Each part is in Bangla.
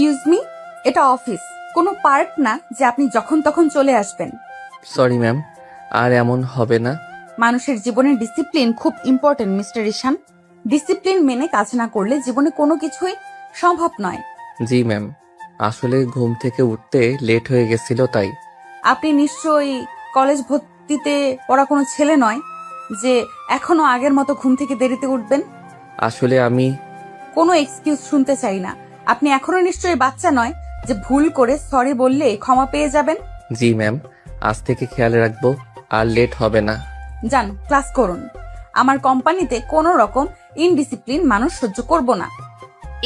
এক্সকিউজ মি, এটা অফিস, কোনো পার্ক না যে আপনি যখন তখন চলে আসবেন। সরি ম্যাম, আর এমন হবে না। মানুষের জীবনে ডিসিপ্লিন খুব ইম্পর্টেন্ট মিস্টার ঈশান। ডিসিপ্লিন মেনে কাজ না করলে জীবনে কোনো কিছুই সম্ভব নয়। জি ম্যাম, আসলে ঘুম থেকে উঠতে লেট হয়ে গেছিল তাই। আপনি নিশ্চয়ই কলেজ ভর্তিতে পড়া কোনো ছেলে নয় যে এখনো আগের মতো ঘুম থেকে দেরিতে উঠবেন। আসলে আমি কোনো এক্সকিউজ শুনতে চাই না। আপনি এখনো নিশ্চয়ই বাচ্চা নয় যে ভুল করে সরি বললে ক্ষমা পেয়ে যাবেন। জি ম্যাম, আজ থেকে খেয়াল রাখবো, আর লেট হবে না। যান, ক্লাস করুন। আমার কোম্পানিতে কোনো রকম ইনডিসিপ্লিন মানুষ সহ্য করব না।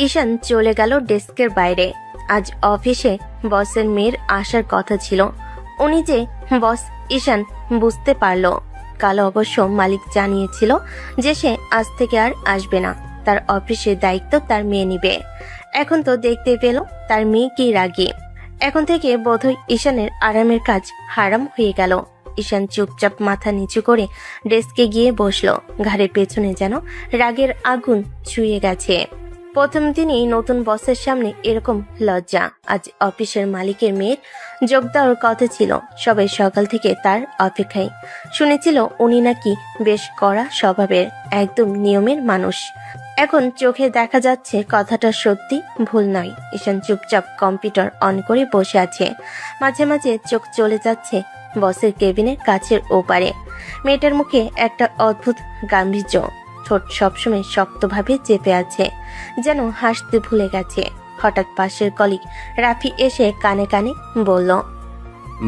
ঈশান চলে গেল ডেস্কের বাইরে। আজ অফিসে বসের মেয়ের আসার কথা ছিল। উনি যে বস ঈশান বুঝতে পারল। কাল অবশ্য মালিক জানিয়েছিল যে সে আজ থেকে আর আসবে না, তার অফিসের দায়িত্ব তার মেয়ে নিবে। এখন তো দেখতে পেল তার মেয়ে কি রাগী। এখন থেকে বোধহয় ঈশানের আরামের কাজ হারাম হয়ে গেল। ঈশান চুপচাপ মাথা নিচু করে ডেস্কে গিয়ে বসলো। ঘাড়ের পেছনে যেন রাগের আগুন ছুঁয়ে গেছে। প্রথম দিনই নতুন বসের সামনে এরকম লজ্জা। আজ অফিসের মালিকের মেয়ের যোগ দেওয়ার কথা ছিল। সবাই সকাল থেকে তার অপেক্ষায়। শুনেছিল উনি নাকি বেশ কড়া স্বভাবের, একদম নিয়মের মানুষ। এখন চোখে দেখা যাচ্ছে কথাটা সত্যি, ভুল নয়। ঈশান চুপচাপ কম্পিউটার অন করে বসে আছে। মাঝে মাঝে চোখ চলে যাচ্ছে বসের কেবিনের কাছের ওপারে। মেয়েটার মুখে একটা অদ্ভুত গাম্ভীর্য, ঠোঁট সবসময় শক্তভাবে চেপে আছে, যেন হাসতে ভুলে গেছে। হঠাৎ পাশের কলিগ রাফি এসে কানে কানে বলল,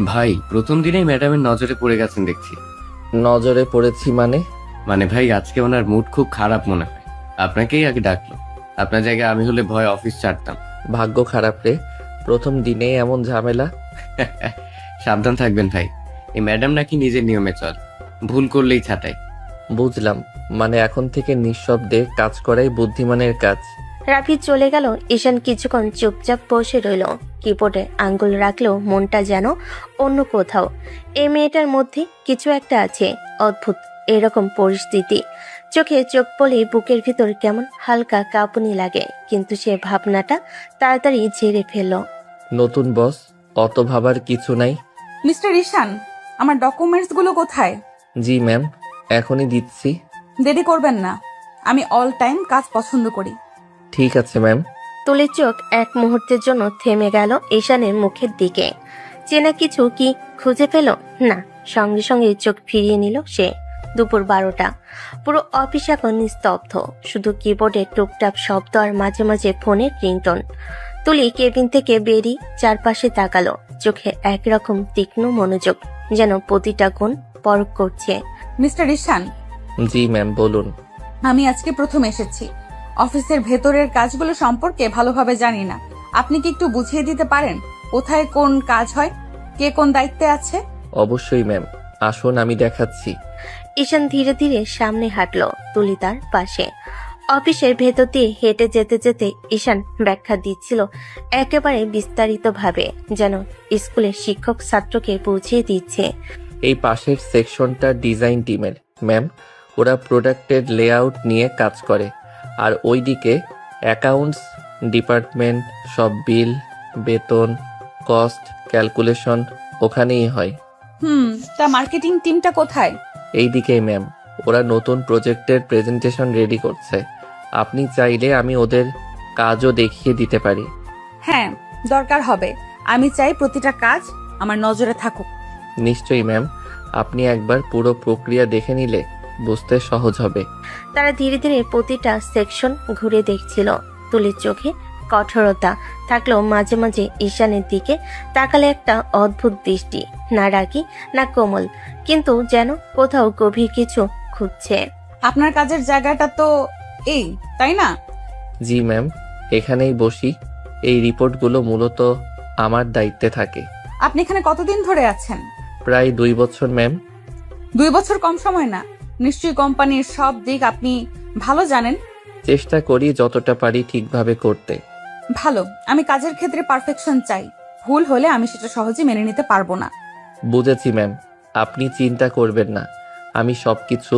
ভাই প্রথম দিনেই ম্যাডামের নজরে পড়ে গেছেন দেখছি। নজরে পড়েছি মানে ভাই আজকে ওনার মুড খুব খারাপ মনে হয়, আপনাকেই আগে ডাকলো। আপনার জায়গায় আমি হলে ভয় অফিস ছাড়তাম। ভাগ্য খারাপ রে, প্রথম দিনে এমন ঝামেলা। সাবধান থাকবেন ভাই, এই ম্যাডাম নাকি নিজের নিয়মে চল, ভুল করলেই ছাটাই। বুঝলাম, মানে এখন থেকে নিঃশব্দে কাজ করাই বুদ্ধিমানের কাজ। রাফি চলে গেল। ঈশান কিছুক্ষণ চুপচাপ বসে রইল। কিবোর্ডে আঙ্গুল রাখলেও মনটা যেন অন্য কোথাও। এই মেয়েটার মধ্যে কিছু একটা আছে অদ্ভুত। এরকম পরিস্থিতি চোখে চোখ পড়লেই বুকের ভিতর কেমন হালকা কাঁপুনি লাগে, কিন্তু সে ভাবনাটা তাড়াতাড়ি ঝেড়ে ফেলল। নতুন বস, অত ভাবার কিছু নাই। মিস্টার ঈশান, আমার ডকুমেন্টস গুলো কোথায়? জি ম্যাম, এখনই দিচ্ছি। দেরি করবেন না, আমি অল টাইম কাজ পছন্দ করি। ঠিক আছে ম্যাম। তুলির চোখ এক মুহূর্তের জন্য থেমে গেল ঈশানের মুখের দিকে। চেনা কিছু কি খুঁজে পেল? না, সঙ্গে সঙ্গে চোখ ফিরিয়ে নিল সে। দুপুর 12টা। পুরো অফিস এখন নিস্তব্ধ, শুধু কিবোর্ডে টুকটাক শব্দ আর মাঝে মাঝে ফোনের রিংটোন। তুলি কেবিন থেকে বেরিয়ে চারপাশে তাকালো, চোখে একরকম তীক্ষ্ণ মনোযোগ, যেন প্রতিটা গুণ পরখ করছে। মিস্টার ঈশান, জি ম্যাম, বলুন। আমি আজকে প্রথম এসেছি। অফিসের ভেতরের কাজগুলো সম্পর্কে ভালোভাবে জানি না। আপনি কি একটু বুঝিয়ে দিতে পারেন কোথায় কোন কাজ হয়, কে কোন দায়িত্বে আছে? অবশ্যই ম্যাম, আসুন আমি দেখাচ্ছি। ঈশান ধীরে ধীরে সামনে হাঁটলো, তুলি তার পাশে। অফিসের ভেতর দিয়ে হেঁটে যেতে যেতে ঈশান ব্যাখ্যা দিচ্ছিল একেবারে বিস্তারিতভাবে, যেন স্কুলের শিক্ষক ছাত্রকে বুঝিয়ে দিচ্ছে। এই পাশের সেকশনটা ডিজাইন টিমের ম্যাম, ওরা প্রোডাক্টের লেআউট নিয়ে কাজ করে। আর ওইদিকে অ্যাকাউন্টস ডিপার্টমেন্ট, সব বিল, বেতন, কস্ট ক্যালকুলেশন ওখানেই হয়। তা মার্কেটিং টিমটা কোথায়? এইদিকেই ম্যাম, ওরা নতুন প্রজেক্টের প্রেজেন্টেশন রেডি করছে। আপনি চাইলে আমি ওদের কাজও দেখিয়ে দিতে পারি। হ্যাঁ, দরকার হবে। আমি চাই প্রতিটা কাজ আমার নজরে থাকুক। নিশ্চয়ই ম্যাম, আপনি একবার পুরো প্রক্রিয়া দেখে নিলে বুঝতে সহজ হবে। তারা ধীরে ধীরে প্রতিটা সেকশন ঘুরে দেখছিল। তুলির চোখে কঠোরতা থাকলেও মাঝে মাঝে ঈশানের দিকে তাকালে একটা অদ্ভুত দৃষ্টি, না রাগী না কোমল, কিন্তু যেন কোথাও গভীর কিছু খুঁজছে। আপনার কাজের জায়গাটা তো এই, তাই না? জি ম্যাম, এখানেই বসি। এই রিপোর্টগুলো মূলত আমার দায়িত্বে থাকে। আপনি এখানে কতদিন ধরে আছেন? প্রায় 2 বছর ম্যাম। 2 বছর কম সময় না। নিশ্চয়ই কোম্পানির সব দিক আপনি ভালো জানেন। চেষ্টা করি যতটা পারি ঠিকভাবে করতে। ভালো, আমি কাজের ক্ষেত্রে পারফেকশন চাই। ভুল হলে আমি সেটা সহজে মেনে নিতে পারবো না। বুঝেছি ম্যাম, আপনি চিন্তা করবেন না, আমি সবকিছু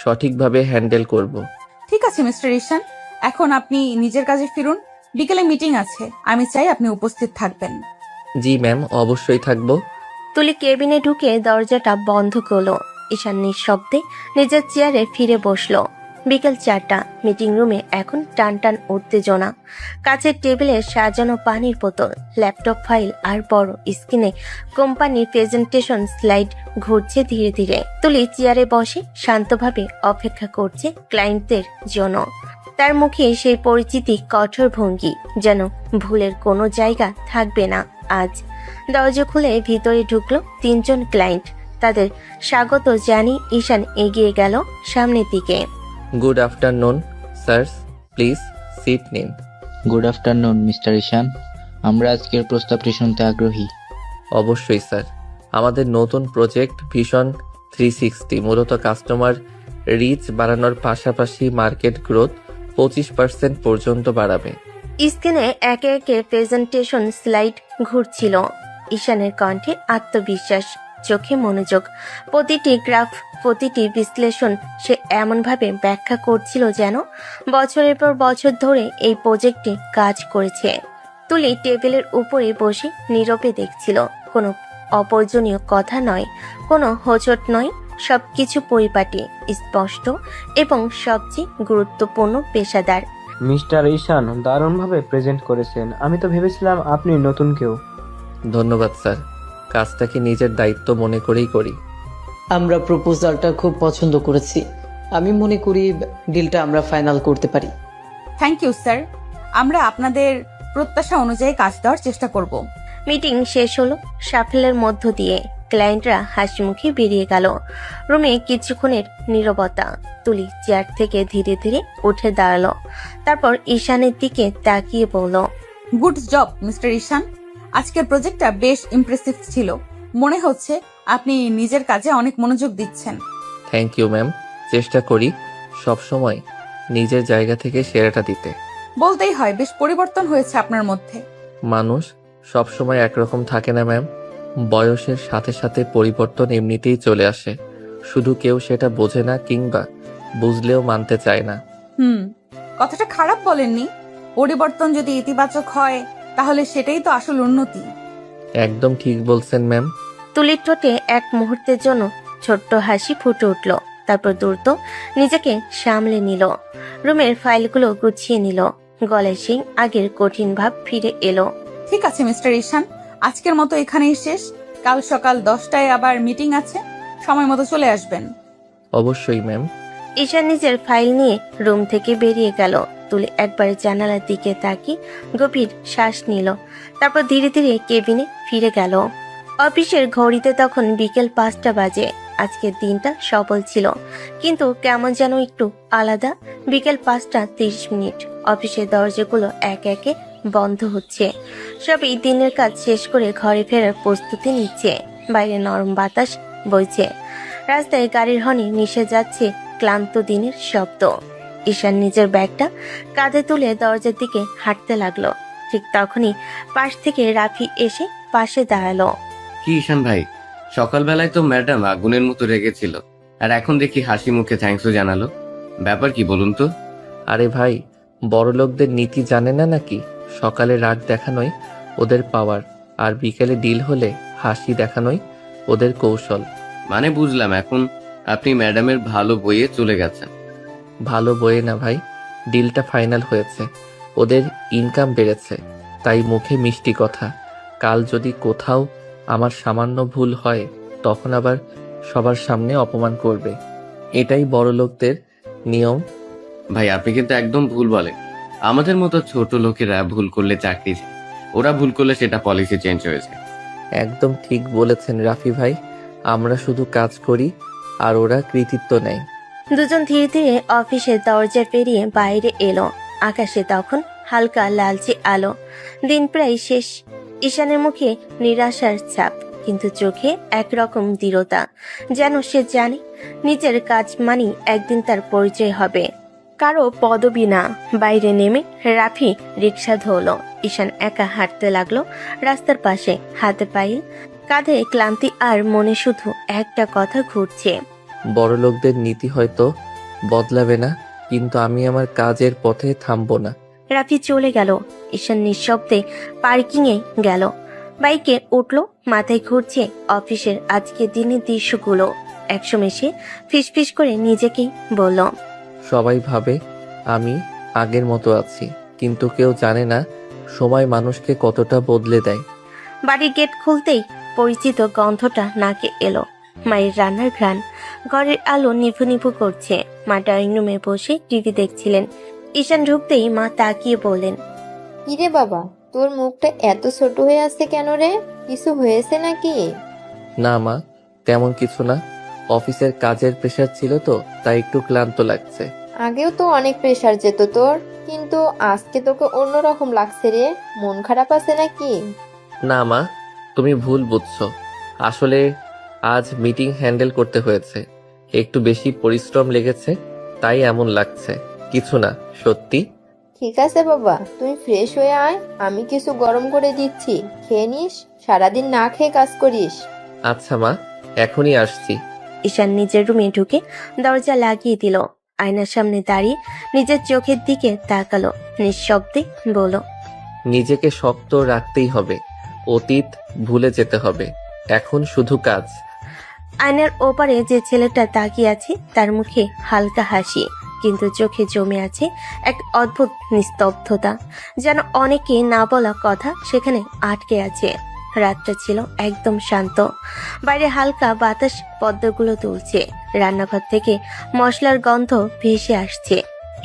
সঠিকভাবে হ্যান্ডেল করব। ঠিক আছে মিস্টার ঈশান, এখন আপনি নিজের কাজে ফিরুন। বিকেলে মিটিং আছে, আমি চাই আপনি উপস্থিত থাকবেন। জি ম্যাম, অবশ্যই থাকবো। তুলি কেবিনে ঢুকে দরজাটা বন্ধ করলো। ঈশান নিঃশব্দে নিজের চেয়ারে ফিরে বসলো। বিকেল 4টা, মিটিং রুমে এখন টান টান উত্তেজনা। কাছের টেবিলে সাজানো পানির বোতল, ল্যাপটপ ফাইল আর বড় স্ক্রিনে কোম্পানির প্রেজেন্টেশন স্লাইড ঘুরছে ধীরে ধীরে। তুলি চেয়ারে বসে শান্তভাবে অপেক্ষা করছে ক্লায়েন্টদের জন্য। তার মুখে সেই পরিচিতি কঠোর ভঙ্গি, যেন ভুলের কোনো জায়গা থাকবে না আজ। দরজা খুলে ভিতরে ঢুকলো 3 জন ক্লায়েন্ট। তাদের স্বাগত জানিয়ে ঈশান এগিয়ে গেল সামনের দিকে। Good afternoon sir, please sit নিন। গুড আফটারনুন মিস্টার ঈশান, আমরা আজকের প্রস্তাবটি শুনতে আগ্রহী। অবশ্যই স্যার। আমাদের নতুন প্রজেক্ট ভিশন 360 মূলত কাস্টমার রিচ বাড়ানোর পাশাপাশি মার্কেট গ্রোথ 25% পর্যন্ত বাড়াবে। স্ক্রিনে একে একে প্রেজেন্টেশন স্লাইড ঘুরছিল। ঈশানের কণ্ঠে আত্মবিশ্বাস, চোখে মনোযোগ। প্রতিটি গ্রাফ, প্রতিটি বিশ্লেষণ সে এমনভাবে ব্যাখ্যা করছিল যেন বছরের পর বছর ধরে এই প্রজেক্টে কাজ করেছে। তুলি টেবিলের উপরে বসে নীরবে দেখছিল। কোনো অপ্রয়োজনীয় কথা নয়, কোনো হোঁচট নয়, সবকিছু পরিপাটি, স্পষ্ট এবং সবচেয়ে গুরুত্বপূর্ণ পেশাদার। মিস্টার ঈশান দারুণভাবে প্রেজেন্ট করেছেন। আমি তো ভেবেছিলাম আপনি নতুন কেউ। ধন্যবাদ স্যার, কাজটাকে নিজের দায়িত্ব মনে করেই করি। আমরা প্রপোজালটা খুব পছন্দ করেছি। আমি মনে করি ডিলটা আমরা ফাইনাল করতে পারি। থ্যাংক ইউ স্যার, আমরা আপনাদের প্রত্যাশা অনুযায়ী কাজ দেওয়ার চেষ্টা করব। মিটিং শেষ হলো সাফল্যের মধ্য দিয়ে। ক্লায়েন্টরা হাসি মুখে বেরিয়ে গেল। রুমে কিছুক্ষণের নীরবতা। তুলি চেয়ার থেকে ধীরে ধীরে উঠে দাঁড়ালো। তারপর ঈশানের দিকে তাকিয়ে বলল, গুড জব মিস্টার ঈশান, আজকের প্রজেক্টটা বেশ ইমপ্রেসিভ ছিল। মনে হচ্ছে আপনি নিজের কাজে অনেক মনোযোগ দিচ্ছেন। থ্যাংক ইউ ম্যাম, চেষ্টা করি সবসময় নিজের জায়গা থেকে সেরাটা দিতে। বলতেই হয় বেশ পরিবর্তন হয়েছে আপনার মধ্যে। মানুষ সবসময় একরকম থাকে না ম্যাম, বয়সের সাথে সাথে পরিবর্তন এমনিতেই চলে আসে, শুধু কেউ সেটা বোঝে না কিংবা বুঝলেও মানতে চায় না। কথাটা খারাপ বলেননি। পরিবর্তন যদি ইতিবাচক হয় তাহলে সেটাই তো আসল উন্নতি। একদম ঠিক বলছেন ম্যাম। তুলির ঠোঁটে এক মুহূর্তের জন্য ছোট্ট হাসি ফুটে উঠল। তারপর দ্রুত নিজেকে সামলে নিল। রুমের ফাইলগুলো গুছিয়ে নিল। গলায় সেই আগের কঠিন ভাব ফিরে এলো। ঠিক আছে মিস্টার ঈশান, আজকের মতো এখানেই শেষ। কাল সকাল 10টায় আবার মিটিং আছে, সময় মতো চলে আসবেন। অবশ্যই ম্যাম। ঈশান নিজের ফাইল নিয়ে রুম থেকে বেরিয়ে গেল। তুলি একবার জানালার দিকে তাকিয়ে গভীর শ্বাস নিল। তারপর ধীরে ধীরে কেবিনে ফিরে গেল। অফিসের ঘড়িতে তখন বিকেল 5টা বাজে। আজকের দিনটা সফল ছিল, কিন্তু কেমন যেন একটু আলাদা। বিকেল 5:30। অফিসের দরজাগুলো এক একে বন্ধ হচ্ছে। সবই দিনের কাজ শেষ করে ঘরে ফেরার প্রস্তুতি নিচ্ছে। বাইরে নরম বাতাস বইছে। রাস্তায় গাড়ির হর্নে মিশে যাচ্ছে ক্লান্ত দিনের শব্দ। ঈশান নিজের ব্যাগটা কাঁধে তুলে দরজার দিকে হাঁটতে লাগলো। ঠিক তখনই পাশ থেকে রাফি এসে পাশে দাঁড়ালো। কি ঈশান ভাই, সকালবেলায় তো ম্যাডাম আগুনের মতো রেগেছিল, আর এখন দেখি হাসি মুখে থ্যাঙ্কসও জানালো। ব্যাপার কি বলুন তো? আরে ভাই, বড়লোকদের নীতি জানে না নাকি? সকালে রাগ দেখানোই ওদের পাওয়ার, আর বিকেলে ডিল হলে হাসি দেখানোই ওদের কৌশল। মানে বুঝলাম, এখন আপনি ম্যাডামের ভালো বইয়ে চলে গেছেন। ভালো বয়ে না ভাই, ডিলটা ফাইনাল হয়েছে, ওদের ইনকাম বেড়েছে, তাই মুখে মিষ্টি কথা। কাল যদি কোথাও আমার সামান্য ভুল হয় তখন আবার সবার সামনে অপমান করবে, এটাই বড়লোকদের নিয়ম। ভাই আপনি কিন্তু একদম ভুল বলেন। আমাদের মতো ছোট লোকেরা ভুল করলে চাকরি যায়, ওরা ভুল করলে সেটা পলিসি চেঞ্জ হয়ে যায়। একদম ঠিক বলেছেন রাফি ভাই, আমরা শুধু কাজ করি আর ওরা কৃতিত্ব নেয়। দুজন ধীরে ধীরে অফিসের দরজা পেরিয়ে বাইরে এলো। আকাশে তখন হালকা লালচে আলো। দিন প্রায় শেষ। ঈশানের মুখে নিরাশার ছাপ, কিন্তু চোখে একরকম দৃঢ়তা, যেন সে জানে নিজের কাজ মানি একদিন তার পরিচয় হবে, কারো পদবি না। বাইরে নেমে রাফি রিক্সা ধরলো। ঈশান একা হাঁটতে লাগলো রাস্তার পাশে, হাতে পাইল, কাঁধে ক্লান্তি, আর মনে শুধু একটা কথা ঘুরছে। বড়লোকদের নীতি হয়তো বদলাবে না, কিন্তু আমি আমার কাজের পথে থামবো না। রাফি চলে গেল। ঈশান নিঃশব্দে পার্কিংয়ে গেল, বাইকে উঠলো। মাথায় ঘুরছে অফিসের আজকে দিনের দৃশ্যগুলো। একসময় সে ফিসফিস করে নিজেকেই বলল, সবাই ভাবে আমি আগের মতো আছি, কিন্তু কেউ জানে না সময় মানুষকে কতটা বদলে দেয়। বাড়ির গেট খুলতেই পরিচিত গন্ধটা নাকে এলো, মায়ের রান্নার ঘ্রাণ। ঘরের আলো নিভু নিভু করছে। মা ড্রয়িং রুমে বসে টিভি দেখছিলেন। ঈশান ঢুকতেই মা তাকিয়ে বললেন, কিরে বাবা, তোর মুখটা এত ছোট হয়ে আছে কেন রে? কিছু হয়েছে নাকি? না মা, তেমন কিছু না। অফিসের কাজের প্রেশার ছিল তো, তাই একটু ক্লান্ত লাগছে। আগেও তো অনেক প্রেসার যেত তোর, কিন্তু আজকে তোকে অন্যরকম লাগছে রে। মন খারাপ আছে নাকি? না মা, তুমি ভুল বুঝছো। আসলে আজ মিটিং হ্যান্ডেল করতে হয়েছে, একটু বেশি পরিশ্রম লেগেছে, তাই এমন লাগছে। কিছু না, সত্যি। ঠিক আছে বাবা, তুই ফ্রেশ হয়ে আয়, আমি কিছু গরম করে দিচ্ছি, খেয়ে নিস। সারাদিন না খেয়ে কাজ করিস। আচ্ছা মা, এখনই আসছি। ঈশান নিজের রুমে ঢুকে দরজা লাগিয়ে দিল। আয়নার সামনে দাঁড়িয়ে নিজের চোখের দিকে তাকালো, নিঃশব্দে বলল, নিজেকে শক্ত রাখতেই হবে, অতীত ভুলে যেতে হবে, এখন শুধু কাজ। আয়নার ওপারে যে ছেলেটা তাকিয়ে আছে তার মুখে হালকা হাসি, কিন্তু চোখে জমে আছে এক অদ্ভুত নিস্তব্ধতা, যেন অনেকে না বলা কথা সেখানে আটকে আছে। রাতটা ছিল একদম শান্ত। বাইরে হালকা বাতাস পদ্মগুলো তুলছে। রান্নাঘর থেকে মশলার গন্ধ ভেসে আসছে।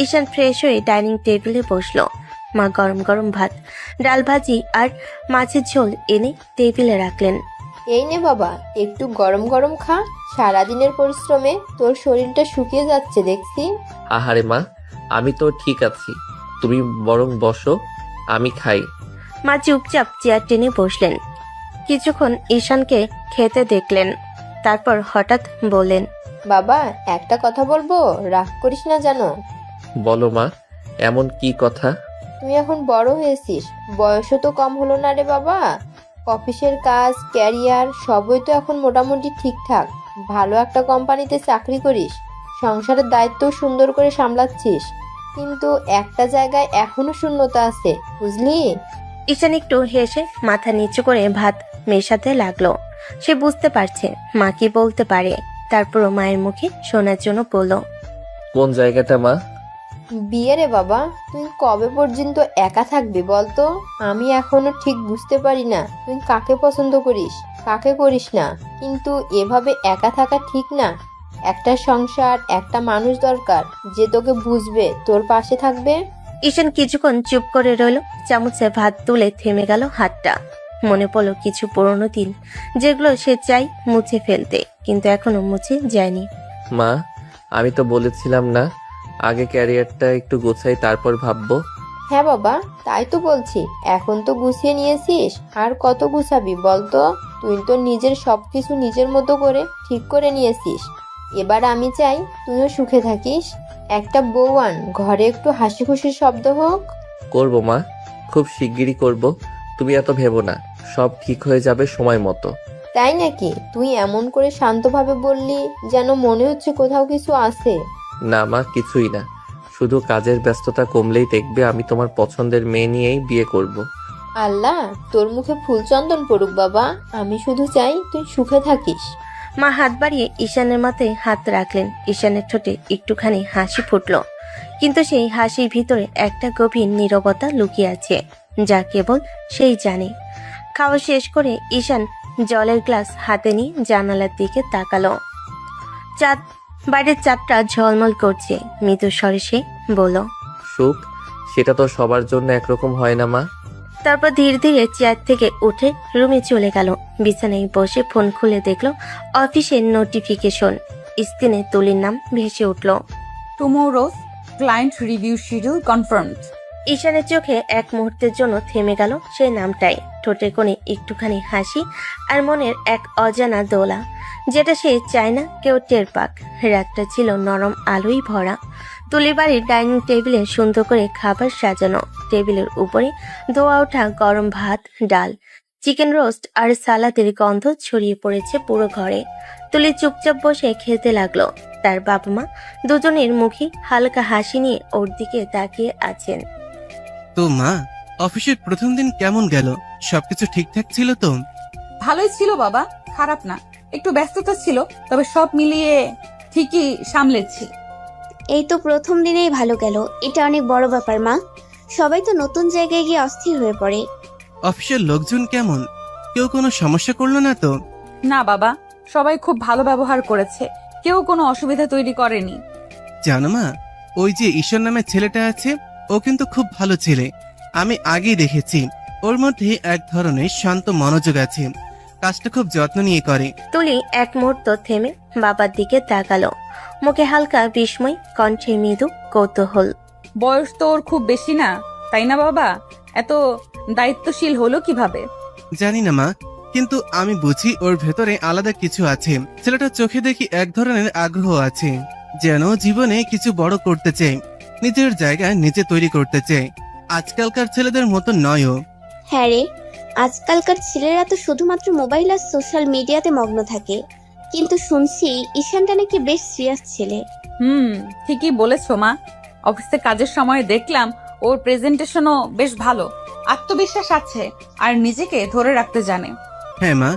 ঈশান ফ্রেশ হয়ে ডাইনিং টেবিলে বসলো। মা গরম গরম ভাত, ডাল ভাজি আর মাছের ঝোল এনে টেবিলে রাখলেন। এই নে বাবা, একটু গরম গরম খা। সারাদিনের পরিশ্রমে তোর শরীরটা শুকিয়ে যাচ্ছে দেখছি। আহারে মা, আমি তো ঠিক আছি, তুমি বরং বসো, আমি খাই। মা চুপচাপ চেয়ার টেনে বসলেন। কিছুক্ষণ ঈশানকে খেতে দেখলেন, তারপর হঠাৎ বললেন, বাবা, একটা কথা বলবো, রাগ করিস না জানো। বলো মা, এমন কি কথা? তুই এখন বড় হয়েছিস, বয়সও তো কম হলো না রে বাবা। অফিসের কাজ, ক্যারিয়ার সবই তো এখন মোটামুটি ঠিকঠাক। ভালো একটা কোম্পানিতে চাকরি করিস, সংসারের দায়িত্ব সুন্দর করে সামলাচ্ছিস, কিন্তু একটা জায়গায় এখনো শূন্যতা আছে, বুঝলি? ঈশান একটু হেসে মাথা নিচু করে ভাত মেশাতে লাগলো। সে বুঝতে পারছে মা কি বলতে পারে, তারপরও মায়ের মুখে শোনার জন্য বলল, কোন জায়গাটা মা? বিয়ে রে বাবা, তুই কবে পর্যন্ত একা থাকবি বলতো? আমি এখনো ঠিক বুঝতে পারি না তুই কাকে পছন্দ করিস, কাকে করিস না। কিন্তু এভাবে একা থাকা ঠিক না। একটা সংসার, একটা মানুষ দরকার যে তোকে বুঝবে, তোর পাশে থাকবে। ঈশান কিছুক্ষণ চুপ করে রইল। চামচে ভাত তুলে থেমে গেল হাতটা। মনে পড়ল কিছু পুরনো দিন, যেগুলো সে চাই মুছে ফেলতে, কিন্তু এখনো মুছে যায়নি। মা, আমি তো বলেছিলাম না, আগে ক্যারিয়ারটা একটু গোছাই, তারপর ভাববো। হ্যাঁ বাবা, তাই তো বলছি, এখন তো গুছিয়ে নিয়েছিস, আর কত গুছাবি বলতো? তুই তো নিজের সবকিছু নিজের মতো করে ঠিক করে নিয়েছিস। এবার আমি চাই তুইও সুখে থাকিস। একটা বউ আন, ঘরে একটু হাসি খুশির শব্দ হোক। করবো মা, খুব শিগগিরই করব। তুমি এত ভেবো না, সব ঠিক হয়ে যাবে সময় মতো। তাই নাকি? তুই এমন করে শান্তভাবে বললি, যেন মনে হচ্ছে কোথাও কিছু আছে। না মা, কিছুই না, শুধু কাজের ব্যস্ততা কমলেই দেখবে আমি তোমার পছন্দের মেয়ে নিয়েই বিয়ে করব। আল্লাহ তোর মুখে ফুলচন্দন পড়ুক বাবা, আমি শুধু চাই তুই সুখে থাকিস। মা হাত বাড়িয়ে ঈশানের মাথায় হাত রাখলেন। ঈশানের ঠোঁটে একটুখানি হাসি ফুটল, কিন্তু সেই হাসির ভিতরে একটা গভীর নীরবতা লুকিয়ে আছে, যা কেবল সেই জানে। খাওয়া শেষ করে ঈশান জলের গ্লাস হাতে নিয়ে জানালার দিকে তাকালো। চাঁদ, বাইরের চাঁদটা ঝলমল করছে। মৃদু স্বরে সে বলল, সুখ সেটা তো সবার জন্য একরকম হয় না মা। তারপর ধীরে ধীরে চেয়ার থেকে উঠে রুমে চলে গেল। বিছানায় বসে ফোন খুলে দেখলো অফিসের নোটিফিকেশন। স্ক্রিনে তুলির নাম ভেসে উঠল। Tomorrow's client review schedule confirmed. ঈশানের চোখে এক মুহূর্তের জন্য থেমে গেল সেই নামটাই। ঠোঁটের কোণে একটুখানি হাসি আর মনের এক অজানা দোলা, যেটা সে চায় না কেউ টের পাক। রাতটা ছিল নরম আলোয় ভরা। তুলির বাড়ির ডাইনিং টেবিলে সুন্দর করে খাবার সাজানো। টেবিলের উপরে ধোয়া ওঠা গরম ভাত, ডাল, চিকেন রোস্ট আর সালাদের গন্ধ ছড়িয়ে পড়েছে পুরো ঘরে। তুলি চুপচাপ বসে খেতে লাগলো। তার বাবা মা দুজনের মুখে হালকা হাসি নিয়ে ওর দিকে তাকিয়ে আছেন। তো মা, অফিসের প্রথম দিন কেমন গেল? সবকিছু ঠিকঠাক ছিল তো? ভালোই ছিল বাবা, খারাপ না। একটু ব্যস্ততা ছিল, তবে সব মিলিয়ে ঠিকই সামলেছি। এই তো প্রথম দিনেই ভালো গেল, এটা অনেক বড় ব্যাপার মা। সবাই তো নতুন জায়গায় গিয়ে অস্থির হয়ে পড়ে। অফিসের লোকজন কেমন? কেউ কোনো সমস্যা করলো না তো? না বাবা, সবাই খুব ভালো ব্যবহার করেছে, কেউ কোনো অসুবিধা তৈরি করেনি। জানো মা, ওই যে ঈশ্বর নামের ছেলেটা আছে, ও কিন্তু খুব ভালো ছেলে। আমি আগেই দেখেছি, ওর মধ্যে এক ধরনের শান্ত মনোযোগ আছে, কাজটা খুব যত্ন নিয়ে করে। তুলি এক মুহূর্ত থেমে বাবার দিকে তাকালো, মুখে হালকা বিস্ময়, কণ্ঠে মৃদু কৌতূহল। বয়স তো ওর খুব বেশি না, তাই না বাবা? এত দায়িত্বশীল হলো কিভাবে? জানি না মা, কিন্তু আমি বুঝি ওর ভেতরে আলাদা কিছু আছে। ছেলেটার চোখে দেখি এক ধরনের আগ্রহ আছে, যেন জীবনে কিছু বড় করতে চায়, নিজের জায়গা নিজে তৈরি করতে চায়। আজকালকার ছেলেদের মতো নয় ও। হ্যাঁ রে, আজকালকার ছেলেরা তো শুধুমাত্র মোবাইল আর সোশ্যাল মিডিয়াতে মগ্ন থাকে, কিন্তু শুনছি ঈশানটা নাকি বেশ সিরিয়াস ছেলে। ঠিকই বলেছো মা। অফিসে কাজের সময় দেখলাম ওর প্রেজেন্টেশনও বেশ ভালো, আত্মবিশ্বাস আছে আর নিজেকে ধরে রাখতে জানে। হ্যাঁ মা,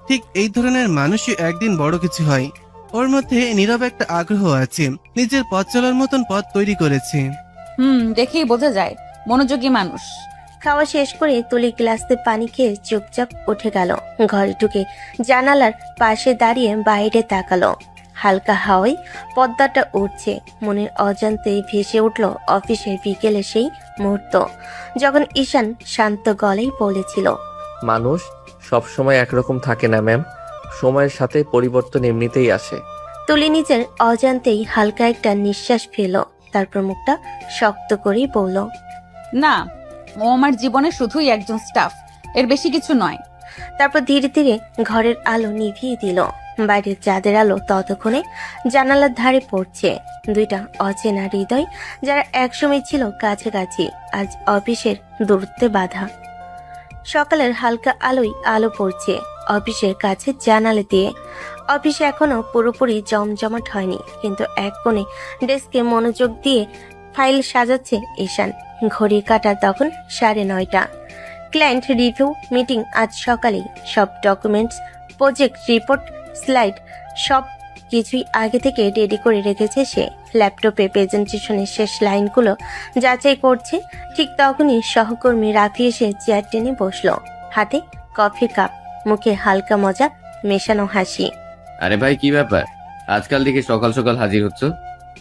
ঠিক এই ধরনের মানুষই একদিন বড় কিছু হয়। ওর মধ্যে নীরব একটা আগ্রহ আছে, নিজের পথ চলার মতন পথ তৈরি করেছে। দেখেই বোঝা যায় মনোযোগী মানুষ। খাওয়া শেষ করে তুলি গ্লাসে পানি খেয়ে চুপচাপ উঠে গেল। ঘরে ঢুকে জানালার পাশে দাঁড়িয়ে বাইরে তাকালো। হালকা হাওয়ায় পর্দাটা উঠছে, মনের অজান্তেই ভেসে উঠল অফিসের বিকেলে সেই মুহূর্ত, যখন ঈশান শান্ত গলায় বলেছিল, মানুষ সবসময় একরকম থাকে না ম্যাম, সময়ের সাথে পরিবর্তন এমনিতেই আসে। তুলি নিজের অজান্তেই হালকা একটা নিঃশ্বাস ফেল, তারপর মুখটা শক্ত করেই বলল, না, ও আমার জীবনে শুধুই একজন স্টাফ, এর বেশি কিছু নয়। তারপর ধীরে ধীরে ঘরের আলো নিভিয়ে দিল। বাইরের চাঁদের আলো ততক্ষণে জানালার ধারে পড়ছে। দুইটা অচেনা হৃদয়, যারা একসময় ছিল কাছাকাছি, আজ অফিসের দূরত্বে বাধা। সকালের হালকা আলোয় আলো পড়ছে অফিসের কাছে জানালা দিয়ে। অফিস এখনো পুরোপুরি জমজমাট হয়নি, কিন্তু এক কোণে ডেস্কে মনোযোগ দিয়ে ফাইল সাজাচ্ছে ঈশান। ঘড়ির কাঁটা তখন 9:30। ক্লায়েন্ট রিভিউ মিটিং আজ সকালেই। সব ডকুমেন্টস, প্রজেক্ট রিপোর্ট, স্লাইড সব কিছুই আগে থেকে রেডি করে রেখেছে সে। ল্যাপটপে প্রেজেন্টেশনের শেষ লাইনগুলো যাচাই করছে। ঠিক তখনই সহকর্মী রাফি এসে চেয়ার টেনে বসলো, হাতে কফির কাপ, মুখে হালকা মজা মেশানো হাসি। আরে ভাই, কি ব্যাপার? আজকাল দেখি সকাল সকাল হাজির হচ্ছ।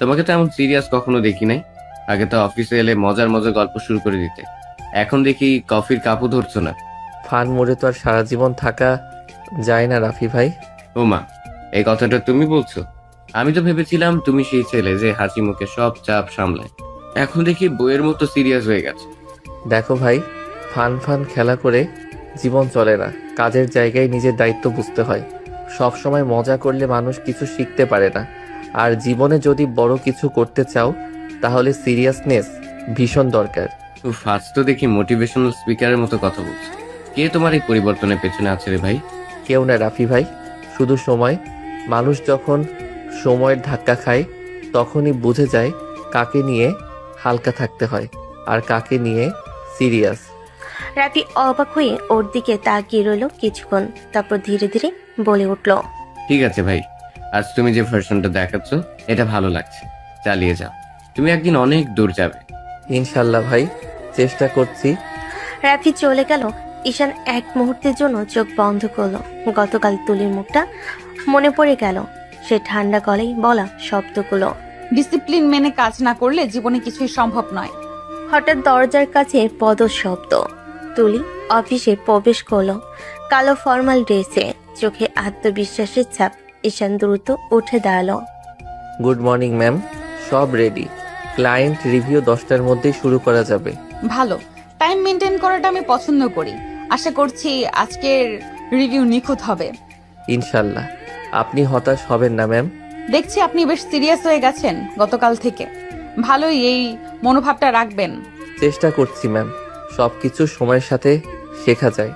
তোমাকে তো এমন সিরিয়াস কখনো দেখি নাই। আগে তো অফিসে এলে মজার মজার গল্প শুরু করে দিতে, এখন দেখি কফির কাপও ধরছো না। ফান মোড়ে তো আর সারা জীবন থাকা যায় না রাফি ভাই। ও মা, এই কথাটা তুমি বলছো? আমি তো ভেবেছিলাম তুমি সেই ছেলে যে হাসি মুখে সব চাপ সামলায়, এখন দেখি বইয়ের মতো সিরিয়াস হয়ে গেছে। দেখো ভাই, ফান ফান খেলা করে জীবন চলে না। কাজের জায়গায় নিজের দায়িত্ব বুঝতে হয়। সব সময় মজা করলে মানুষ কিছু শিখতে পারে না। আর জীবনে যদি বড় কিছু করতে চাও, তাহলে সিরিয়াসনেস ভীষণ দরকার। ফার্স্ট তো দেখি মোটিভেশনাল স্পিকারের মতো কথা বলছে। কে তোমার এই পরিবর্তনের পেছনে আছে রে ভাই? কেউ না রাফি ভাই, শুধু সময়। মানুষ যখন সময়ের ধাক্কা খায়, তখনই বুঝে যায় কাকে নিয়ে হালকা থাকতে হয় আর কাকে নিয়ে সিরিয়াস। রাফি অবাক হয়ে ওর দিকে তাকিয়ে রইল কিছুক্ষণ, তারপর ধীরে ধীরে বলে উঠল, ঠিক আছে ভাই, আজ তুমি যে ভার্সনটা দেখাচ্ছ এটা ভালো লাগছে, চালিয়ে যাও। তুমি একদিন অনেক দূর যাবে। ইনশাল্লাহ ভাই, চেষ্টা করছি। রাফি চলে গেল। ঈশান এক মুহূর্তের জন্য চোখ বন্ধ করলো। গতকাল তুলির মুখটা মনে পড়ে গেল, সে ঠান্ডা গলায় বলা শব্দগুলো। ডিসিপ্লিন মেনে কাজ না করলে জীবনে কিছুই সম্ভব নয়। হঠাৎ দরজার কাছে পদশব্দ। তুলি অফিসে প্রবেশ করলো, কালো ফর্মাল ড্রেসে, চোখে আত্মবিশ্বাসের ছাপ। ঈশান দ্রুত উঠে দাঁড়ালো। গুড মর্নিং ম্যাম, সব রেডি। ক্লায়েন্ট রিভিউ 10টার মধ্যেই শুরু করা যাবে। ভালো, টাইম মেনটেন করাটা আমি পছন্দ করি। আশা করছি আজকের রিভিউ নিখুঁত হবে। ইনশাল্লাহ। আপনি হতাশ হবেন না ম্যাম। দেখছি আপনি বেশ সিরিয়াস হয়ে গেছেন গতকাল থেকে। ভালোই, এই মনোভাবটা রাখবেন। চেষ্টা করছি ম্যাম, সবকিছু সময়ের সাথে শেখা যায়।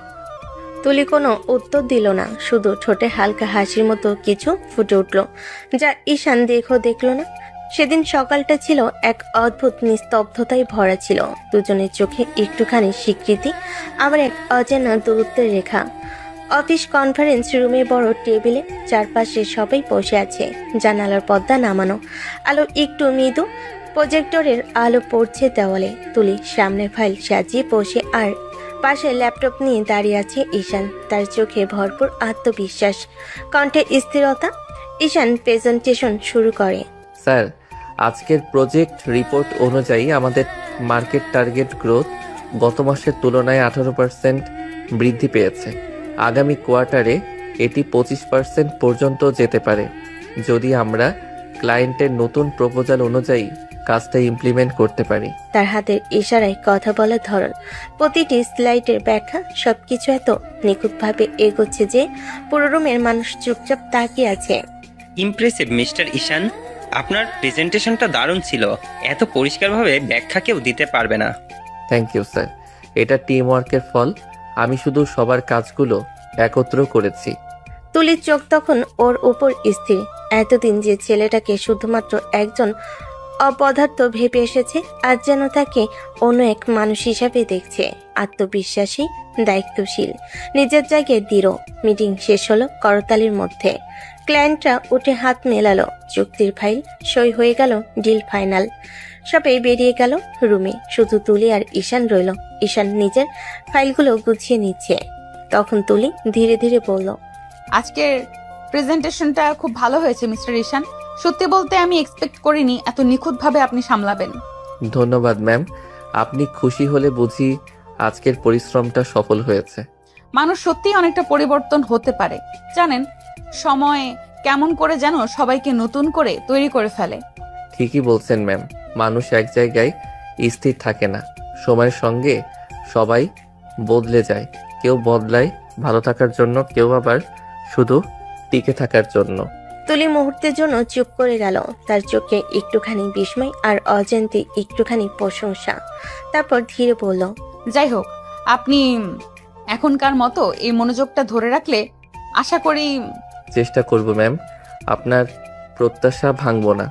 তুলি কোনো উত্তর দিল না, শুধু ঠোঁটে হালকা হাসির মতো কিছু ফুটে উঠল, যা ঈশান দেখলো না। সেদিন সকালটা ছিল এক অদ্ভুত নিস্তব্ধতায় ভরা ছিল। দুজনের চোখে একটুখানি স্বীকৃতি, আবার এক অজানা দূরত্বের রেখা। অফিস কনফারেন্স রুমে বড় টেবিলে চারপাশে সবাই বসে আছে, জানালার পর্দা নামানো, আলো একটু মৃদু, প্রজেক্টরের আলো পড়ছে দেওয়ালে। তুলি সামনে ফাইল সাজিয়ে বসে, আর পাশে ল্যাপটপ নিয়ে দাঁড়িয়ে আছে ঈশান। তার চোখে ভরপুর আত্মবিশ্বাস, কণ্ঠে স্থিরতা। ঈশান প্রেজেন্টেশন শুরু করে। স্যার, আজকের প্রজেক্ট রিপোর্ট অনুযায়ী আমাদের মার্কেট টার্গেট গ্রোথ গত মাসের তুলনায় 18% বৃদ্ধি পেয়েছে। আগামী কোয়ার্টারে এটি 25% পর্যন্ত যেতে পারে, যদি আমরা ক্লায়েন্টের নতুন প্রপোজাল অনুযায়ী কাজটা ইমপ্লিমেন্ট করতে পারি। তার হাতের ইশারায় কথা বলার ধরন, প্রতিটি স্লাইডের ব্যাখ্যা, সবকিছু এত নিখুঁতভাবে এগোচ্ছে যে পুরো রুমের মানুষ চুপচাপ তাকিয়ে আছে। ইমপ্রেসিভ মিস্টার ঈশান, আপনার প্রেজেন্টেশনটা দারুণ ছিল। এত পরিষ্কারভাবে ব্যাখ্যা কেউ দিতে পারবে না। থ্যাংক ইউ স্যার, এটা টিম ওয়ার্কের ফল। আমি শুধু সবার কাজগুলো একত্র করেছি। তুলির চোখ তখন ওর উপর স্থির। এতদিন যে ছেলেটাকে শুধুমাত্র একজন অপদার্থ ভেবে এসেছে, আজ যেন তাকে অন্য এক মানুষ হিসাবে দেখছে। আত্মবিশ্বাসী, দায়িত্বশীল, নিজের জায়গায় দৃঢ়। মিটিং শেষ হলো করতালির মধ্যে। ক্লায়েন্টরা উঠে হাত মেলালো, চুক্তির ফাইল সই হয়ে গেল, ডিল ফাইনাল। সবাই বেরিয়ে গেল রুমে, শুধু তুলি আর ঈশান রইল। ঈশান নিজের ফাইলগুলো গুছিয়ে নিচ্ছে। তখন তুলি ধীরে ধীরে বলল, আজকের প্রেজেন্টেশনটা খুব ভালো হয়েছে মিস্টার ঈশান। সত্যি বলতে আমি এক্সপেক্ট করিনি এত নিখুঁতভাবে আপনি সামলাবেন। ধন্যবাদ ম্যাম, আপনি খুশি হলে বুঝি আজকের পরিশ্রমটা সফল হয়েছে। মানুষ সত্যিই অনেকটা পরিবর্তন হতে পারে জানেন, সময় কেমন করে যেন সবাইকে নতুন করে তৈরি করে ফেলে। ঠিকই বলছেন ম্যাম, মানুষ এক জায়গায় স্থির থাকে না, সময়ের সঙ্গে সবাই বদলে যায়। কেউ বদলায় ভালো থাকার জন্য, কেউ আবার শুধু টিকে থাকার জন্য। তুলি মুহূর্তের জন্য চুপ করে গেল, তার চোখে একটুখানি বিস্ময় আর অজান্তে একটুখানি প্রশংসা। তারপর ধীরে বলল, যাই হোক, আপনি এখনকার মতো এই মনোযোগটা ধরে রাখলে আশা করি। চেষ্টা করব ম্যাম, আপনার প্রত্যাশা ভাঙবো না।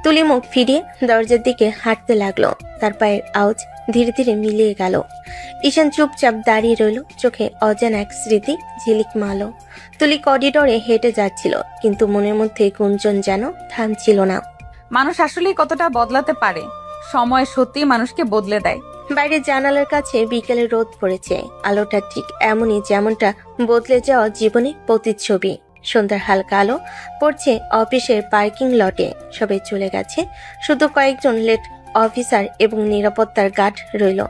তুলি মুখ ফিরিয়ে দরজার দিকে হাঁটতে লাগলো। তার পায়ের আওয়াজ ধীরে ধীরে মিলিয়ে গেল। ঈশান চুপচাপ দাঁড়িয়ে রইল, চোখে অজানা এক স্মৃতি ঝিলিক মালো। তুলি করিডোরে হেঁটে যাচ্ছিল, কিন্তু মনের মধ্যে গুঞ্জন যেন থামছিল না। মানুষ আসলেই কতটা বদলাতে পারে, সময় সত্যি মানুষকে বদলে দেয়। বাইরে জানালার কাছে বিকেলে রোদ পড়েছে, আলোটা ঠিক এমনই যেমনটা বদলে যাওয়া জীবনে প্রতিচ্ছবি। সন্ধ্যার হালকা আলো পড়ছে অফিসের পার্কিং লটে। সবাই চলে গেছে, শুধু কয়েকজন লেট অফিসার এবং নিরাপত্তার গার্ড রইল।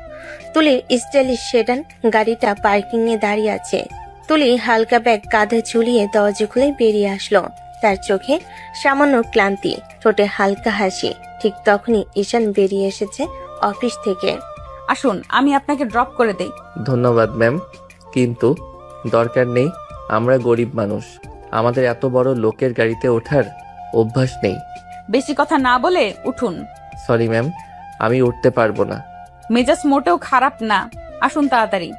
তুলির স্টাইলিশ সেডান গাড়িটা পার্কিং এ দাঁড়িয়ে আছে। তুলি হালকা ব্যাগ কাঁধে ঝুলিয়ে দরজা খুলে বেরিয়ে আসলো। তার চোখে সামান্য ক্লান্তি, ঠোঁটে হালকা হাসি। ঠিক তখনই ঈশান বেরিয়ে এসেছে অফিস থেকে। আসুন, আমি আপনাকে ড্রপ করে দেই। ধন্যবাদ ম্যাম, কিন্তু দরকার নেই। আমরা গরিব মানুষ, আমাদের এত বড় লোকের গাড়িতে ওঠার অভ্যাস নেই। বেশি কথা না বলে উঠুন। সরি ম্যাম, আমি উঠতে পারবো না। মেজাজ মোটেও খারাপ না, আসুন তাড়াতাড়ি।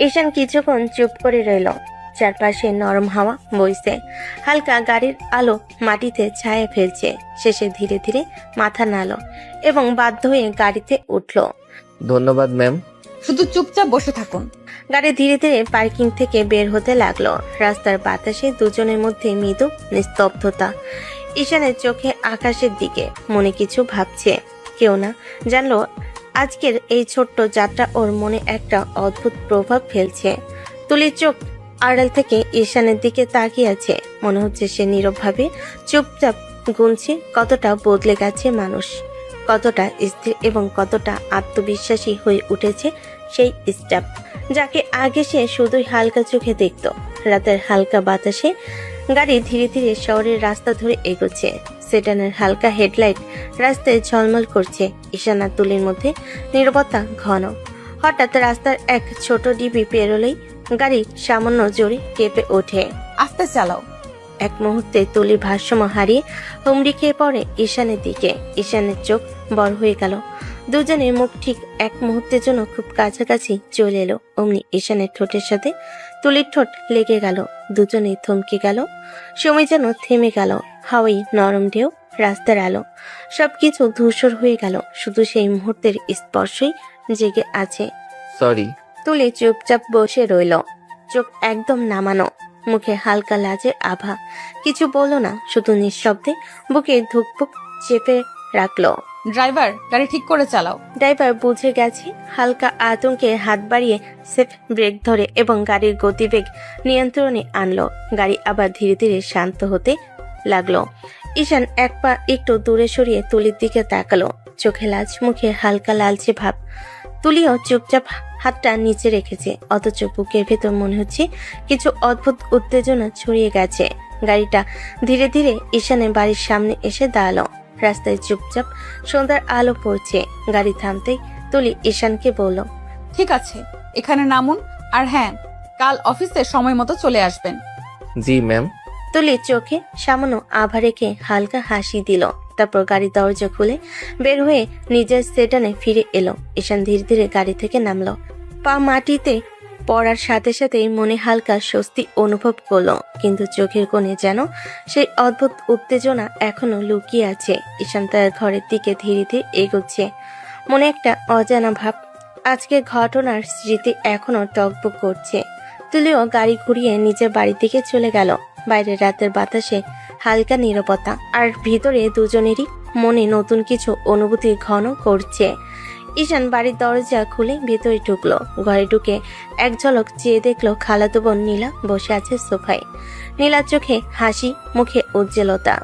ঈশান কিছুক্ষণ চুপ করে রইল। চারপাশে নরম হাওয়া বইছে, হালকা গাড়ির আলো মাটিতে ছায়া ফেলছে। শেষে ধীরে ধীরে মাথা নাড়ল এবং বাধ্য হয়ে গাড়িতে উঠল। ধন্যবাদ ম্যাম। শুধু চুপচাপ বসে থাকুন। গাড়ি ধীরে ধীরে পার্কিং থেকে বের হতে লাগলো। রাস্তার বাতাসে দুজনের মধ্যে মৃদু নিস্তব্ধতা। ঈশানের চোখে আকাশের দিকে, মনে কিছু ভাবছে। কেউ না জানলো আজকের এই ছোট্ট যাত্রা ওর মনে একটা অদ্ভুত প্রভাব ফেলছে। তুলির চোখ আড়াল থেকে ঈশানের দিকে তাকিয়ে আছে। মনে হচ্ছে সে নীরবভাবে চুপচাপ গুনছে কতটা বদলে গেছে মানুষ, কতটা স্থির এবং কতটা আত্মবিশ্বাসী হয়ে উঠেছে সেই স্টাফ, যাকে আগে সে শুধুই হালকা চোখে দেখত। রাতের হালকা বাতাসে গাড়ি ধীরে ধীরে শহরের রাস্তা ধরে এগোচ্ছে। সেডানের হালকা হেডলাইট রাস্তায় ঝলমল করছে। ঈশান আর তুলির মধ্যে নীরবতা ঘন। হঠাৎ রাস্তার এক ছোট ডিবি পেরোলেই গাড়ি সামান্য জোরে কেঁপে ওঠে। আস্তে চালাও। এক মুহূর্তে তুলির ভারসাম্য হারিয়ে হুমড়ি খেয়ে পড়ে ঈশানের দিকে। ঈশানের চোখ বড় হয়ে গেল। দুজনের মুখ ঠিক এক মুহূর্তের জন্য খুব কাছাকাছি চলে এলো। অমনি ঈশানের ঠোঁটের সাথে তুলির ঠোঁট লেগে গেল। দুজনেই থমকে গেল। সময় যেন থেমে গেল। হাওয়াই নরম ঢেউ রাস্তার আলো, সবকিছু ধূসর হয়ে গেল, শুধু সেই মুহূর্তের স্পর্শই জেগে আছে। সরি। তুলি চুপচাপ বসে রইল, চোখ একদম নামানো, মুখে হালকা লাজের আভা। কিছু বলল না, শুধু নিঃশব্দে বুকে ধুকপুক চেপে রাখলো। ড্রাইভার, গাড়ি ঠিক করে চালাও। ড্রাইভার বুঝে গেছে, হালকা আতঙ্কে হাত বাড়িয়ে সেফ ব্রেক ধরে এবং গাড়ির গতিবেগ নিয়ন্ত্রণে আনলো। গাড়ি আবার ধীরে ধীরে শান্ত হতে লাগলো। ঈশান এক পা একটু দূরে সরিয়ে তুলির দিকে তাকালো, চোখে লাজ, মুখে হালকা লালচে ভাব। তুলিও চুপচাপ হাতটা নিচে রেখেছে, অথচ বুকের ভেতর মনে হচ্ছে কিছু অদ্ভুত উত্তেজনা ছড়িয়ে গেছে। গাড়িটা ধীরে ধীরে ঈশানের বাড়ির সামনে এসে দাঁড়ালো। রাস্তায় চুপচাপ সন্ধ্যার আলো পড়ছে। গাড়ি থামতেই তুলি ঈশানকে বলল, ঠিক আছে, এখানে নামুন। আর হ্যাঁ, কাল অফিসে সময় মতো চলে আসবেন। জি ম্যাম। তুলি চোখে সামান্য আভা রেখে হালকা হাসি দিল। তারপর গাড়ি দরজা খুলে বের হয়ে নিজের সেডানে ফিরে এলো। ঈশান ধীরে ধীরে গাড়ি থেকে নামলো। পা মাটিতে পড়ার সাথে সাথেই মনে হালকা স্বস্তি অনুভব করলো, কিন্তু চোখের কোণে যেন সেই অদ্ভুত উত্তেজনা এখনো লুকিয়ে আছে। ঈশান তার ঘরের দিকে ধীরে ধীরে এগোচ্ছে, মনে একটা অজানা ভাব। আজকে ঘটনার স্মৃতি এখনো টকবক করছে। তুলিও গাড়ি ঘুরিয়ে নিজের বাড়ির দিকে চলে গেল। বাইরে রাতের বাতাসে হালকা নীরবতা, আর ভিতরে দুজনেরই মনে নতুন কিছু অনুভূতি ঘন করছে। ঈশান বাড়ির দরজা খুলে ভেতরে ঢুকলো। ঘরে ঢুকে এক ঝলক চেয়ে দেখলো খালাতো বোন নীলা বসে আছে সোফায়। নীলার চোখে হাসি, মুখে উজ্জ্বলতা।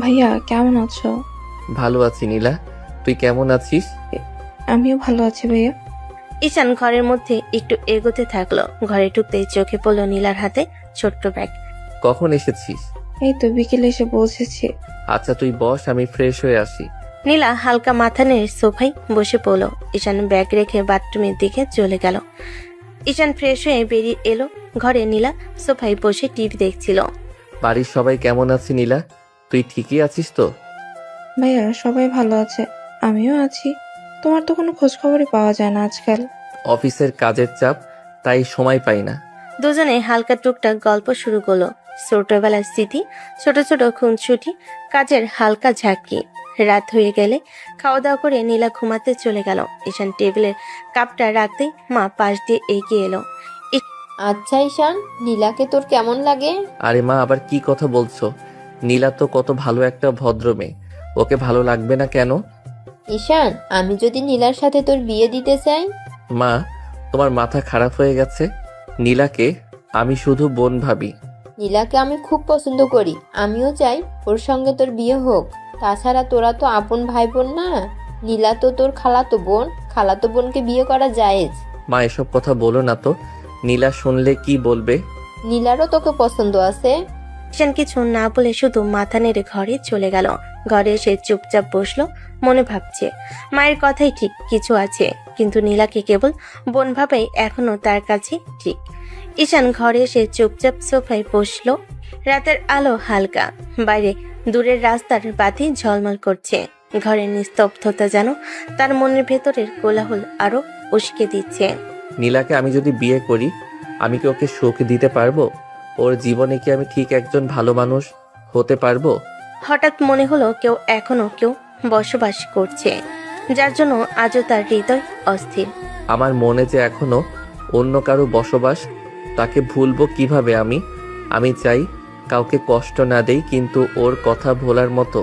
ভাইয়া কেমন আছো? ভালো আছি নীলা, তুই কেমন আছিস? আমিও ভালো আছি ভাইয়া। ঈশান ঘরের মধ্যে একটু এগোতে থাকলো। ঘরে ঢুকতেই চোখে পড়লো নীলার হাতে ছোট্ট ব্যাগ। কখন এসেছিস? এই তো বিকেলে এসে পৌঁছেছি। আচ্ছা তুই বস, আমি ফ্রেশ হয়ে আসি। নীলা হালকা মাথা নেড়ে সোফায় বসে পড়লো। ঈশান ব্যাগ রেখে বাথরুমের দিকে চলে গেল। ঈশান ফ্রেশ হয়ে বেরিয়ে এলো ঘরে। নীলা সোফায় বসে টিভি দেখছিল। বাড়ির সবাই কেমন আছে নীলা? তুই ঠিকই আছিস তো? ভাইয়া সবাই ভালো আছে, আমিও আছি। তোমার তো কোনো খোঁজ খবরই পাওয়া যায় না আজকাল। অফিসের কাজের চাপ, তাই সময় পাই না। দুজনে হালকা টুকটাক গল্প শুরু করলো। ছোটবেলার স্মৃতি, ছোট ছোট খুনসুটি, কাজের হালকা ঝাঁকি। রাত হয়ে গেলে খাওয়া দাওয়া করে নীলা ঘুমাতে চলে গেল। ঈশান টেবিলের কাপটা রাখতেই মা পাশ দিয়ে এগিয়ে এলো। আচ্ছা ঈশান, নীলাকে তোর কেমন লাগে? আরে মা, আবার কি কথা বলছো? নীলা তো কত ভালো একটা ভদ্র মেয়ে, ওকে ভালো লাগবে না কেন? ঈশান, আমি যদি নীলার সাথে তোর বিয়ে দিতে চাই? মা, তোমার মাথা খারাপ হয়ে গেছে। নীলাকে আমি শুধু বোন ভাবি। নীলাকে আমি খুব পছন্দ করি, আমিও চাই ওর সঙ্গে তোর বিয়ে হোক। তাছাড়া তোরা তো আপন ভাই বোন না। নীলা তো তোর খালাতো বোন, খালাতো বোনকে বিয়ে করা জায়েজ। মা এসব কথা বলো না তো, নীলা শুনলে কি বলবে? নীলারও তোকে পছন্দ আছে। ঈশান কিছু না বলে শুধু মাথা নেড়ে ঘরে চলে গেল। ঘরে এসে চুপচাপ বসলো, মনে ভাবছে মায়ের কথাই ঠিক, কিছু আছে, কিন্তু নীলাকে কেবল বোন ভাবেই এখনো তার কাছে ঠিক। ঈশান ঘরে এসে চুপচাপ সোফায় বসলো। রাতের আলো হালকা, বাইরে দূরের রাস্তার বাতি ঝলমল করছে। ঘরের নিস্তব্ধতা যেন তার মনের ভেতরের কোলাহল আরো উস্কে দিচ্ছে। নীলাকে আমি যদি বিয়ে করি, আমি কি ওকে সুখ দিতে পারবো? ওর জীবনে কি আমি ঠিক একজন ভালো মানুষ হতে পারবো? হঠাৎ মনে হলো কেউ বসবাস করছে, যার জন্য আজও তার হৃদয় অস্থির। আমার মনে যে এখনো অন্য কারো বসবাস, তাকে ভুলবো কিভাবে আমি চাই কাউকে কষ্ট না দেই, কিন্তু ওর কথা ভোলার মতো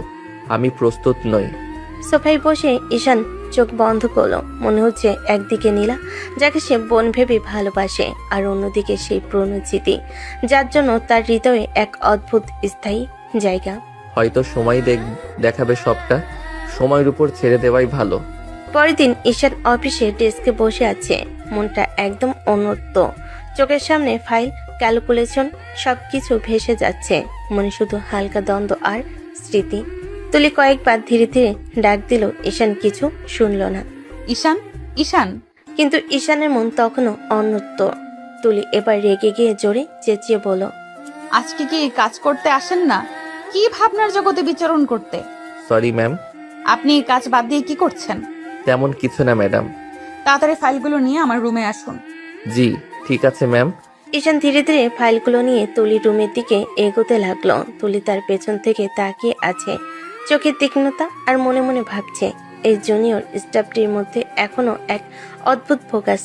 আমি প্রস্তুত নই। সোফায় বসে ঈশান চোখ বন্ধ করলো। মনে হচ্ছে একদিকে নীলা, যাকে সে বোন ভেবে ভালোবাসে, আর অন্যদিকে সেই পুরনো স্মৃতি, যার জন্য তার হৃদয়ে এক অদ্ভুত স্থায়ী জায়গা। হয়তো সময় দেখাবে সবটা, সময়ের উপর ছেড়ে দেওয়াই ভালো। পরের দিন ঈশান অফিসে ডেস্কে বসে আছে, মনটা একদম অন্যত্র। চোখের সামনে ফাইল, ক্যালকুলেশন, সবকিছু ভেসে যাচ্ছে। মনে শুধু হালকা দ্বন্দ্ব আর স্মৃতি। তুলি কয়েকবার ধীরে ধীরে ডাক দিল, ঈশান কিছু শুনল না। ঈশান, ঈশান। কিন্তু ঈশানের মন তখনও অন্যত্র। তুলি এবার রেগে গিয়ে জোরে চেঁচিয়ে বলল, আজকে কি কাজ করতে আসেন না? কি ভাবনার জগতে বিচরণ করতে? Sorry ma'am. আপনি কাজ বাদ দিয়ে কি করছেন? তেমন কিছু না ম্যাডাম। তাড়াতাড়ি ফাইলগুলো নিয়ে আমার রুমে আসুন। জি ঠিক আছে ম্যাম। ঈশান ধীরে ধীরে ফাইলগুলো নিয়ে তুলি রুমের দিকে এগোতে লাগলো। তুলি তার পেছন থেকে তাকিয়ে আছে। চোখের তীক্ষ্ণতা আর মনে মনে ভাবছে এই জুনিয়র স্টাফটির মধ্যে এখনো এক অদ্ভুত ফোকাস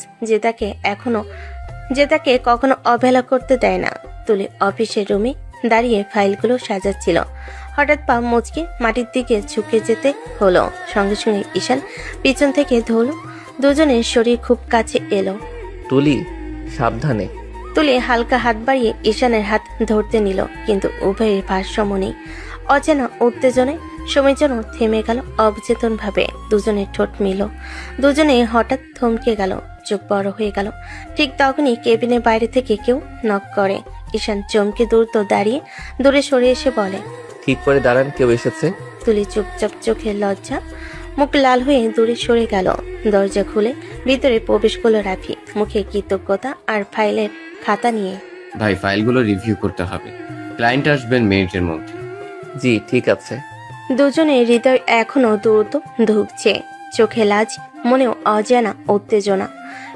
যে তাকে কখনো অবহেলা করতে দেয় না। তুলি অফিসের রুমে দাঁড়িয়ে ফাইলগুলো সাজাচ্ছিল। হঠাৎ পা মুচকে মাটির দিকে ঝুঁকে যেতে হলো। সঙ্গে সঙ্গে ঈশান পিছন থেকে ধরল। দুজনের শরীর খুব কাছে এলো। তুলি, সাবধানে। তুলি হালকা হাত বাড়িয়ে ঈশানের হাত ধরতে নিল, কিন্তু উভয়ের ভারসাম্য নেই। অচেনা উত্তেজনায় সময় যেন থেমে গেল অবচেতন ভাবে। দুজনের ঠোঁট মিল। দুজনে হঠাৎ থমকে গেল, চোখ বড় হয়ে গেল। ঠিক তখনই কেবিনের বাইরে থেকে কেউ নক করে। ঈশান চমকে দ্রুত দাঁড়িয়ে দূরে সরে এসে বলে, ঠিক করে দাঁড়ান, কেউ এসেছে। তুলি চুপচাপ, চোখের লজ্জা মুখ লাল হয়ে দূরে সরে গেল। দরজা খুলে ভিতরে প্রবেশ করলো রাফি, মুখে কৃতজ্ঞতা আর ফাইলের খাতা নিয়ে। ভাই, ফাইলগুলো রিভিউ করতে হবে। ক্লায়েন্ট আসবেন মিনিটের মধ্যে। জি ঠিক আছে। দুজনের হৃদয় এখনো দ্রুত ধুকছে, চোখে লাজ, মনেও অজানা উত্তেজনা।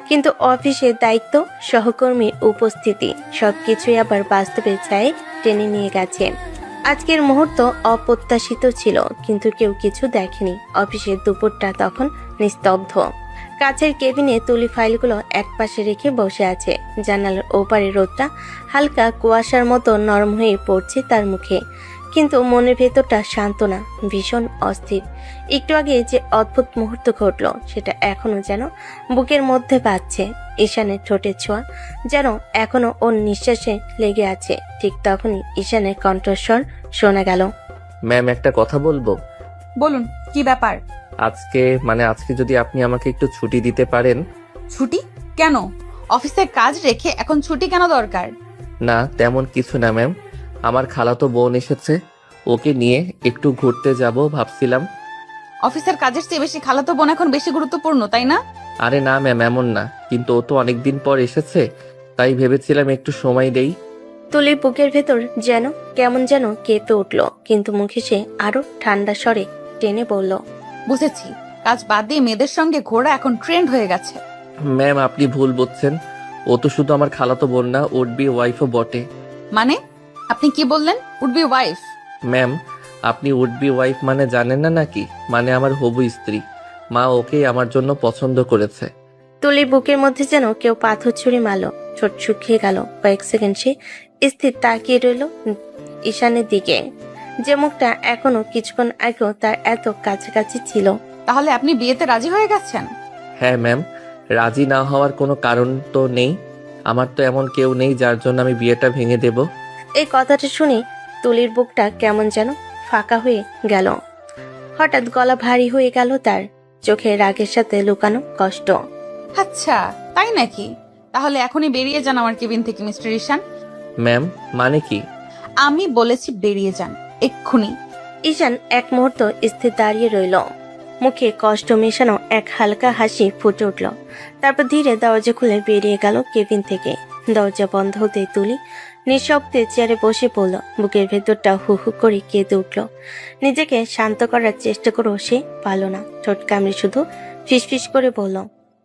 কিন্তু অফিসের দায়িত্ব, সহকর্মীর উপস্থিতি সবকিছুই আবার বাস্তবের ছায়ে টেনে নিয়ে গেছে। আজকের মুহূর্ত অপ্রত্যাশিত ছিল, কিন্তু কেউ কিছু দেখেনি। অফিসের দুপুরটা তখন নিস্তব্ধ। কাছের কেবিনে তুলি ফাইলগুলো একপাশে রেখে বসে আছে। জানালার ওপারে রোদটা হালকা কুয়াশার মতো নরম হয়ে পড়ছে তার মুখে, কিন্তু মনের ভেতরটা শান্ত না, ভীষণ অস্থির। একটু আগে যে অদ্ভুত মুহূর্ত ঘটলো সেটা এখনো যেন বুকের মধ্যে বাজছে। ঈশানের ঠোঁটের ছোঁয়া যেন এখনো ওর নিঃশ্বাসে লেগে আছে। ঠিক তখনই ঈশানের কণ্ঠস্বর শোনা গেল। ম্যাম, একটা কথা বলবো। বলুন, কি ব্যাপার? আজকে যদি আপনি আমাকে একটু ছুটি দিতে পারেন। ছুটি কেন? অফিসের কাজ রেখে এখন ছুটি কেন দরকার? না, তেমন কিছু না ম্যাম। আমার খালাতো বোন এসেছে, ওকে নিয়ে একটু ঘুরতে যাব ভাবছিলাম। অফিসের কাজের চেয়ে বেশি খালাতো বোন এখন বেশি গুরুত্বপূর্ণ, তাই না? আরে না ম্যাম, এমন না, কিন্তু ও তো অনেকদিন পর এসেছে, তাই ভেবেছিলাম একটু সময় দেই। তুলির বুকের ভেতর যেন কেমন যেন কেঁপে উঠল, কিন্তু মুখে সে আরো ঠান্ডা স্বরে টেনে বলল, বুঝেছি, কাজ বাদ দিয়ে মেয়েদের সঙ্গে ঘোরা এখন ট্রেন্ড হয়ে গেছে। ম্যাম, আপনি ভুল বুঝছেন। ও তো শুধু আমার খালাতো বোন না, উড বি ওয়াইফও বটে। মানে আপনি কি বললেন? Would be wife? ম্যাম, আপনি উড বি ওয়াইফ মানে জানেন না নাকি? মানে আমার হবু স্ত্রী। মা ওকে আমার জন্য পছন্দ করেছে। তুলির বুকের মধ্যে যেন কেউ পাথর ছুঁড়ে মারল। ঠোঁট শুকিয়ে গেল। কয়েক সেকেন্ড সে স্থির তাকিয়ে রইল ঈশানের দিকে, যে মুখটা এখনো কিছুক্ষণ আগেও তার এত কাছাকাছি ছিল। তাহলে আপনি বিয়েতে রাজি হয়ে গেছেন? হ্যাঁ ম্যাম, রাজি না হওয়ার কোনো কারণ তো নেই। আমার তো এমন কেউ নেই যার জন্য আমি বিয়েটা ভেঙে দেব। এই কথাটা শুনে তুলির বুকটা কেমন যেন ফাঁকা হয়ে গেল। হঠাৎ গলা ভারী হয়ে গেল তার, চোখে রাগের সাথে লুকানো কষ্ট। আচ্ছা, তাই নাকি? তাহলে এখনই বেরিয়ে যান আমার কেবিন থেকে মিস্টার ঈশান। ম্যাম, মানে কি? আমি বলেছি বেরিয়ে যান এক্ষুনি। ঈশান এক মুহূর্ত স্থির দাঁড়িয়ে রইল, মুখে কষ্ট মেশানো এক হালকা হাসি ফুটে উঠল। তারপর ধীরে দরজা খুলে বেরিয়ে গেল কেবিন থেকে। দরজা বন্ধ হতে তুলি নিঃশব্দে চেয়ারে বসে পড়ল। বুকের ভেতরটা হু হু করে কেঁদে উঠল। নিজেকে শান্ত করার চেষ্টা করেও সে পারল না। ঠোঁট কামড়ে শুধু ফিসফিস করে বলল,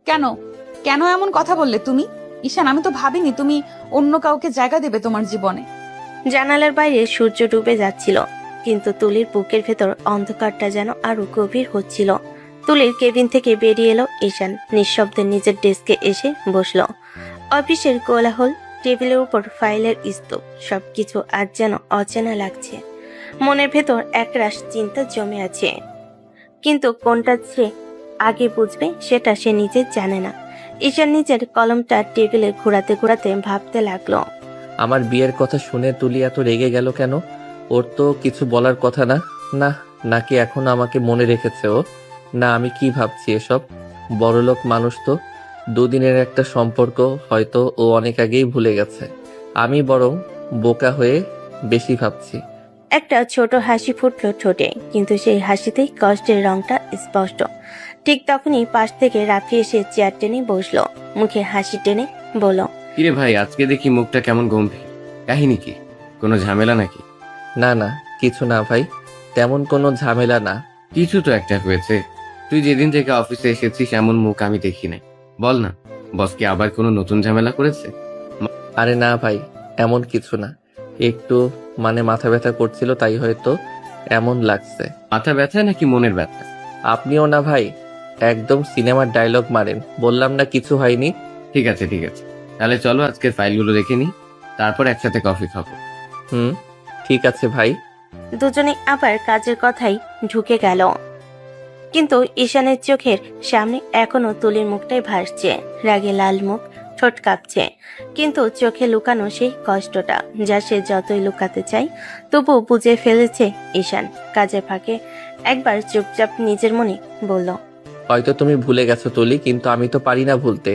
কেন কেন এমন কথা বললে তুমি? ঈশান, আমি তো ভাবিনি তুমি অন্য কাউকে জায়গা দেবে তোমার জীবনে। জানালার বাইরে সূর্য ডুবে যাচ্ছিল, কিন্তু তুলির বুকের ভেতর অন্ধকারটা যেন আরো গভীর হচ্ছিল। তুলির কেবিন থেকে বেরিয়ে এলো ঈশান। নিঃশব্দে নিজের ডেস্কে এসে বসলো। অফিসের কোলাহল, টেবিলের উপর ফাইলের স্তূপ, সবকিছু আজ যেন অচেনা লাগছে। মনের ভেতর একরাশ চিন্তা জমে আছে, কিন্তু কোনটা সে আগে বুঝবে সেটা সে নিজে জানে না। ঈশান নিজের কলমটা টেবিলে ঘোরাতে ঘোরাতে ভাবতে লাগলো, আমার বিয়ের কথা শুনে তুলি এত রেগে গেল কেন? ওর তো কিছু বলার কথা না। না, নাকি এখন আমাকে মনে রেখেছে ও? না, আমি কি ভাবছি এসব? বড়লোক মানুষ তো, দুদিনের একটা সম্পর্ক হয়তো ও অনেক আগেই ভুলে গেছে। আমি বরং বোকা হয়ে বেশি ভাবছি। একটা ছোট হাসি ফুটলো ঠোঁটে, কিন্তু সেই হাসিতেই কষ্টের রংটা স্পষ্ট। ঠিক তখনই পাশ থেকে রাফি এসে চেয়ার টেনে বসলো, মুখে হাসি টেনে বলল, কিরে ভাই, আজকে দেখি মুখটা কেমন গম্ভীর। কাহিনী কি? কোনো ঝামেলা নাকি? না না, কিছু না ভাই, তেমন কোনো ঝামেলা না। কিছু তো একটা হয়েছে। তুই যেদিন থেকে অফিসে এসেছিস এমন মুখ আমি দেখি নাই। বল না, বস কি আবার কোনো নতুন ঝামেলা করেছে? আরে না ভাই, এমন কিছু না। একটু মাথা ব্যথা করছিল, তাই হয়তো এমন লাগছে। মাথা ব্যথা নাকি মনের ব্যথা? আপনিও না ভাই, একদম সিনেমার ডায়লগ মারেন। বললাম না কিছু হয়নি। ঠিক আছে ঠিক আছে, তাহলে চলো আজকের ফাইলগুলো দেখে নিই, তারপর একসাথে কফি খাবো। হুম, ঠিক আছে ভাই। দুজনে আবার কাজের কথাই ঢুকে গেল, কিন্তু ঈশানের চোখের সামনে এখনো তুলির মুখটাই ভাসছে। রাগে লাল মুখ, ঠোঁট কাঁপছে, কিন্তু চোখে লুকানো সেই কষ্টটা যা সে যতই লুকাতে চায় তবু বুঝে ফেলেছে ঈশান। কাজের ফাঁকে একবার চুপচাপ নিজের মনে বলল, হয়তো তুমি ভুলে গেছো তুলি, কিন্তু আমি তো পারি না ভুলতে।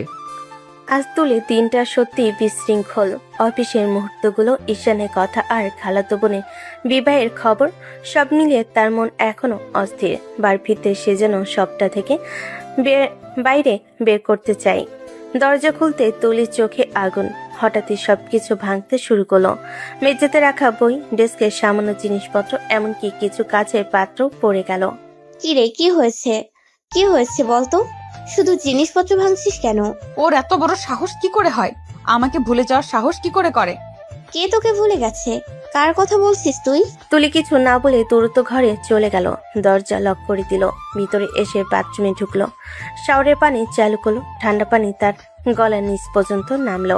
আজ তুলি দিনটা সত্যি বিশৃঙ্খল। অফিসের মুহূর্তগুলো, ঈশানের কথা আর খালাতো বোনের বিবাহের খবর, সব মিলিয়ে তার মন এখনো অস্থির। বার ফিরতে সে যেন সবটা থেকে বাইরে বের করতে চায়। দরজা খুলতে তুলির চোখে আগুন। হঠাৎই সবকিছু ভাঙতে শুরু করলো। মেঝেতে রাখা বই, ডেস্কের সামান্য জিনিসপত্র, এমনকি কিছু কাচের পাত্র পড়ে গেল। কি রে, কি হয়েছে? কি হয়েছে বলতো? শুধু জিনিসপত্র ভাঙছিস কেন? ওর এত বড় সাহস কি করে হয়? আমাকে ভুলে যাওয়ার সাহস কি করে করে? কে তোকে ভুলে গেছে? কার কথা বলছিস তুই? তুলি কিছু না বলে দ্রুত ঘরে চলে গেল। দরজা লক করে দিল। ভিতরে এসে বাথরুমে ঢুকলো। শাওয়ারের পানি চালু করলো। ঠান্ডা পানি তার গলার নিচ পর্যন্ত নামলো।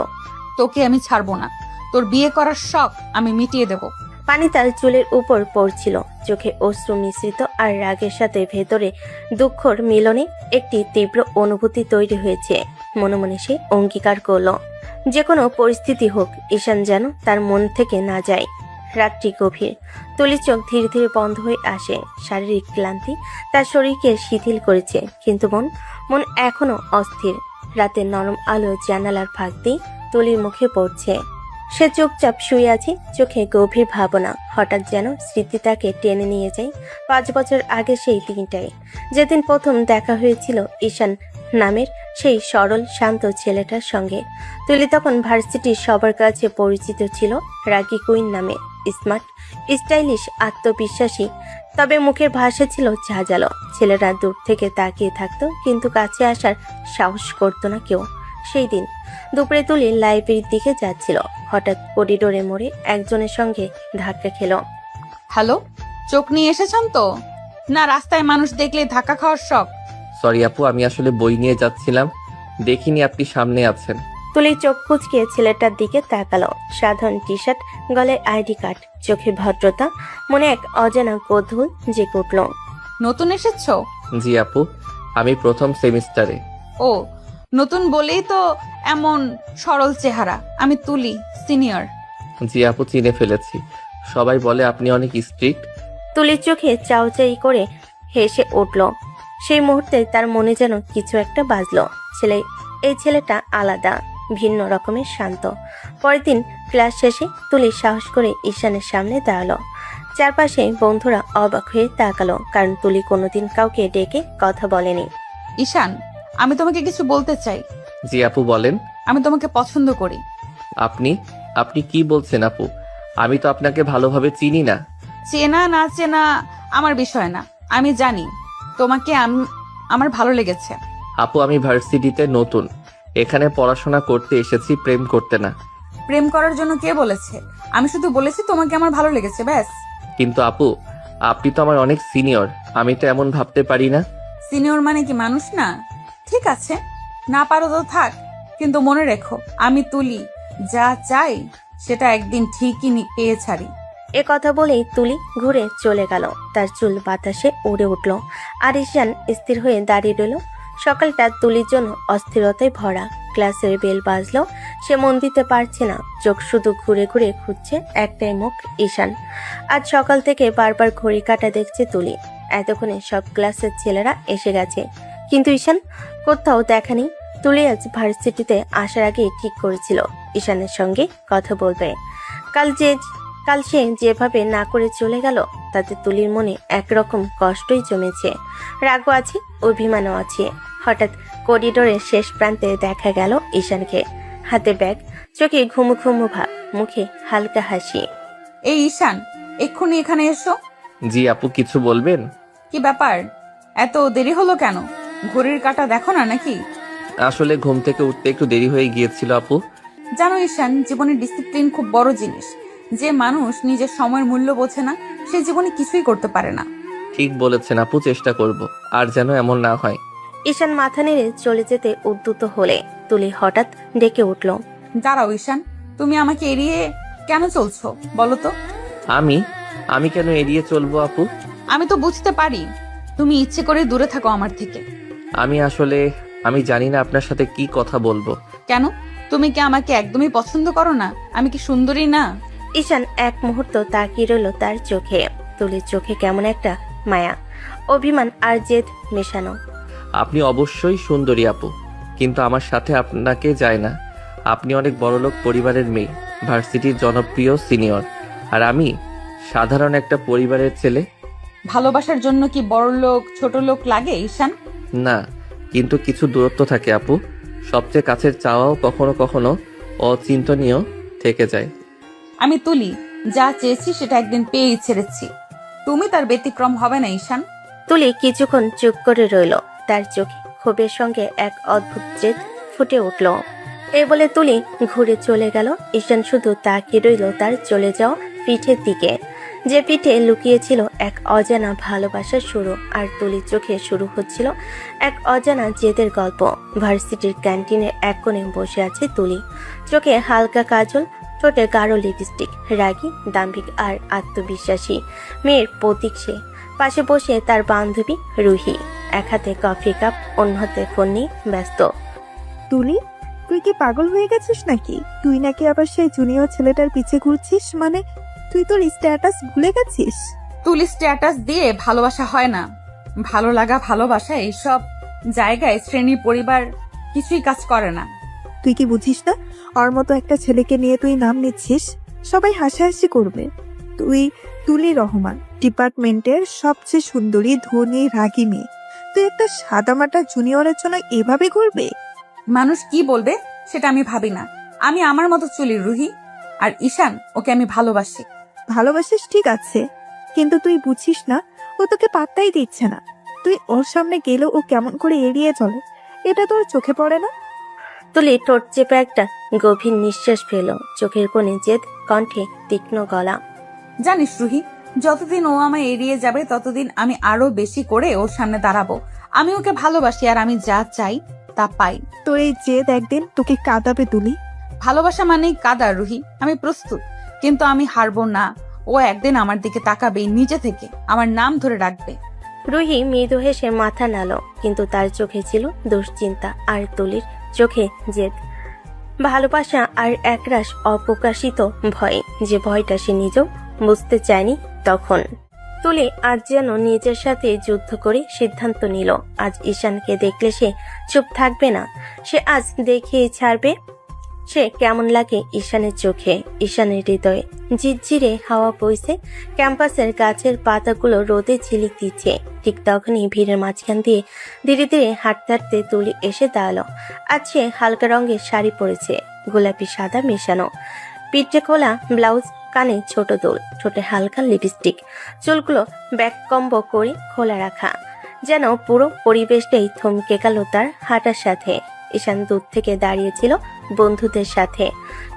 তোকে আমি ছাড়বো না। তোর বিয়ে করার শখ আমি মিটিয়ে দেব। পানি তার চুলের উপর পড়ছিল। চোখে অশ্রু মিশ্রিত আর রাগের সাথে ভেতরে দুঃখর মিলনে একটি তীব্র অনুভূতি তৈরি হয়েছে। মনে মনে সে অঙ্গীকার করল, যে কোনো পরিস্থিতি হোক ঈশান যেন তার মন থেকে না যায়। রাত্রি গভীর। তুলির চোখ ধীরে ধীরে বন্ধ হয়ে আসে। শারীরিক ক্লান্তি তার শরীরকে শিথিল করেছে, কিন্তু মন এখনো অস্থির। রাতের নরম আলো জানালার ফাঁক দিয়ে তুলির মুখে পড়ছে। সে চুপচাপ শুয়ে আছে, চোখে গভীর ভাবনা। হঠাৎ যেন স্মৃতি তাকে টেনে নিয়ে যায় 5 বছর আগে, সেই দিনটায় যেদিন প্রথম দেখা হয়েছিল ঈশান নামের সেই সরল শান্ত ছেলেটার সঙ্গে। তুলি তখন ভার্সিটির সবার কাছে পরিচিত ছিল রাগী কুইন নামে। স্মার্ট, স্টাইলিশ, আত্মবিশ্বাসী, তবে মুখের ভাষা ছিল ঝাঁঝালো। ছেলেরা দূর থেকে তাকিয়ে থাকতো, কিন্তু কাছে আসার সাহস করতো না কেউ। সেই দিন দুপুরে তুলি লাইব্রেরির দিকে যাচ্ছিল। হঠাৎ করিডোরে মোড়ে একজনের সঙ্গে ধাক্কা খেলো। হ্যালো, চোখ নিয়ে এসেছেন তো? না রাস্তায় মানুষ দেখলে ধাক্কা খাওয়ার শখ? সরি আপু, আমি আসলে বই নিয়ে যাচ্ছিলাম, দেখিনি আপনি সামনে আছেন। তুলি চোখ কুচকে ছেলেটার দিকে তাকালো। সাধারণ টি শার্ট, গলায় আইডি কার্ড, চোখে ভদ্রতা, মনে এক অজানা কৌতূহল জেগে উঠল। নতুন এসেছো? জি আপু, আমি প্রথম সেমিস্টারে। ও, নতুন বলেই তো এমন সরল চেহারা। আমি তুলি, সিনিয়র। জি আপু, চিনে ফেলেছি। সবাই বলে আপনি অনেক স্ট্রিক্ট। তুলির চোখে চাউচাই করে হেসে উঠল। সেই মুহূর্তে তার মনে যেন কিছু একটা বাজলো। এই ছেলেটা আলাদা, ভিন্ন রকমের শান্ত। পরের দিন ক্লাস শেষে তুলি সাহস করে ঈশানের সামনে দাঁড়ালো। চারপাশে বন্ধুরা অবাক হয়ে তাকালো, কারণ তুলি কোনোদিন কাউকে ডেকে কথা বলেনি। ঈশান, আমি তোমাকে কিছু বলতে চাই। জি আপু, বলেন। আমি তোমাকে পছন্দ করি। আপনি কি বলছেন আপু? আমি তো আপনাকে ভালোভাবে চিনি না। চেনা না চেনা আমার বিষয় না, আমি জানি তোমাকে আমার ভালো লেগেছে। আপু, আমি ভার্সিটিতে নতুন, এখানে পড়াশোনা করতে এসেছি, প্রেম করতে না। প্রেম করার জন্য কে বলেছে? আমি শুধু বলেছি তোমাকে আমার ভালো লেগেছে, ব্যাস। কিন্তু আপু, আপনি তো আমার অনেক সিনিয়র, আমি তো এমন ভাবতে পারি না। সিনিয়র মানে কি মানুষ না? ঠিক আছে, না পারো তো থাক, কিন্তু মনে রেখো আমি তুলি, যা চাই সেটা একদিন ঠিকই পেয়ে ছাড়ি। এ কথা বলেই তুলি ঘুরে চলে গেল। তার চুল বাতাসে উড়ে উঠল, আর ঈশান স্থির হয়ে দাঁড়িয়ে রইল। সকালটা তুলির জন্য অস্থিরতায় ভরা। ক্লাসের বেল বাজলো, সে মন দিতে পারছে না। চোখ শুধু ঘুরে ঘুরে খুঁজছে একটাই মুখ, ঈশান। আজ সকাল থেকে বারবার ঘড়ি কাটা দেখছে তুলি। এতক্ষণে সব ক্লাসের ছেলেরা এসে গেছে, কিন্তু ঈশান কোথাও দেখা নেই। তুলি আজ ভার্সিটিতে আসার আগে ঠিক করেছিল ঈশানের সঙ্গে কথা বলবে। কাল সে যেভাবে না করে চলে গেল, তাতে তুলির মনে একরকম কষ্টই জমেছে। রাগও আছে, অভিমানও আছে। হঠাৎ করিডোরের শেষ প্রান্তে দেখা গেল ঈশানকে। হাতে ব্যাগ, চোখে ঘুমু ঘুমু ভাব, মুখে হালকা হাসি। এই ঈশান, এক্ষুনি এখানে এসো। জি আপু, কিছু বলবেন? কি ব্যাপার, এত দেরি হলো কেন? ঘড়ির কাঁটা দেখো না নাকি? আসলে ঘুম থেকে উঠতে একটু দেরি হয়ে গিয়েছিল আপু। জানো ঈশান, জীবনে ডিসিপ্লিন খুব বড় জিনিস। যে মানুষ নিজের সময়ের মূল্য বোঝে না সে জীবনে কিছুই করতে পারে না। ঠিক বলেছেন আপু, চেষ্টা করব আর যেন এমন না হয়। ঈশান মাথা নেড়ে চলে যেতে উদ্যত হলে তুলি হঠাৎ ডেকে উঠল। দাঁড়াও ঈশান, তুমি আমাকে এড়িয়ে কেন চলছো বলো তো? আমি কেন এড়িয়ে চলবো আপু? আমি তো বুঝতে পারি তুমি ইচ্ছে করে দূরে থাকো আমার থেকে। আমি জানি না আপনার সাথে কি কথা বলবো। কেন? তুমি কি আমাকে একদমই পছন্দ করো না? আমি কি সুন্দরী না? ঈশান এক মুহূর্ত তাকিয়ে রইল তার চোখে। তুলির চোখে কেমন একটা মায়া, অভিমান আর জেদ মেশানো। আপনি অবশ্যই সুন্দরী আপু, কিন্তু আমার সাথে আপনাকে যায় না। আপনি অনেক বড়লোক পরিবারের মেয়ে, ভার্সিটির জনপ্রিয় সিনিয়র, আর আমি সাধারণ একটা পরিবারের ছেলে। ভালোবাসার জন্য কি বড় লোক ছোট লোক লাগে ঈশান? না, কিন্তু কিছু দূরত্ব থাকে আপু। সবচেয়ে কাছের চাওয়াও কখনো কখনো অচিন্তনীয় থেকে যায়। আমি তুলি, যা চেয়েছি সেটা একদিন পেয়েই ছেড়েছি। তুমি তার ব্যতিক্রম হবে না ঈশান। তুলি কিছুক্ষণ চুপ করে রইল। তার চোখে ক্ষোভের সঙ্গে এক অদ্ভুত জেদ ফুটে উঠল। এ বলে তুলি ঘুরে চলে গেল। ঈশান শুধু তাকিয়ে রইল তার চলে যাওয়া পিঠের দিকে, যে পিঠে লুকিয়েছিল এক অজানা ভালোবাসার শুরু। আর তুলির চোখে শুরু হচ্ছিল এক অজানা জেদের গল্প। ভার্সিটির ক্যান্টিনের এক কোণে বসে আছে তুলি, চোখে হালকা কাজল, ঠোঁটে গাঢ় লিপস্টিক। রাগী, দাম্ভিক আর আত্মবিশ্বাসী মেয়ের প্রতীক সে। পাশে বসে তার বান্ধবী রুহি, এক হাতে কফি কাপ, অন্য হাতে ফোন নিয়ে ব্যস্ত। তুলি, তুই কি পাগল হয়ে গেছিস নাকি? তুই নাকি আবার সেই জুনিয়র ছেলেটার পিছে ঘুরছিস? মানে তুই তোর স্ট্যাটাস ভুলে গেছিস? তুলি স্ট্যাটাস দিয়ে ভালোবাসা হয় না। ভালো লাগা, ভালোবাসা এইসব জায়গায় শ্রেণী পরিবার কিছুই কাজ করে না। তুই কি বুঝিস না? ওর মতো একটা ছেলেকে নিয়ে তুই নাম নিচ্ছিস, সবাই হাসাহাসি করবে। তুই তুলি রহমান, ডিপার্টমেন্টের সবচেয়ে সুন্দরী, ধনী, রাগী মেয়ে। তুই একটা সাদামাটা জুনিয়রের জন্য এভাবে ঘুরবে? মানুষ কি বলবে সেটা আমি ভাবি না। আমি আমার মতো চলি রুহি, আর ঈশান ওকে আমি ভালোবাসি। ভালোবাসিস ঠিক আছে, কিন্তু তুই বুঝিস না ও তোকে পাত্তাই দিচ্ছে না। তুই ওর সামনে গেলেও ও কেমন করে এড়িয়ে চলে, এটা তোর চোখে পড়ে না? তুলি ঠোঁট চেপে একটা গভীর নিঃশ্বাস ফেল। চোখের কোণে জেদ, কণ্ঠে তীক্ষ্ণ গলা। জানিস রুহি, যতদিন ও আমায় এড়িয়ে যাবে ততদিন আমি আরো বেশি করে ওর সামনে দাঁড়াবো। আমি ওকে ভালোবাসি, আর আমি যা চাই তা পাই। তোর এই জেদ একদিন তোকে কাঁদাবে তুলি। ভালোবাসা মানেই কাদা রুহি, আমি প্রস্তুত, কিন্তু আমি হারবো না। ও একদিন আমার দিকে তাকাবে, নিজে থেকে আমার নাম ধরে ডাকবে। রুহি মৃদু হেসে মাথা নাড়ল, কিন্তু তার চোখে ছিল দুশ্চিন্তা, আর তুলির চোখে জেদ, ভালোবাসা আর একরাশ অপ্রকাশিত ভয়, যে ভয়টা সে নিজেও বুঝতে চায়নি তখন। তুলি আজ যেন নিজের সাথে যুদ্ধ করে সিদ্ধান্ত নিল, আজ ঈশানকে দেখলে সে চুপ থাকবে না। সে আজ দেখিয়ে ছাড়বে সে কেমন লাগে ঈশানের চোখে, ঈশানের হৃদয়ে। ঝিরঝিরে হাওয়া বইছে, ক্যাম্পাসের গাছের পাতাগুলো রোদে ঝিলিক দিচ্ছে। ঠিক তখনই ভিড়ের মাঝখান দিয়ে ধীরে ধীরে হাঁটতে হাঁটতে তুলি এসে দাঁড়ালো। আজ সে হালকা রঙের শাড়ি পরেছে, গোলাপি সাদা মেশানো, পিঠে খোলা ব্লাউজ, কানে ছোট দোল, ঠোঁটে হালকা লিপস্টিক, চুলগুলো ব্যাককম্ব করে খোলা রাখা। যেন পুরো পরিবেশটাই থমকে গেল তার হাঁটার সাথে। ঈশান দূর থেকে দাঁড়িয়েছিল বন্ধুদের সাথে,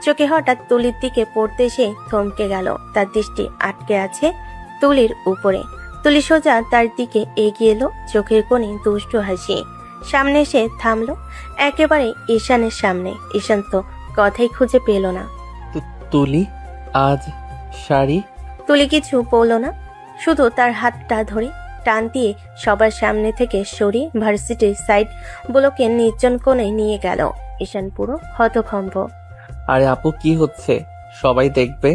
চোখে হঠাৎ তুলির দিকে পড়তে সে থমকে গেল। তার দৃষ্টি আটকে আছে তুলির উপরে। তুলি সোজা তার দিকে এগিয়ে এলো, চোখের কোণে দুষ্ট হাসি। সামনে এসে থামলো, একেবারে ঈশানের সামনে। ঈশান তো কথাই খুঁজে পেল না। তুলি, আজ শাড়ি? তুলি কিছু বলল না, শুধু তার হাতটা ধরে টান দিয়ে সবার সামনে থেকে সরিয়ে ভার্সিটির সাইড গুলোকে নির্জন কোণে নিয়ে গেল। ঈশান পুরো হতভম্ব। আরে আপু, কি হচ্ছে? সবাই দেখবে।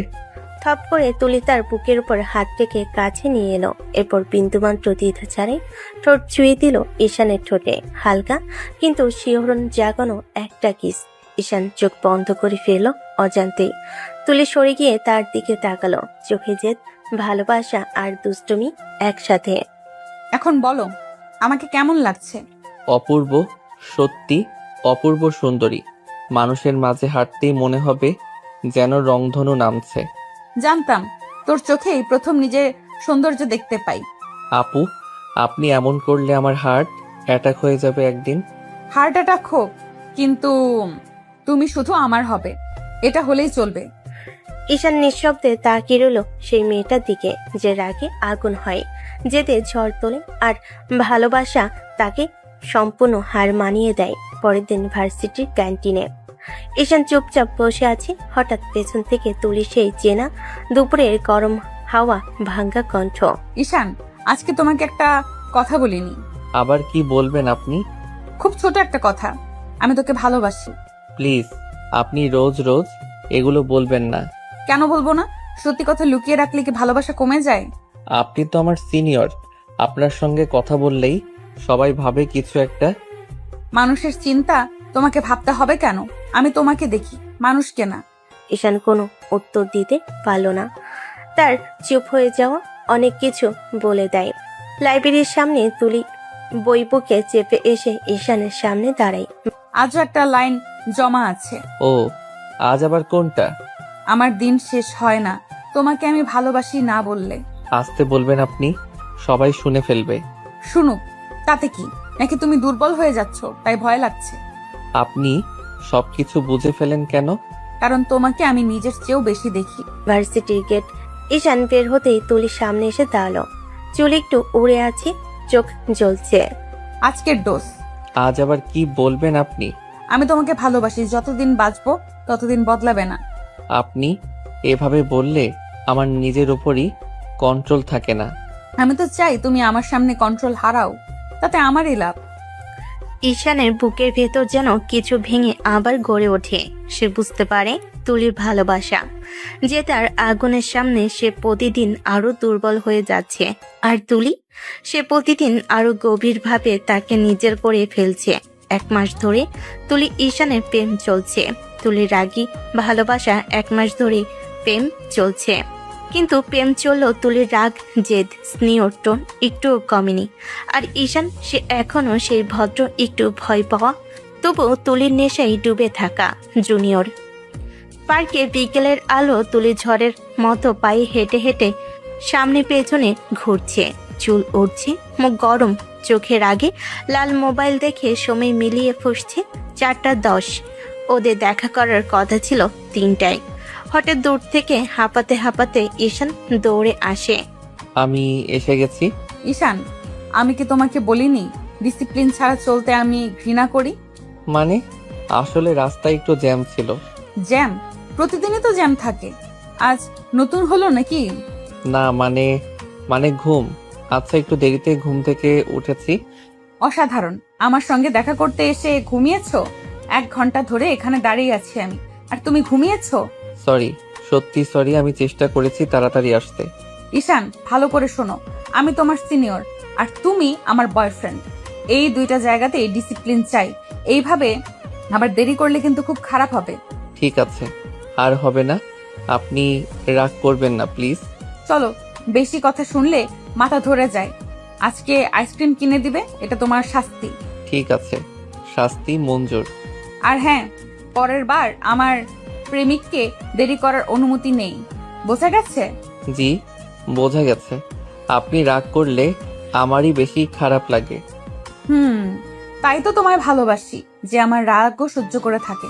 থপ করে তুলি তার বুকের উপর হাত রেখে কাছে নিয়ে এলো। এরপর বিন্দুমাত্র দ্বিধা ছাড়াই ঠোঁট ছুঁয়ে দিল ঈশানের ঠোঁটে। হালকা কিন্তু শিহরণ জাগানো একটা কিস। ঈশান চোখ বন্ধ করে ফেলল অজান্তেই। তুলি সরে গিয়ে তার দিকে তাকালো, চোখে জেদ, ভালোবাসা আর দুষ্টুমি একসাথে। এখন বলো, আমাকে কেমন লাগছে? অপূর্ব, সত্যি অপূর্ব সুন্দরী। মানুষের মাঝে হাঁটতেই মনে হবে যেন রংধনু নামছে। জানতাম তোর চোখেই প্রথম নিজের সৌন্দর্য দেখতে পাই। আপু, আপনি এমন করলে আমার হার্ট অ্যাটাক হয়ে যাবে একদিন। হার্ট অ্যাটাক হোক, কিন্তু তুমি শুধু আমার হবে, এটা হলেই চলবে। ঈশান নিঃশব্দে তাকিয়ে রইল সেই মেয়েটার দিকে, যে রাগে আগুন হয়, জেদে ঝড় তোলে, আর ভালোবাসা তাকে সম্পূর্ণ হার মানিয়ে দেয়। পরের দিন ভার্সিটির ক্যান্টিনে ঈশান চুপচাপ বসে আছে। হঠাৎ পেছন থেকে তুলি সেই চেনা দুপুরের গরম হাওয়া ভাঙ্গা কণ্ঠ। ঈশান, আজকে তোমাকে একটা কথা বলিনি। আবার কি বলবেন আপনি? খুব ছোট একটা কথা, আমি তোকে ভালোবাসি। প্লিজ, আপনি রোজ রোজ এগুলো বলবেন না। কেন বলবো না? সত্যি কথা লুকিয়ে রাখলে কি ভালোবাসা কমে যায়? আপনি তো আমার সিনিয়র, আপনার সঙ্গে কথা বললেই সবাই ভাবে কিছু একটা। মানুষের চিন্তা তোমাকে ভাবতে হবে কেন? আমি তোমাকে দেখি, মানুষকে না। ঈশান কোনো উত্তর দিতে পারল না। তার চুপ হয়ে যাওয়া অনেক কিছু বলে দেয়। লাইব্রেরির সামনে তুলি বই বুকে চেপে এসে ঈশানের সামনে দাঁড়ায়। আজও একটা লাইন জমা আছে। ও, আজ আবার কোনটা? আমার দিন শেষ হয় না তোমাকে আমি ভালোবাসি না বললে। আসতে বলবেন আপনি, সবাই শুনে ফেলবে। শুনুক, তাতে কি? নাকি তুমি দুর্বল হয়ে যাচ্ছ তাই ভয় লাগছে? আপনি সবকিছু বুঝে ফেলেন কেন? কারণ তোমাকে আমি নিজের চেয়েও বেশি দেখি। ভার্সিটির গেট ঈশান বের হতেই তুলির সামনে এসে দাঁড়ালো। চুল একটু উড়ে আছে, চোখ জ্বলছে। আজকের ডোজ। আজ আবার কি বলবেন আপনি? আমি তোমাকে ভালোবাসি, যতদিন বাঁচবো ততদিন বদলাবে না। আপনি এভাবে বললে আমার নিজের উপরই কন্ট্রোল থাকে না। আমি তো চাই তুমি আমার সামনে কন্ট্রোল হারাও, তাতে আমারই লাভ। ঈশানের বুকের ভেতর যেন কিছু ভেঙে আবার গড়ে ওঠে। সে বুঝতে পারে তুলির ভালোবাসা যে তার আগুনের সামনে সে প্রতিদিন আরো দুর্বল হয়ে যাচ্ছে, আর তুলি সে প্রতিদিন আরো গভীরভাবে তাকে নিজের করে ফেলছে। 1 মাস ধরে তুলি ঈশানের প্রেম চলছে। তুলির রাগী ভালোবাসা 1 মাস ধরে প্রেম চলছে, কিন্তু প্রেম চললেও তুলির রাগ, জেদ, স্নেহ টোন একটুও কমেনি। আর ঈশান সে এখনো সেই ভদ্র, একটু ভয় পাওয়া, তবু তুলির নেশায় ডুবে থাকা জুনিয়র। পার্কে বিকেলের আলো তুলি ঝড়ের মতো পায়ে হেঁটে হেঁটে সামনে পেছনে ঘুরছে। চুল উঠছে, মুখ গরম, চোখের আগে লাল মোবাইল দেখে সময় মিলিয়ে ফুসছে 4:10। ওদের দেখা করার কথা ছিল 3টায়। হঠাৎ দূর থেকে হাঁপাতে হাঁপাতে ঈশান দৌড়ে আসে। আমি এসে গেছি। ঈশান, আমি কি তোমাকে বলিনি ডিসিপ্লিন ছাড়া চলতে আমি ঘৃণা করি? মানে, আসলে রাস্তায় একটু জ্যাম ছিল। জ্যাম? প্রতিদিনই তো জ্যাম থাকে, আজ নতুন হলো নাকি? না মানে ঘুম। আচ্ছা, একটু দেরিতে ঘুম থেকে উঠেছি। অসাধারণ, আমার সঙ্গে দেখা করতে এসে ঘুমিয়েছো? 1 ঘন্টা ধরে এখানে দাঁড়িয়ে আছি আমি, আর তুমি ঘুমিয়েছো? সরি, সত্যি সরি, আমি চেষ্টা করেছি তাড়াতাড়ি আসতে। ঈশান, ভালো করে শোনো, আমি তোমার সিনিয়র আর তুমি আমার বয়ফ্রেন্ড। এই 2টা জায়গাতেই ডিসিপ্লিন চাই। এইভাবে আবার দেরি করলে কিন্তু খুব খারাপ হবে। ঠিক আছে, আর হবে না। আপনি রাগ করবেন না প্লিজ। চলো, বেশি কথা শুনলে মাথা ধরে যায়। আজকে আইসক্রিম কিনে দিবে, এটা তোমার শাস্তি। ঠিক আছে, শাস্তি মঞ্জুর। আর হ্যাঁ, পরের বার আমার প্রেমিককে দেরি করার অনুমতি নেই, বোঝা গেছে? জি, বোঝা গেছে। আপনি রাগ করলে আমারই বেশি খারাপ লাগে। তাই তো তোমায় ভালোবাসি, যে আমার রাগও সহ্য করে থাকে।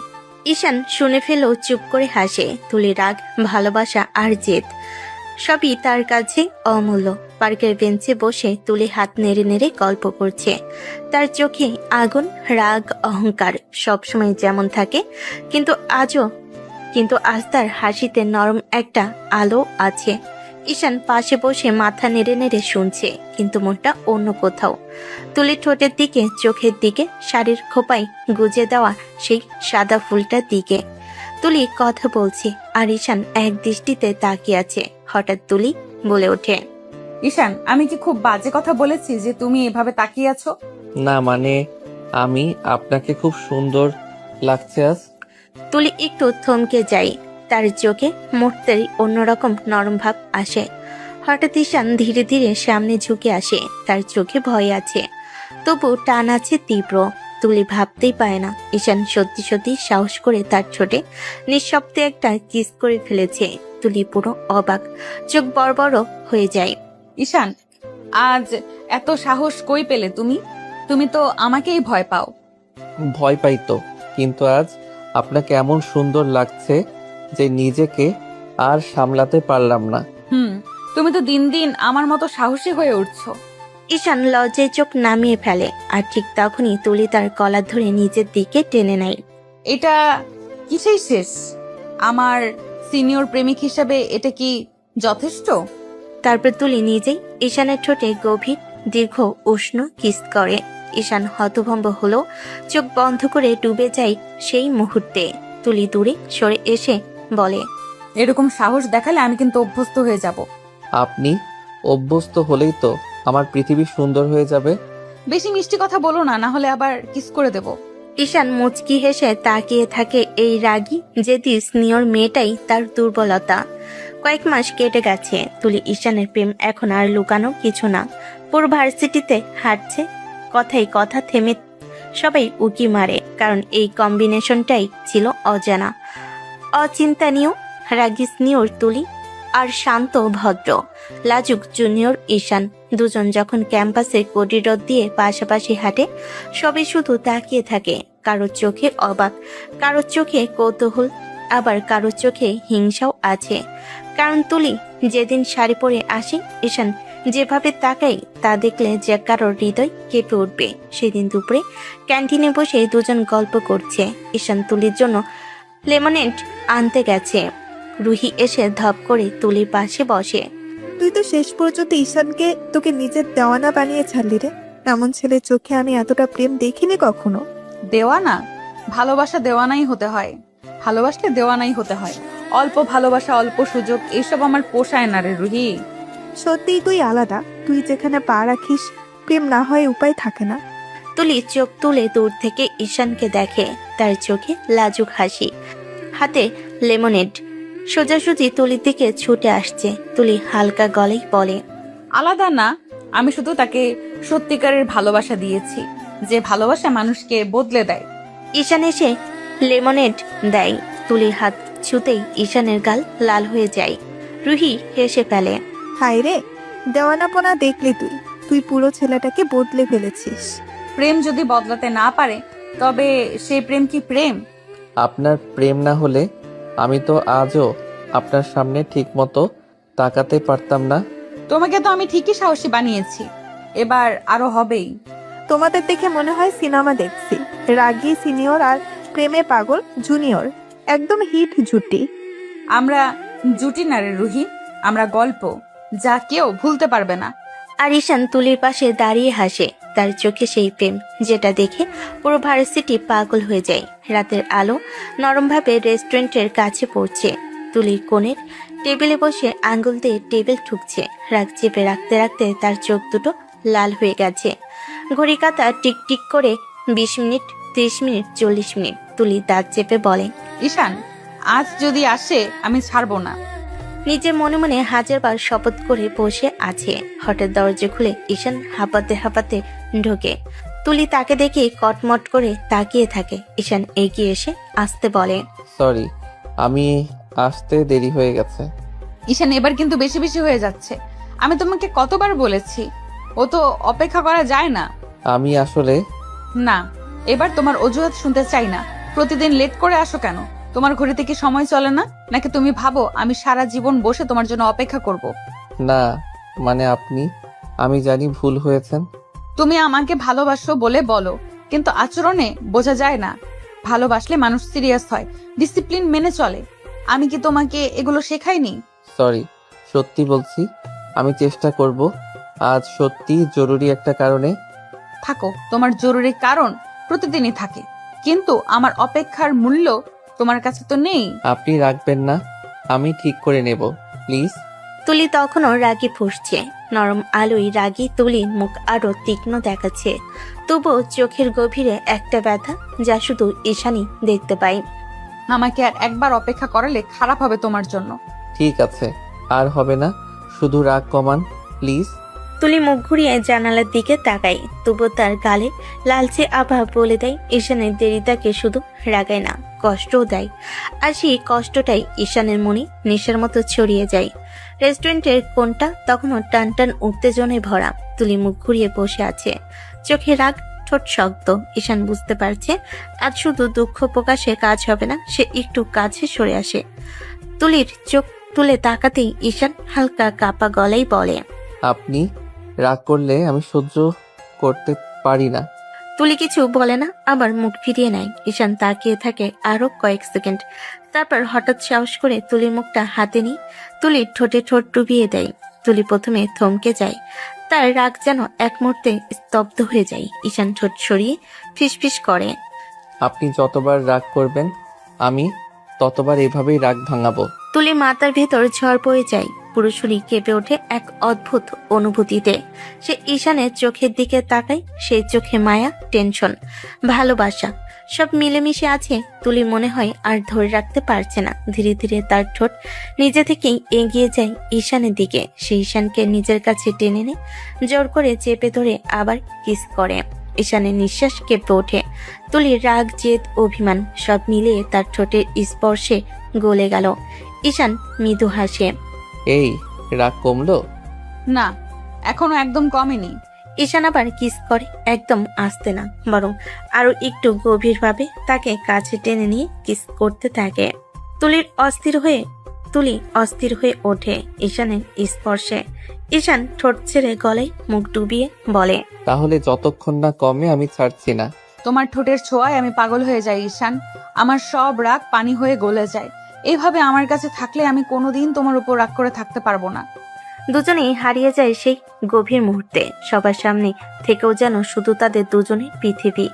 ঈশান শুনে ফেলেও চুপ করে হাসে। তুলি রাগ, ভালোবাসা আর জেদ সবই তার কাছে অমূল্য। পার্কের বেঞ্চে বসে তুলি হাত নেড়ে নেড়ে গল্প করছে। তার চোখে আগুন, রাগ, অহংকার সবসময় যেমন থাকে, কিন্তু আজ তার হাসিতে নরম একটা আলো আছে। ঈশান পাশে বসে মাথা নেড়ে নেড়ে শুনছে, কিন্তু মনটা অন্য কোথাও। তুলির ঠোঁটের দিকে, চোখের দিকে, শাড়ির খোপায় গুজে দেওয়া সেই সাদা ফুলটার দিকে। তুলি কথা বলছে আর ঈশান এক দৃষ্টিতে তাকিয়ে আছে। হঠাৎ তুলি বলে ওঠে, ঈশান, আমি কি খুব বাজে কথা বলেছি যে তুমি এভাবে তাকিয়ে আছো? না মানে, আমি আপনাকে খুব সুন্দর লাগছে আজ। তুলি একটু থমকে যায়। তার চোখে মুহূর্তেই অন্যরকম নরম ভাব আসে। হঠাৎ ঈশান ধীরে ধীরে সামনে ঝুঁকে আসে। তার চোখে ভয় আছে, তবু টান আছে তীব্র। তুলি ভাবতেই পায় না ঈশান সত্যি সত্যি সাহস করে তার ঠোঁটে নিঃশব্দে একটা কিস করে ফেলেছে। তুলি পুরো অবাক, চোখ বড় বড় হয়ে যায়। ঈশান, আজ এত সাহস কই পেলে তুমি? তুমি তো আমাকেই ভয় পাও। ভয় পাই তো, কিন্তু আজ আপনাকে এমন সুন্দর লাগছে যে নিজেকে আর সামলাতে পারলাম না। তুমি তো দিন দিন আমার মতো সাহসী হয়ে উঠছো। ঈশান লজ্জায় চোখ নামিয়ে ফেলে আর ঠিক তখনই তুলি তার কলার ধরে নিজের দিকে টেনে নেয়। এটা কিসেই শেষ? আমার সিনিয়র প্রেমিক হিসাবে এটা কি যথেষ্ট? তারপর তুলি নিজেই ঈশানের ঠোঁটে গভীর দীর্ঘ উষ্ণ কিস করে। ঈশান হতভম্ব হলো, চোখ বন্ধ করে ডুবে যায় সেই মুহূর্তে। তুলি দূরে সরে এসে বলে, এরকম সাহস দেখালে আমি কিন্তু অভ্যস্ত হয়ে যাব। আপনি অভ্যস্ত হলেই তো আমার পৃথিবী সুন্দর হয়ে যাবে। বেশি মিষ্টি কথা বলো না, না হলে আবার কিস করে দেব। ঈশান মুচকি হেসে তাকিয়ে থাকে। এই রাগী জেদি সিনিয়র মেয়েটাই তার দুর্বলতা। কয়েক মাস কেটে গেছে। তুলি ঈশানের প্রেম এখন আর লুকানো কিছু না। পুরো ভার্সিটিতে হাঁটছে, কথাই কথা থেমে সবাই উকি মারে, কারণ এই কম্বিনেশনটাই ছিল অজানা, অচিন্তানীয়। রাগী সিনিয়র তুলি আর শান্ত ভদ্র লাজুক জুনিয়র ঈশান, দুজন যখন ক্যাম্পাসের করিডোর দিয়ে পাশাপাশি হাঁটে, সবাই শুধু তাকিয়ে থাকে। কারোর চোখে অবাক, কারোর চোখে কৌতূহল, আবার কারোর চোখে হিংসাও আছে। কারণ তুলি যেদিন শাড়ি পরে আসে, ঈশান যেভাবে তাকাই তা দেখলে যে কারোর হৃদয় কেঁপে উঠবে। সেদিন দুপুরে ক্যান্টিনে বসে দুজন গল্প করছে। ঈশান তুলির জন্য লেমনেড আনতে গেছে। রুহি এসে ধপ করে তুলির পাশে বসে। তুই তো শেষ পর্যন্ত ঈশানকে তোকে নিজের দেওয়ানা বানিয়ে ছাড়লি রে। এমন ছেলের চোখে আমি এতটা প্রেম দেখিনি কখনো। দেওয়ানা? ভালোবাসা দেওয়ানাই হতে হয়, ভালোবাসলে দেওয়ানাই হতে হয়। অল্প ভালোবাসা, অল্প সুযোগ, এসব আমার পোষায় না রে রুহি। সত্যিই তুই আলাদা। তুই যেখানে পা রাখিস প্রেম না হয় উপায় থাকে না। তুলি চোখ তুলে দূর থেকে ঈশানকে দেখে। তার চোখে লাজুক হাসি, হাতে লেমনেড সোজাসুজি তুলির দিকে ছুটে আসছে। তুলি হালকা গলায় বলে, আলাদা না, আমি শুধু তাকে সত্যিকারের ভালোবাসা দিয়েছি, যে ভালোবাসা মানুষকে বদলে দেয়। ঈশান এসে লেমনেড দেয়। তুলির হাত ছুতেই ঈশানের গাল লাল হয়ে যায়। রুহি হেসে ফেলে, হায় রে, দেওয়ানাপনা দেখলি তুই। তুই পুরো ছেলেটাকে বদলে ফেলেছিস। প্রেম যদি বদলাতে না পারে তবে সেই প্রেম কি প্রেম? আপনার প্রেম না হলে আমি তো আজও আপনার সামনে ঠিক মতো তাকাতে পারতাম না। তোমাকে তো আমি ঠিকই সাহসী বানিয়েছি, এবার আরো হবেই। তোমাদের দেখে মনে হয় সিনেমা দেখছি। রাগী সিনিয়র আর প্রেমে পাগল জুনিয়র, একদম হিট জুটি। আমরা জুটি না রে রুহি, আমরা গল্প, যা কেউ ভুলতে পারবে না। আর ঈশান তুলির পাশে দাঁড়িয়ে হাসে। তার চোখে সেই প্রেম যেটা দেখে পুরো ভার্সিটি পাগল হয়ে যায়। রাতের আলো নরমভাবে রেস্টুরেন্টের কাছে পড়ছে। তুলির কোণের টেবিলে বসে আঙ্গুল দিয়ে টেবিল ঠুকছে। রাগ চেপে রাখতে রাখতে তার চোখ দুটো লাল হয়ে গেছে। ঘড়ি কাঁটা টিকটিক করে 20 মিনিট, 30 মিনিট, 40 মিনিট। তুলি দাঁত চেপে বলে, ঈশান আজ যদি আসে আমি ছাড়বো না। নিজে মনে মনে হাজারবার শপথ করে বসে আছে। হঠাৎ দরজা খুলে ঈশান হাঁপাতে হাঁপাতে ঢোকে। তুলি তাকে দেখে কটমট করে তাকিয়ে থাকে। ঈশান এগিয়ে এসে আসতে বলে, সরি, আমি আসতে দেরি হয়ে গেছে। ঈশান এবার কিন্তু বেশি বেশি হয়ে যাচ্ছে। আমি তোমাকে কতবার বলেছি, ও তো অপেক্ষা করা যায় না। আমি আসলে না, এবার তোমার অজুহাত শুনতে চাই না। প্রতিদিন লেট করে আসো কেন? তোমার ঘড়িতে কি সময় চলে না? নাকি তুমি ভাবো আমি সারা জীবন বসে তোমার জন্য অপেক্ষা করব? না, মানে আমি জানি ভুল হয়েছেন। তুমি আমাকে ভালোবাসো বলে বলো, কিন্তু আচরণে বোঝা যায় না। ভালোবাসলে মানুষ সিরিয়াস হয়, ডিসিপ্লিন মেনে চলে। আমি কি তোমাকে এগুলো শেখাইনি? সরি, সত্যি বলছি, আমি চেষ্টা করব। আজ সত্যি জরুরি একটা কারণে। থাকো, তোমার জরুরি কারণ প্রতিদিনই থাকে, কিন্তু আমার অপেক্ষার মূল্য তোমার কাছে তো নেই। আপনি রাখবেন না, আমি ঠিক করে নেব, প্লিজ। তুলি তখনও রাগি ফুঁসছে। নরম আলোয় রাগি তুলির মুখ আরো তীক্ষ্ণ দেখাচ্ছে। তবুও চোখের গভীরে একটা ব্যথা, যা শুধু ঈশানই দেখতে পাই। আমাকে আর একবার অপেক্ষা করালে খারাপ হবে তোমার জন্য। ঠিক আছে, আর হবে না, শুধু রাগ কমান প্লিজ। তুলি মুখ ঘুরিয়ে জানালার দিকে তাকাই। তবু তার গালে লালচে আভা বলে দেয় ঈশানের দেরি তাকে শুধু রাগায় না, কষ্টও দেয়। আর সেই কষ্টটাই ঈশানের মনে নেশার মতো ছড়িয়ে যায়। রেস্টুরেন্টের কোণটা তখনও টান টান উত্তেজনায় ভরা। তুলি মুখ ঘুরিয়ে বসে আছে, চোখে রাগ, ঠোঁট শক্ত। ঈশান বুঝতে পারছে আজ শুধু দুঃখ প্রকাশে কাজ হবে না। সে একটু কাছে সরে আসে। তুলির চোখ তুলে তাকাতেই ঈশান হালকা কাপা গলায় বলে, আপনি রাগ করলে আমি সহ্য করতে পারি না। তুলি কিছু বলে না, আবার মুখ ফিরিয়ে নেয়। ঈশান তাকিয়ে থাকে আরো কয়েক সেকেন্ড, তারপর হঠাৎ সাহস করে তুলির মুখটা হাতে নিয়ে তুলির ঠোঁটে ঠোঁট ডুবিয়ে দেয়। তুলি প্রথমে থমকে যায়, তার রাগ যেন এক মুহূর্তে স্তব্ধ হয়ে যায়। ঈশান ঠোঁট সরিয়ে ফিসফিস করে, আপনি যতবার রাগ করবেন আমি ততবার এভাবেই রাগ ভাঙাবো। তুলির মাথার ভেতর ঝড় বয়ে যায়, পুরো শরীর কেঁপে ওঠে এক অদ্ভুত অনুভূতিতে। সে ঈশানের চোখের দিকে তাকায়, সেই চোখে মায়া, টেনশন, ভালোবাসা সব মিলেমিশে আছে। তুলির মনে হয় আর ধরে রাখতে পারছে না। ধীরে ধীরে তার ঠোঁট নিজে থেকেই এগিয়ে যায় ঈশানের দিকে। সে ঈশানকে নিজের কাছে টেনে নেয়, জোর করে চেপে ধরে আবার কিস করে। ঈশানের নিঃশ্বাস কেঁপে ওঠে। তুলির রাগ, জেদ, অভিমান সব মিলিয়ে তার ঠোঁটের স্পর্শে গলে গেল। ঈশান মৃদু হাসে। এই রাগ কমলো? না, এখনো একদম কমেনি। ঈশান আবার কিস করে, একদম আস্তে না, বরং আরো একটু গভীরভাবে তাকে কাছে টেনে নিয়ে কিস করতে থাকে। তুলি অস্থির হয়ে ওঠে ঈশানের স্পর্শে। ঈশান ঠোঁট ছেড়ে গলায় মুখ ডুবিয়ে বলে, তাহলে যতক্ষণ না কমে আমি ছাড়ছি না। তোমার ঠোঁটের ছোঁয়ায় আমি পাগল হয়ে যাই ঈশান। আমার সব রাগ পানি হয়ে গলে যায়। এভাবে আমার কাছে থাকলে আমি কোনোদিন তোমার উপর রাগ করে থাকতে পারবো না। দুজনেই হারিয়ে যায় সেই গভীর মুহূর্তে। সবার সামনে থেকেও যেন শুধু তাদের দুজনের পৃথিবী।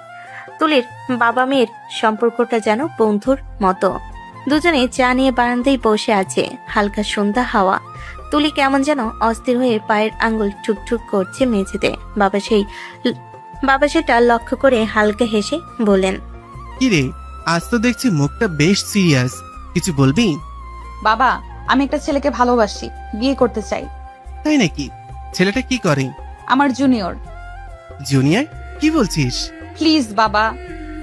তুলির বাবা মেয়ের সম্পর্কটা যেন বন্ধুর মতো। দুজনে চা নিয়ে বারান্দায় বসে আছে, হালকা সন্ধ্যা হাওয়া। তুলি কেমন যেন অস্থির হয়ে পায়ের আঙ্গুল ঠুকঠুক করছে মেঝেতে। বাবা সেটা লক্ষ্য করে হালকা হেসে বললেন, কিরে, আজ তো দেখছি মুখটা বেশ সিরিয়াস, কিছু বলবি? বাবা, আমি একটা ছেলেকে ভালোবাসি, বিয়ে করতে চাই। তাই নাকি? ছেলেটা কি করে? আমার জুনিয়র। জুনিয়র? কি বলছিস? প্লিজ বাবা,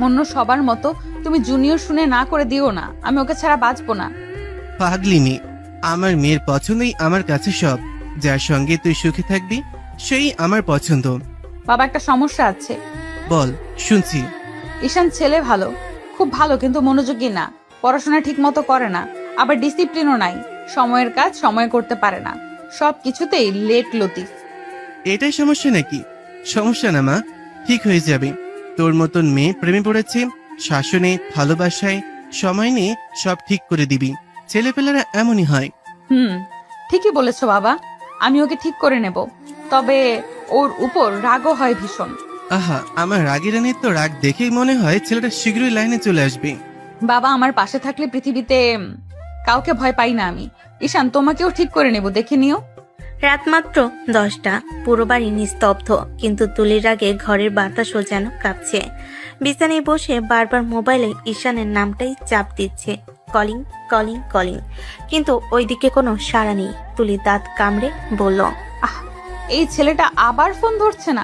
অন্য সবার মতো তুমি জুনিয়র শুনে না করে দিও না। আমি ওকে ছাড়া বাঁচবো না। পাগলি মেয়ে, আমার মেয়ের পছন্দই আমার কাছে সব। যার সঙ্গে তুই সুখে থাকবি সেই আমার পছন্দ। বাবা, একটা সমস্যা আছে। বল, শুনছি। ঈশান ছেলে ভালো, খুব ভালো, কিন্তু মনোযোগী না। পড়াশোনা ঠিক মতো করে না, আবার ডিসিপ্লিনও নাই। সময়ের কাজ সময় করতে পারে না, সব কিছুতেই লেট লতিফ। এটাই সমস্যা নাকি? সমস্যা না মা, ঠিক হয়ে যাবে। তোর মতন মেয়ে প্রেমে পড়েছে, শাসনে, ভালোবাসায়, সময় নিয়ে সব ঠিক করে দিবি। ছেলেপেলেরা এমনই হয়। ঠিকই বলেছো বাবা, আমি ওকে ঠিক করে নেব। তবে ওর উপর রাগও হয় ভীষণ। আহা, আমার রাগী রানীর তো রাগ দেখেই মনে হয় ছেলেটা শীঘ্রই লাইনে চলে আসবে। বাবা, আমার পাশে থাকলে পৃথিবীতে কাউকে ভয় পাই না আমি। ঈশান, তোমাকেও ঠিক করে নেব, দেখে নিও। রাত মাত্র 10টা, পুরো বাড়ি নিস্তব্ধ, কিন্তু তুলির রাগে ঘরের বাতাসও যেন কাঁপছে। বিছানায় বসে বারবার মোবাইলে ঈশানের নামটাই চাপ দিচ্ছে, কলিং কলিং কলিং, কিন্তু ওইদিকে কোনো সাড়া নেই। তুলি দাঁত কামড়ে বলল, এই ছেলেটা আবার ফোন ধরছে না।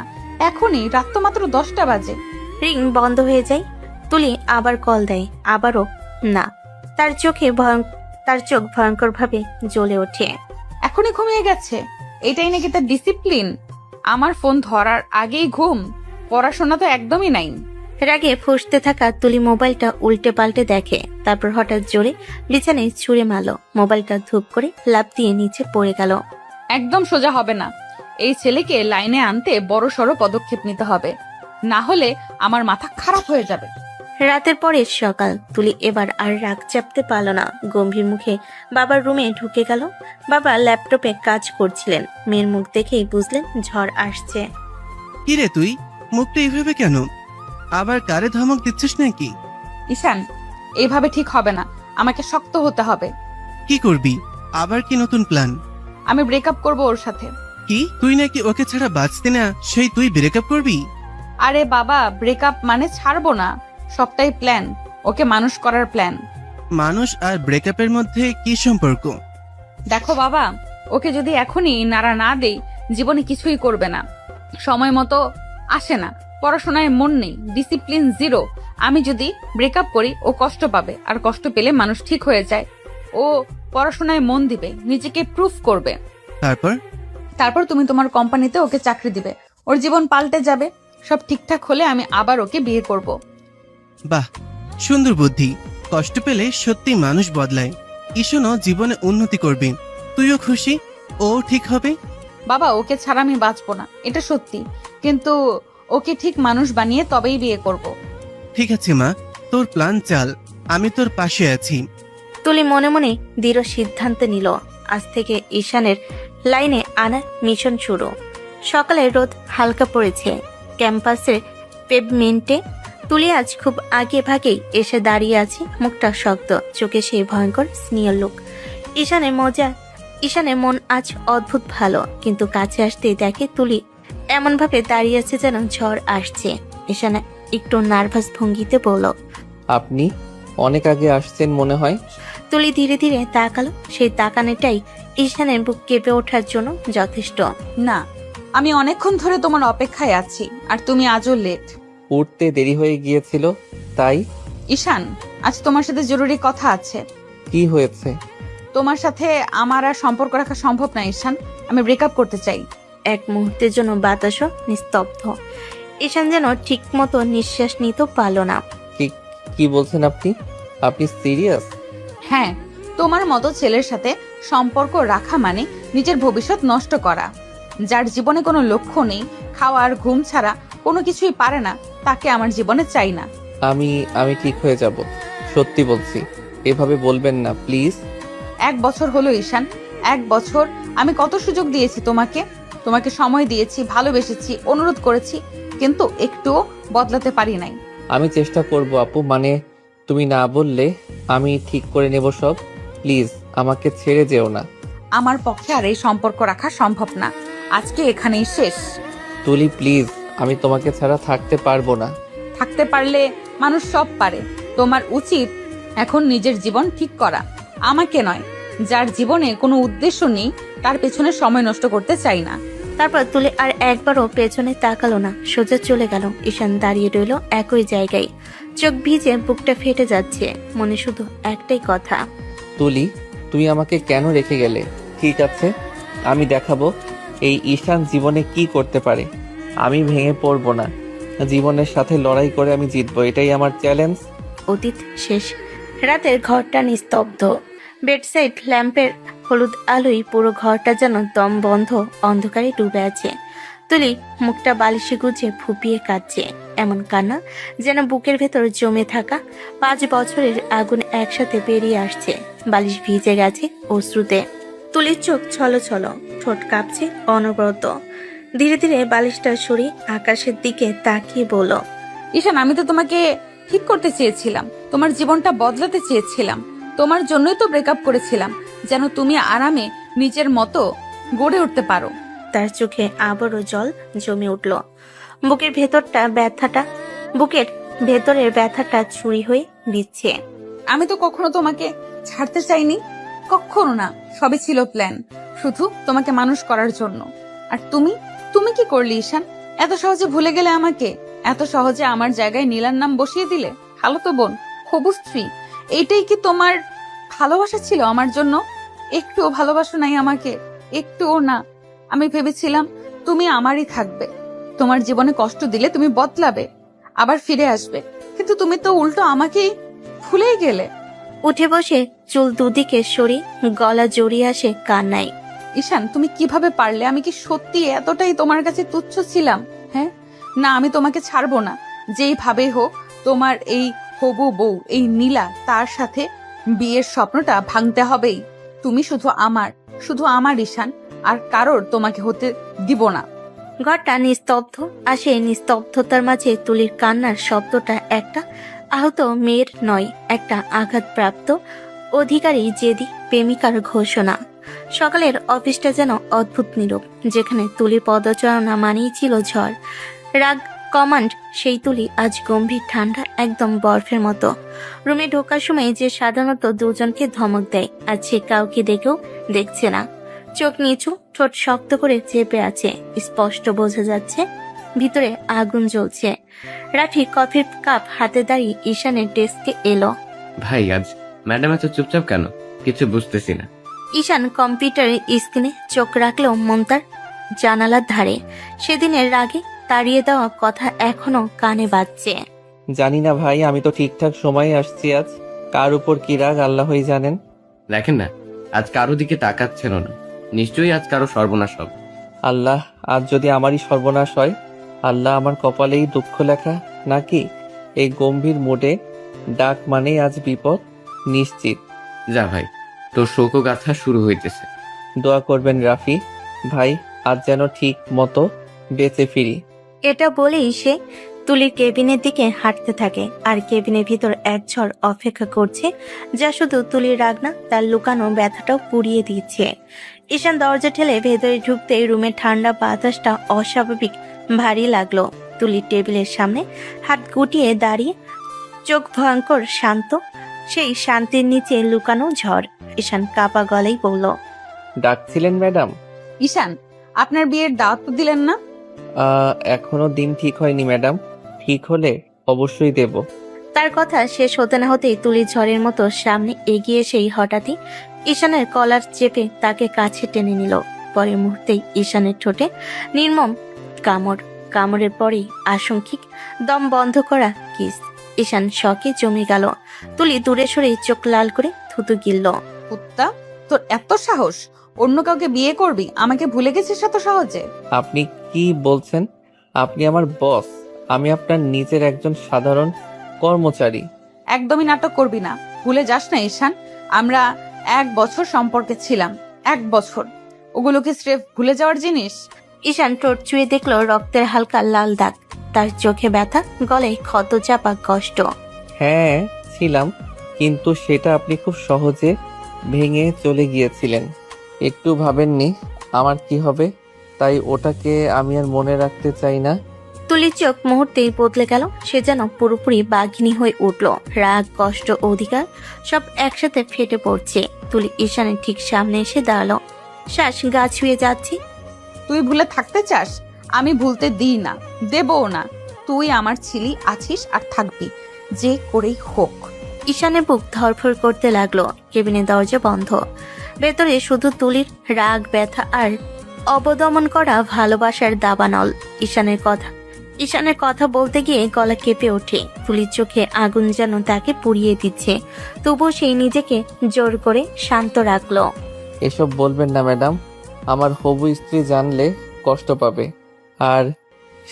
এখনই রাত তো মাত্র 10টা বাজে। রিং বন্ধ হয়ে যায়। তুলি আবার কল দেয়, আবারও না। তার চোখ ভয়ঙ্কর ভাবে জ্বলে ওঠে। এখনই ঘুমিয়ে গেছে? এটাই নাকি তার ডিসিপ্লিন? আমার ফোন ধরার আগেই ঘুম? পড়াশোনা তো একদমই নাই। রাগে ফুঁসতে থাকা তুলি মোবাইলটা উল্টে পাল্টে দেখে, তারপর হঠাৎ জোরে বিছানায় ছুঁড়ে মারল। মোবাইলটা ধূপ করে লাফ দিয়ে নিচে পড়ে গেল। একদম সোজা হবে না। এই ছেলেকে লাইনে আনতে বড় সড়ো পদক্ষেপ নিতে হবে, না হলে আমার মাথা খারাপ হয়ে যাবে। রাতের পরে সকাল। তুলি এবার আর রাগ চাপতে পারল না, গম্ভীর মুখে বাবার রুমে ঢুকে গেল। বাবা ল্যাপটপে কাজ করছিলেন। মেয়ের মুখ দেখেই বুঝলেন ঝড় আসছে। কি রে তুই, মুখটা এইভাবে কেন? আবার কারে ধমক দিচ্ছিস নাকি? ঈশান, এইভাবে ঠিক হবে না, আমাকে শক্ত হতে হবে। কি করবি? আবার কি নতুন প্ল্যান? আমি ব্রেকআপ করব ওর সাথে। কি, তুই নাকি ওকে ছাড়া বাঁচতি না, সেই তুই ব্রেকআপ করবি? আরে বাবা, ব্রেকআপ মানে ছাড়বো না, সবটাই প্ল্যান। ওকে মানুষ করার প্ল্যান। মানুষ আর ব্রেকআপের মধ্যে কি সম্পর্ক? দেখো বাবা, ওকে যদি এখনই নাড়া না দেই, জীবনে কিছুই করবে না। সময় মতো আসে না, পড়াশোনায় মন নেই, ডিসিপ্লিন জিরো। আমি যদি ব্রেকআপ করি, ও কষ্ট পাবে, আর কষ্ট পেলে মানুষ ঠিক হয়ে যায়। ও পড়াশোনায় মন দিবে, নিজেকে প্রুফ করবে। তারপর তুমি তোমার কোম্পানিতে ওকে চাকরি দিবে, ওর জীবন পাল্টে যাবে। সব ঠিকঠাক হলে আমি আবার ওকে বিয়ে করব। বাহ, সুন্দর বুদ্ধি। কষ্ট পেলে সত্যি মানুষ বদলায়। ঈশানও জীবনে উন্নতি করবি, তুইও খুশি, ও ঠিক হবে। বাবা ওকে ছাড়া আমি বাঁচবো না, এটা সত্যি, কিন্তু ওকে ঠিক মানুষ বানিয়ে তবেই বিয়ে করব। ঠিক আছে মা, তোর প্ল্যান চাল, আমি তোর পাশে আছি। তুলি মনে মনে দৃঢ় সিদ্ধান্ত নিল, আজ থেকে ঈশানের লাইনে আনার মিশন শুরু। সকালে রোদ হালকা পড়েছে ক্যাম্পাসের পেভমেন্টে। তুলি আজ খুব আগে ভাগেই এসে দাঁড়িয়ে আছে, মুখটা শক্ত, চোখে সেই ভয়ঙ্কর স্নেহের লোক। ঈশানের মন আজ অদ্ভুত ভালো, কিন্তু কাছে আসতেই দেখে তুলি এমন ভাবে দাঁড়িয়ে আছে যেন ঝড় আসছে। ঈশান একটু নার্ভাস ভঙ্গিতে বলল, আপনি অনেক আগে আসছেন মনে হয়। তুলি ধীরে ধীরে তাকালো, সেই তাকানোটাই ঈশানের বুক কেঁপে ওঠার জন্য যথেষ্ট। না, আমি অনেকক্ষণ ধরে তোমার অপেক্ষায় আছি, আর তুমি আজও লেট। উঠতে দেরি হয়ে গিয়েছিল তাই। ঈশান, আজ তোমার সাথে জরুরি কথা আছে। কি হয়েছে? তোমার সাথে আমার আর সম্পর্ক রাখা সম্ভব না ঈশান, আমি ব্রেকআপ করতে চাই। এক মুহূর্তের জন্য বাতাসও নিস্তব্ধ। ঈশান যেন ঠিক মতো নিঃশ্বাস নিতে পারল না। কি বলছেন আপনি? আপনি সিরিয়াস? হ্যাঁ, তোমার মতো ছেলের সাথে সম্পর্ক রাখা মানে নিজের ভবিষ্যৎ নষ্ট করা। যার জীবনে কোনো লক্ষ্য নেই, খাওয়ার ঘুম ছাড়া কোনো কিছুই পারে না, তাকে আমার জীবনে চাই না। আমি ঠিক হয়ে যাব, সত্যি বলছি, এভাবে বলবেন না প্লিজ। 1 বছর হলো ঈশান, 1 বছর আমি কত সুযোগ দিয়েছি তোমাকে সময় দিয়েছি, ভালোবেসেছি, অনুরোধ করেছি, কিন্তু একটুও বদলাতে পারি নাই। আমি চেষ্টা করব আপু, মানে তুমি না বললে আমি ঠিক করে নেব সব। প্লিজ আমাকে ছেড়ে যেও না। আমার পক্ষে আর এই সম্পর্ক রাখা সম্ভব না, আজকে এখানেই শেষ। তুলি প্লিজ, আমি তোমাকে ছাড়া থাকতে পারবো না। থাকতে পারলে মানুষ সব পারে, তোমার উচিত এখন নিজের জীবন ঠিক করা, আমাকে নয়। যার জীবনে কোনো উদ্দেশ্য নেই তার পেছনে সময় নষ্ট করতে চাই না। তারপর তুলি আর একবারও পেছনে তাকালো না, সোজা চলে গেল। ঈশান দাঁড়িয়ে রইল একই জায়গায়, চোখ ভিজে, বুকটা ফেটে যাচ্ছে, মনে শুধু একটাই কথা, তুলি তুমি আমাকে কেন রেখে গেলে? ঠিক আছে, আমি দেখাবো এই ঈশান জীবনে কি করতে পারে। আমি ভেঙে পড়বো না, জীবনের সাথে লড়াই করে আমি জিতবো, এটাই আমার চ্যালেঞ্জ। অতীত শেষ। রাতের ঘরটা নিস্তব্ধ, বেডসাইড ল্যাম্পের হলুদ আলোয় পুরো ঘরটা যেন দম বন্ধ অন্ধকারে ডুবে আছে। তুলি মুখটা বালিশে গুজে ফুপিয়ে কাঁদছে, এমন কান্না যেন বুকের ভেতর জমে থাকা 5 বছরের আগুন একসাথে বেরিয়ে আসছে। বালিশ ভিজে গেছে অশ্রুতে। তুলির চোখ ছলছল, ঠোঁট কাঁপছে অনবরত। ধীরে ধীরে বালিশটা সরিয়ে আকাশের দিকে তাকিয়ে বলল, ঈশান, আমি তো তোমাকে ঠিক করতে চেয়েছিলাম, তোমার জীবনটা বদলাতে চেয়েছিলাম, তোমার জন্যই তো ব্রেকআপ করেছিলাম, যেন তুমি আরামে নিজের মতো গড়ে উঠতে পারো। তার চোখে আবারও জল জমে উঠল। বুকের ভেতরের ব্যথাটা ছুরি হয়ে দিচ্ছে। আমি তো কখনো তোমাকে ছাড়তে চাইনি, কখনো না, সবই ছিল প্ল্যান, শুধু তোমাকে মানুষ করার জন্য। আর তুমি কি করলি ঈশান? এত সহজে ভুলে গেলে আমাকে, এত সহজে আমার জায়গায় নীলার নাম বসিয়ে দিলে। খালাতো বোন, হবু স্ত্রী, এইটাই কি তোমার ভালোবাসা ছিল আমার জন্য? একটুও ভালোবাসো নাই আমাকে, একটুও না। আমি ভেবেছিলাম তুমি আমারই থাকবে, তোমার জীবনে কষ্ট দিলে তুমি বদলাবে, আবার ফিরে আসবে, কিন্তু তুমি তো উল্টো আমাকেই ভুলেই গেলে। উঠে বসে চুল দুদিকে সরিয়ে গলা জড়িয়ে আসে কান্নায়। ঈশান, তুমি কিভাবে পারলে? আমি কি সত্যি এতটাই তোমার কাছে তুচ্ছ ছিলাম? হ্যাঁ, না, আমি তোমাকে ছাড়বো না, যেইভাবে হোক তোমার এই হবু বউ, এই নীলা, তার সাথে বিয়ের স্বপ্নটা ভাঙতে হবেই। তুমি শুধু আমার ঈশান, আর কারোর তোমাকে হতে দিব না। ঘরটা নিস্তব্ধ, আসে নিস্তব্ধতার মাঝে তুলির কান্নার শব্দটা একটা আহত মেয়ের নয়, একটা আঘাতপ্রাপ্ত অধিকারী জেদি প্রেমিকার ঘোষণা। সকালের অফিসটা যেন অদ্ভুত নীরব, যেখানে তুলির পদচারণা মানেই ছিল ঝড়। রাগ কমান্ড সেই তুলি আজ গম্ভীর, ঠান্ডা, একদম বরফের মতো। রুমে ঢোকার সময় যে সাধারণত দুজনকে ধমক দেয়, আজ সে কাউকে দেখেও দেখছে না। চোখ নিচু, ঠোঁট শক্ত করে চেপে আছে, স্পষ্ট বোঝা যাচ্ছে ভিতরে আগুন জ্বলছে। রাফি কফির কাপ হাতে দাঁড়িয়ে ঈশানের ডেস্কে এলো। ভাই, আজ ম্যাডাম এত চুপচাপ কেন? কিছু বুঝতেছি না। ঈশান কম্পিউটারের স্ক্রিনে চোখ রাখলেও মন তার জানালার ধারে। সেদিনের রাগে তাড়িয়ে দেওয়া কথা এখনো কানে বাজছে। জানি না ভাই, আমি তো ঠিকঠাক সময়ে আসছি আজ। কার উপর কি রাগ আল্লাহই জানেন। দেখেন না, আজ কারো দিকে তাকাচ্ছেন না। নিশ্চয়ই আজ কারো সর্বনাশ হবে। আল্লাহ, আজ যদি আমারই সর্বনাশ হয়, আল্লাহ আমার কপালেই দুঃখ লেখা নাকি? এই গম্ভীর মোডে ডাক মানেই আজ বিপদ নিশ্চিত। যা ভাই, তোর শোকগাথা শুরু হইতেছে। দোয়া করবেন রাফি ভাই, আজ যেন ঠিক মতো বেঁচে ফিরি। এটা বলেই সে তুলির কেবিনের দিকে হাঁটতে থাকে, আর কেবিনের ভিতর এক ঝড় অপেক্ষা করছে, যা শুধু তুলির রাগ না, তার লুকানো ব্যথাটাও পুড়িয়ে দিচ্ছে। ঈশান দরজা ঠেলে ভেতরে ঢুকতেই রুমের ঠান্ডা বাতাসটা অস্বাভাবিক ভারী লাগলো। তুলির টেবিলের সামনে হাত গুটিয়ে দাঁড়িয়ে, চোখ ভয়ঙ্কর শান্ত, সেই শান্তির নিচে লুকানো ঝড়। ঈশান কাপা গলায় বলল, ডাকছিলেন ম্যাডাম? ঈশান, আপনার বিয়ের দাওয়াত তো দিলেন না? এখনো দিন ঠিক হয়নি ম্যাডাম, ঠিক হলে অবশ্যই দেব। তার কথা শেষ হতে না হতেই তুলি ঝড়ের মতো সামনে এগিয়ে এসেই হঠাৎই ঈশানের কলার চেপে তাকে কাছে টেনে নিল। পরের মুহূর্তেই ঈশানের ঠোঁটে নির্মম কামড়ের পরেই আশঙ্কিক দম বন্ধ করা কিস। ঈশান শকে জমে গেল। তুলি দূরে সরে চোখ লাল করে থুতু গিলল। কুত্তা, তোর এত সাহস! অন্য কাউকে বিয়ে করবি, আমাকে ভুলে গেছিস এত সহজে? আপনি কি বলছেন? আপনি আমার বস, আমি আপনার নিজের একজন সাধারণ কর্মচারী। একদমই নাটক করবি না। ভুলে যাস না ঈশান, আমরা 1 বছর সম্পর্কে ছিলাম। 1 বছর, ওগুলোকে স্রেফ ভুলে যাওয়ার জিনিস? ঈশান ঠোঁট চুয়ে দেখলো রক্তের হালকা লাল দাগ, তার চোখে ব্যথা, গলায় ক্ষত চাপা কষ্ট। হ্যাঁ ছিলাম, কিন্তু সেটা আপনি খুব সহজে ভেঙে চলে গিয়েছিলেন। একটু ভাবেননি আমার কি হবে, তাই ওটাকে আমি আর মনে রাখতে চাই না। তুলির চোখ মুহূর্তেই বদলে গেল। সে যেন পুরোপুরি বাঘিনী হয়ে উঠল। রাগ, কষ্ট, অধিকার সব একসাথে ফেটে পড়ছে। তুলি ঈশানের ঠিক সামনে এসে দাঁড়ালো, শ্বাস গা ছুঁয়ে যাচ্ছে। তুই ভুলে থাকতে চাস? আমি ভুলতে দিই না, দেবও না। তুই আমার ছিলি, আছিস আর থাকবি, যে করেই হোক। ঈশানের বুক ধরফর করতে লাগলো। কেবিনের দরজা বন্ধ। ভেতরে শুধু তুলির রাগ, ব্যথা আর অবদমন করা ভালোবাসার দাবানল। ঈশানের কথা বলতে গিয়ে গলা কেঁপে ওঠে। তুলির চোখে আগুন যেন তাকে পুড়িয়ে দিচ্ছে, তবুও সেই নিজেকে জোর করে শান্ত রাখলো। এসব বলবেন না ম্যাডাম, আমার হবু স্ত্রী জানলে কষ্ট পাবে। আর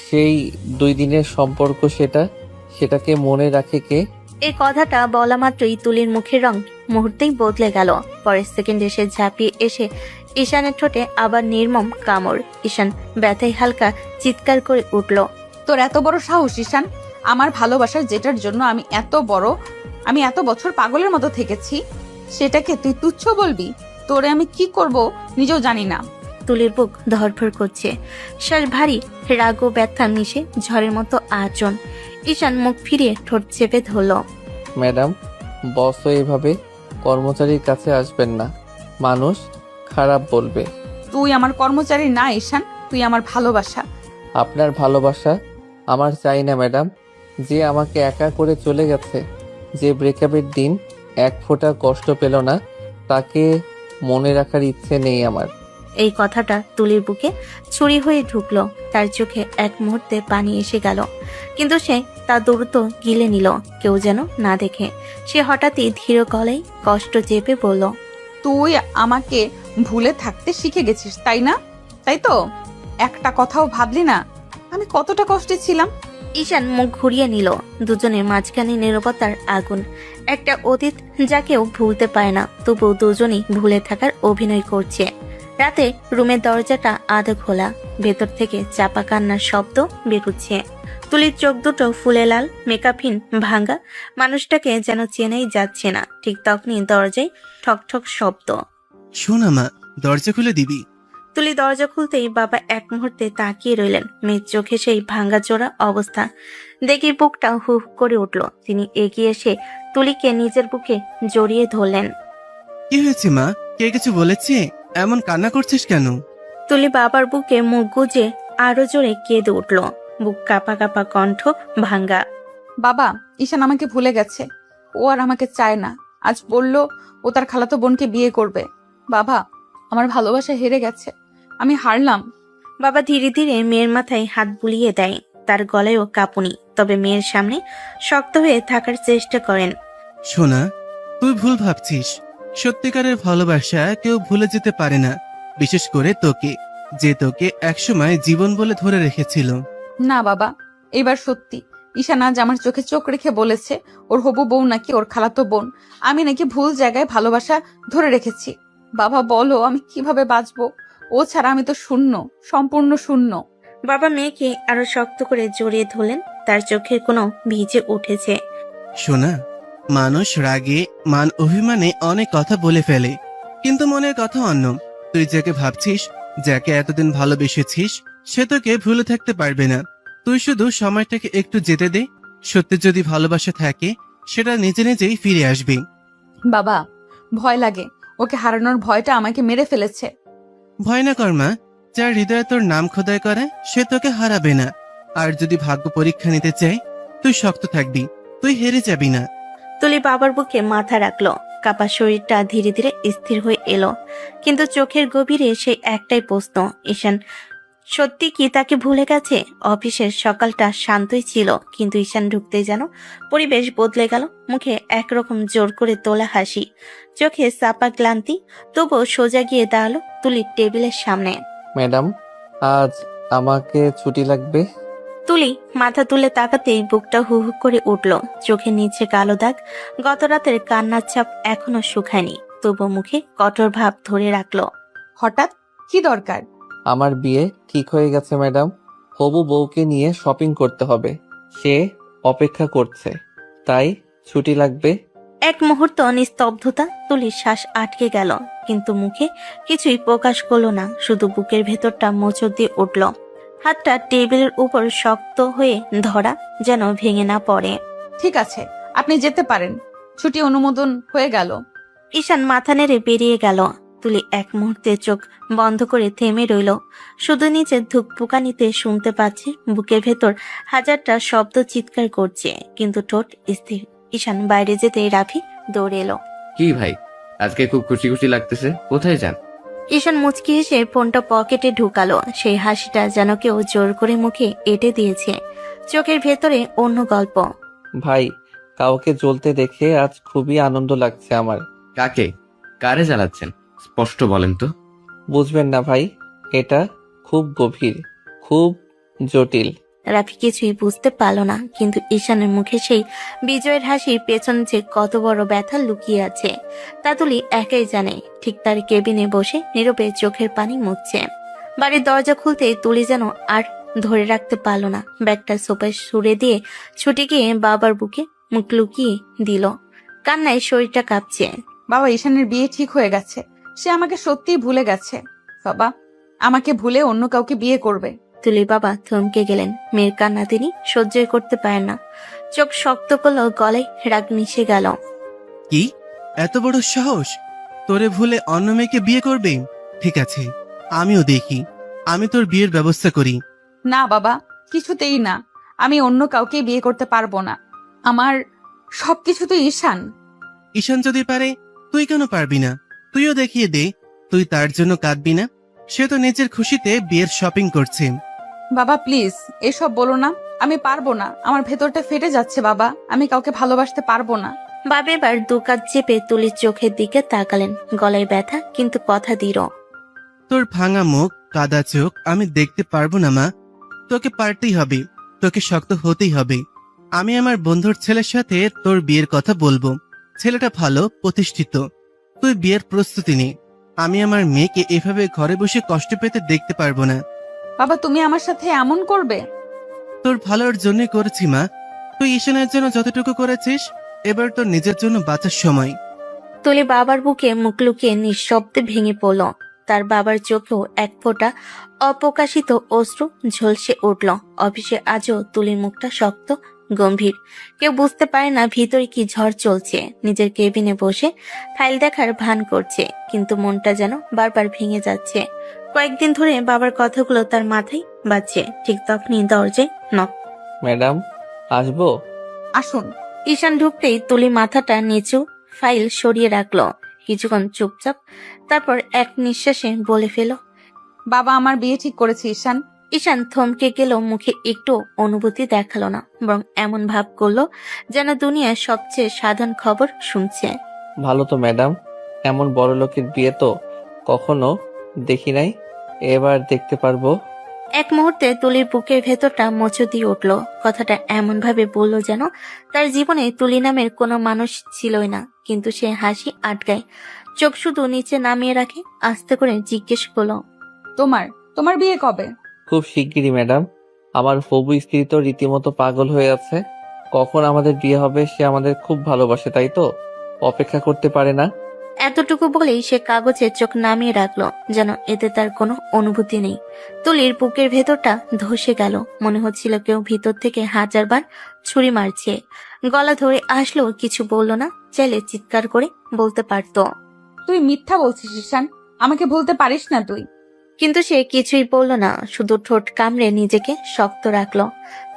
সেই 2 দিনের সম্পর্ক, সেটাকে মনে রাখে কে? এই কথাটা বলা মাত্রই তুলির মুখের রং মুহূর্তেই বদলে গেল। পরের সেকেন্ডে সে ঝাঁপিয়ে এসে ঈশানের ঠোঁটে আবার নির্মম কামড়। ঈশান ব্যথায় হালকা চিৎকার করে উঠল। তোর এত বড় সাহস ঈশান! আমার ভালোবাসার, যেটার জন্য আমি এত বছর পাগলের মতো থেকেছি, সেটাকে তুই তুচ্ছ বলবি? তোরে আমি কি করব নিজেও জানি না। তুলির বুক ধরফর করছে, শ্বাস ভারী, রাগ ও ব্যথা মিশে ঝড়ের মতো আচরণ। ঈশান মুখ ফিরিয়ে ঠোঁট চেপে ধরল। ম্যাডাম, বসও এভাবে কর্মচারীর কাছে আসবেন না, মানুষ খারাপ বলবে। তুই আমার কর্মচারী না ঈশান, তুই আমার ভালোবাসা। আপনার ভালোবাসা আমার চাই না ম্যাডাম। যে আমাকে একা করে চলে গেছে, যে ব্রেকআপের দিন 1 ফোঁটা কষ্ট পেল না, তাকে মনে রাখার ইচ্ছে নেই আমার। এই কথাটা তুলির বুকে ছুরি হয়ে ঢুকলো। তার চোখে এক মুহূর্তে পানি এসে গেল, কিন্তু সে তা দ্রুত গিলে নিল, কেউ যেন না দেখে। সে হঠাৎই ধীর গলায় কষ্ট চেপে বলল, তুই আমাকে ভুলে থাকতে শিখে গেছিস, তাই না? তাই তো? একটা কথাও ভাবলি না আমি কতটা কষ্টে ছিলাম? ঈশান মুখ ঘুরিয়ে নিল। দুজনের মাঝখানে নীরবতার আগুন, একটা অতীত যা কেউ ভুলতে পারে না, তবু দুজনই ভুলে থাকার অভিনয় করছে। রাতে রুমের দরজাটা আধা খোলা, ভেতর থেকে চাপা কান্নার শব্দ বেরুচ্ছে। তুলির চোখ দুটো ফুলে লাল, মেকআপহীন, ভাঙ্গা, মানুষটাকে যেন চেনাই যাচ্ছে না। ঠিক তখনই দরজায় ঠক ঠক শব্দ। শোনা মা, দরজা খুলে দিবি। তুলি দরজা খুলতেই বাবা এক মুহূর্তে তাকিয়ে রইলেন। মেয়ের চোখে সেই ভাঙ্গা চোরা অবস্থা দেখে বুকটা হু হু করে উঠল। তিনি এগিয়ে এসে তুলিকে নিজের বুকে জড়িয়ে ধরলেন। কি হয়েছে মা? কে কিছু বলেছে? এমন কান্না করছিস কেন? তুলি বাবার বুকে মুখ গুজে আরো জোরে কেঁদে উঠল, বুক কাঁপা কাঁপা, কণ্ঠ ভাঙ্গা। বাবা, ঈশান আমাকে ভুলে গেছে, ও আর আমাকে চায় না। আজ বলল ও তার খালাতো বোনকে বিয়ে করবে। বাবা, আমার ভালোবাসা হেরে গেছে, আমি হারলাম। বাবা ধীরে ধীরে মেয়ের মাথায় হাত বুলিয়ে দেয়। তার গলায়ও কাঁপুনি, তবে মেয়ের সামনে শক্ত হয়ে থাকার চেষ্টা করেন। সোনা, তুই ভুল ভাবছিস। সত্যিকারের ভালোবাসা কেউ ভুলে যেতে পারে না, বিশেষ করে তোকে, যে তোকে একসময় জীবন বলে ধরে রেখেছিল। না বাবা, এবার সত্যি ঈশান আজ আমার চোখে চোখ রেখে বলেছে ওর হবু বউ নাকি ওর খালাতো বোন। আমি নাকি ভুল জায়গায় ভালোবাসা ধরে রেখেছি। বাবা বলো আমি কিভাবে বাঁচবো? ও ছাড়া আমি তো শূন্য, সম্পূর্ণ শূন্য। বাবা মেয়েকে আরো শক্ত করে জড়িয়ে ধরলেন। তার চোখের কোনো ভিজে উঠেছে। শোনা, মানুষ রাগে মান অভিমানে অনেক কথা বলে ফেলে, কিন্তু মনের কথা অন্য। তুই যাকে ভাবছিস, যাকে এতদিন ভালোবেসেছিস, সে তোকে ভুলে থাকতে পারবে না। তুই শুধু সময়টাকে একটু যেতে দে। সত্যি যদি ভালোবাসা থাকে সেটা নিজে নিজেই ফিরে আসবে। বাবা ভয় লাগে, ওকে হারানোর ভয়টা আমাকে মেরে ফেলেছে। ভয় না কর মা, যার হৃদয়ে তোর নাম খোদাই করে সে তোকে হারাবে না। আর যদি ভাগ্য পরীক্ষা নিতে চায়, তুই শক্ত থাকবি, তুই হেরে যাবি না। তুলি বাবার বুকে মাথা রাখলো। কাপা শরীরটা ধীরে ধীরে স্থির হয়ে এলো, কিন্তু চোখের গভীরে সেই একটাই প্রশ্ন, ঈশান সত্যি কি তাকে ভুলে গেছে? অফিসের সকালটা শান্তই ছিল, কিন্তু ঈশান ঢুকতেই যেন পরিবেশ বদলে গেল। মুখে একরকম জোর করে তোলা হাসি, চোখে চাপা ক্লান্তি। তবুও সোজা গিয়ে দাঁড়ালো তুলির টেবিলের সামনে। ম্যাডাম, আজ আমাকে ছুটি লাগবে। তুলি মাথা তুলে তাকাতেই বুকটা হু হু করে উঠল। চোখের নিচে কালো দাগ, গত রাতের কান্নার ছাপ এখনো শুকায়নি, তবু মুখে কঠোর ভাব ধরে রাখলো। হঠাৎ কি দরকার? আমার বিয়ে ঠিক হয়ে গেছে ম্যাডাম। হবু বউকে নিয়ে শপিং করতে হবে, সে অপেক্ষা করছে, তাই ছুটি লাগবে। এক মুহূর্ত নিস্তব্ধতা। তুলির শ্বাস আটকে গেল, কিন্তু মুখে কিছুই প্রকাশ করলো না, শুধু বুকের ভেতরটা মোচড় দিয়ে উঠল। হাতটা টেবিলের উপর শক্ত হয়ে ধরা, যেন ভেঙে না পড়ে। ঠিক আছে, আপনি যেতে পারেন, ছুটি অনুমোদন হয়ে গেল। ঈশান মাথা নেড়ে বেরিয়ে গেল। তুলি এক মুহূর্তে চোখ বন্ধ করে থেমে রইল। শুধু নিচে ধুকপুকানিতে শুনতে পাচ্ছে, বুকের ভেতর হাজারটা শব্দ চিৎকার করছে, কিন্তু ঠোঁট স্থির। ঈশান বাইরে যেতেই রাফি দৌড়ে এলো। কি ভাই, আজকে খুব খুশি খুশি লাগতেছে, কোথায় যান? ঈশান মুচকি হেসে ফোনটা পকেটে ঢুকালো। সেই হাসিটা যেন কেউ জোর করে মুখে এঁটে দিয়েছে। চোখের ভেতরে অন্য গল্প। ভাই, কাউকে জ্বলতে দেখে আজ খুবই আনন্দ লাগছে আমার। কাকে, কারে জ্বালাচ্ছেন? স্পষ্ট বলেন তো। বুঝবেন না ভাই, এটা খুব গভীর, খুব জটিল। রাফি কিছুই বুঝতে পারল না, কিন্তু ঈশানের মুখে সেই বিজয়ের হাসির পেছন যে কত বড় ব্যথা লুকিয়ে আছে তা তুলি একাই জানে। ঠিক তার কেবিনে বসে নীরবে চোখের পানি মুছছে। বাড়ির দরজা খুলতেই তুলি যেন আর ধরে রাখতে পারল না, ব্যাগটা সোফায় সরে দিয়ে ছুটে গিয়ে বাবার বুকে মুখ লুকিয়ে দিল। কান্নায় শরীরটা কাঁপছে। বাবা, ঈশানের বিয়ে ঠিক হয়ে গেছে, সে আমাকে সত্যিই ভুলে গেছে। বাবা আমাকে ভুলে অন্য কাউকে বিয়ে করবে। তুলির বাবা থমকে গেলেন। মেয়ের কান্না তিনি সহ্যই করতে পারেন না। চোখ শক্ত করলো, গলায় রাগ মিশে গেল। কি এত বড় সাহস, তোরে ভুলে অন্য মেয়েকে বিয়ে করবে? ঠিক আছে, আমিও দেখি, আমি তোর বিয়ের ব্যবস্থা করি। না বাবা, কিছুতেই না, আমি অন্য কাউকে বিয়ে করতে পারবো না। আমার সবকিছু তো ঈশান। ঈশান যদি পারে, তুই কেন পারবি না? তুইও দেখিয়ে দে, তুই তার জন্য কাঁদবি না। সে তো নিজের খুশিতে বিয়ের শপিং করছে। বাবা প্লিজ এসব বলো না, আমি পারবো না, আমার ভেতরটা ফেটে যাচ্ছে বাবা, আমি কাউকে ভালোবাসতে পারবো না। বাবা এবার দুকাত চেপে তুলির চোখের দিকে তাকালেন, গলায় ব্যথা কিন্তু কথা দৃঢ়। তোর ভাঙা মুখ, কাদা চোখ আমি দেখতে পারবো না মা। তোকে পারতেই হবে, তোকে শক্ত হতেই হবে। আমি আমার বন্ধুর ছেলের সাথে তোর বিয়ের কথা বলবো। ছেলেটা ভালো, প্রতিষ্ঠিত। তুই বিয়ের প্রস্তুতি নে। আমি আমার মেয়েকে এভাবে ঘরে বসে কষ্ট পেতে দেখতে পারবো না। বাবা তুমি আমার সাথে এমন করবে? তোর ভালোর জন্যই করেছি মা। তুই ঈশানের জন্য যতটুকু করেছিস, এবার তোর নিজের জন্য বাঁচার সময়। তুলি বাবার বুকে মুখ লুকিয়ে নিঃশব্দে ভেঙে পড়ল। তার বাবার চোখেও এক ফোঁটা অপ্রকাশিত অশ্রু ঝলসে উঠল। অফিসে আজও তুলির মুখটা শক্ত, গম্ভীর। কেউ বুঝতে পারে না ভিতরে কি ঝড় চলছে। নিজের কেবিনে বসে ফাইল দেখার ভান করছে, কিন্তু মনটা যেন বারবার ভেঙে যাচ্ছে। কয়েকদিন ধরে বাবার কথাগুলো তার মাথায় বাজছে। ঠিক তখনই দরজায় নক। ম্যাডাম, আসবো? আসুন। ঈশান ঢুকতেই তুলি মাথাটা নিচু, ফাইল সরিয়ে রাখলো। কিছুক্ষণ চুপচাপ, তারপর এক নিঃশ্বাসে বলে ফেল, বাবা আমার বিয়ে ঠিক করেছে ঈশান। ঈশান থমকে গেল, মুখে একটু অনুভূতি দেখালো না, বরং এমন ভাব করলো যেন দুনিয়ার সবচেয়ে সাধারণ খবর শুনছে। ভালো তো ম্যাডাম, এমন বড় লোকের বিয়ে তো কখনো দেখি নাই, এবার দেখতে পারবো। এক মুহূর্তে তুলির বুকের ভেতরটা মোচড় দিয়ে উঠল। কথাটা এমন ভাবে বলল যেন তার জীবনে তুলি নামের কোনো মানুষ ছিলই না। কিন্তু সে হাসি আটকায়, চোখ শুধু নিচে নামিয়ে রাখে। আস্তে করে জিজ্ঞেস করলো, তোমার বিয়ে কবে? খুব শিগগিরই ম্যাডাম। আমার হবু স্ত্রী তো রীতিমতো পাগল হয়ে আছে, কখন আমাদের বিয়ে হবে। সে আমাদের খুব ভালোবাসে, তাই তো অপেক্ষা করতে পারে না। এতটুকু বলেই সে কাগজে চোখ নামিয়ে রাখলো, যেন এতে তার কোনো অনুভূতি নেই। তুলির বুকের ভেতরটা ধসে গেল। মনে হচ্ছিল কেউ ভিতর থেকে 1000 বার ছুরি মারছে। গলা ধরে আসলো, কিছু বলল না। চাইলে চিৎকার করে বলতে পারতো, তুই মিথ্যা বলছিস ঈশান, আমাকে ভুলতে পারিস না তুই। কিন্তু সে কিছুই বলল না, শুধু ঠোঁট কামড়ে নিজেকে শক্ত রাখলো।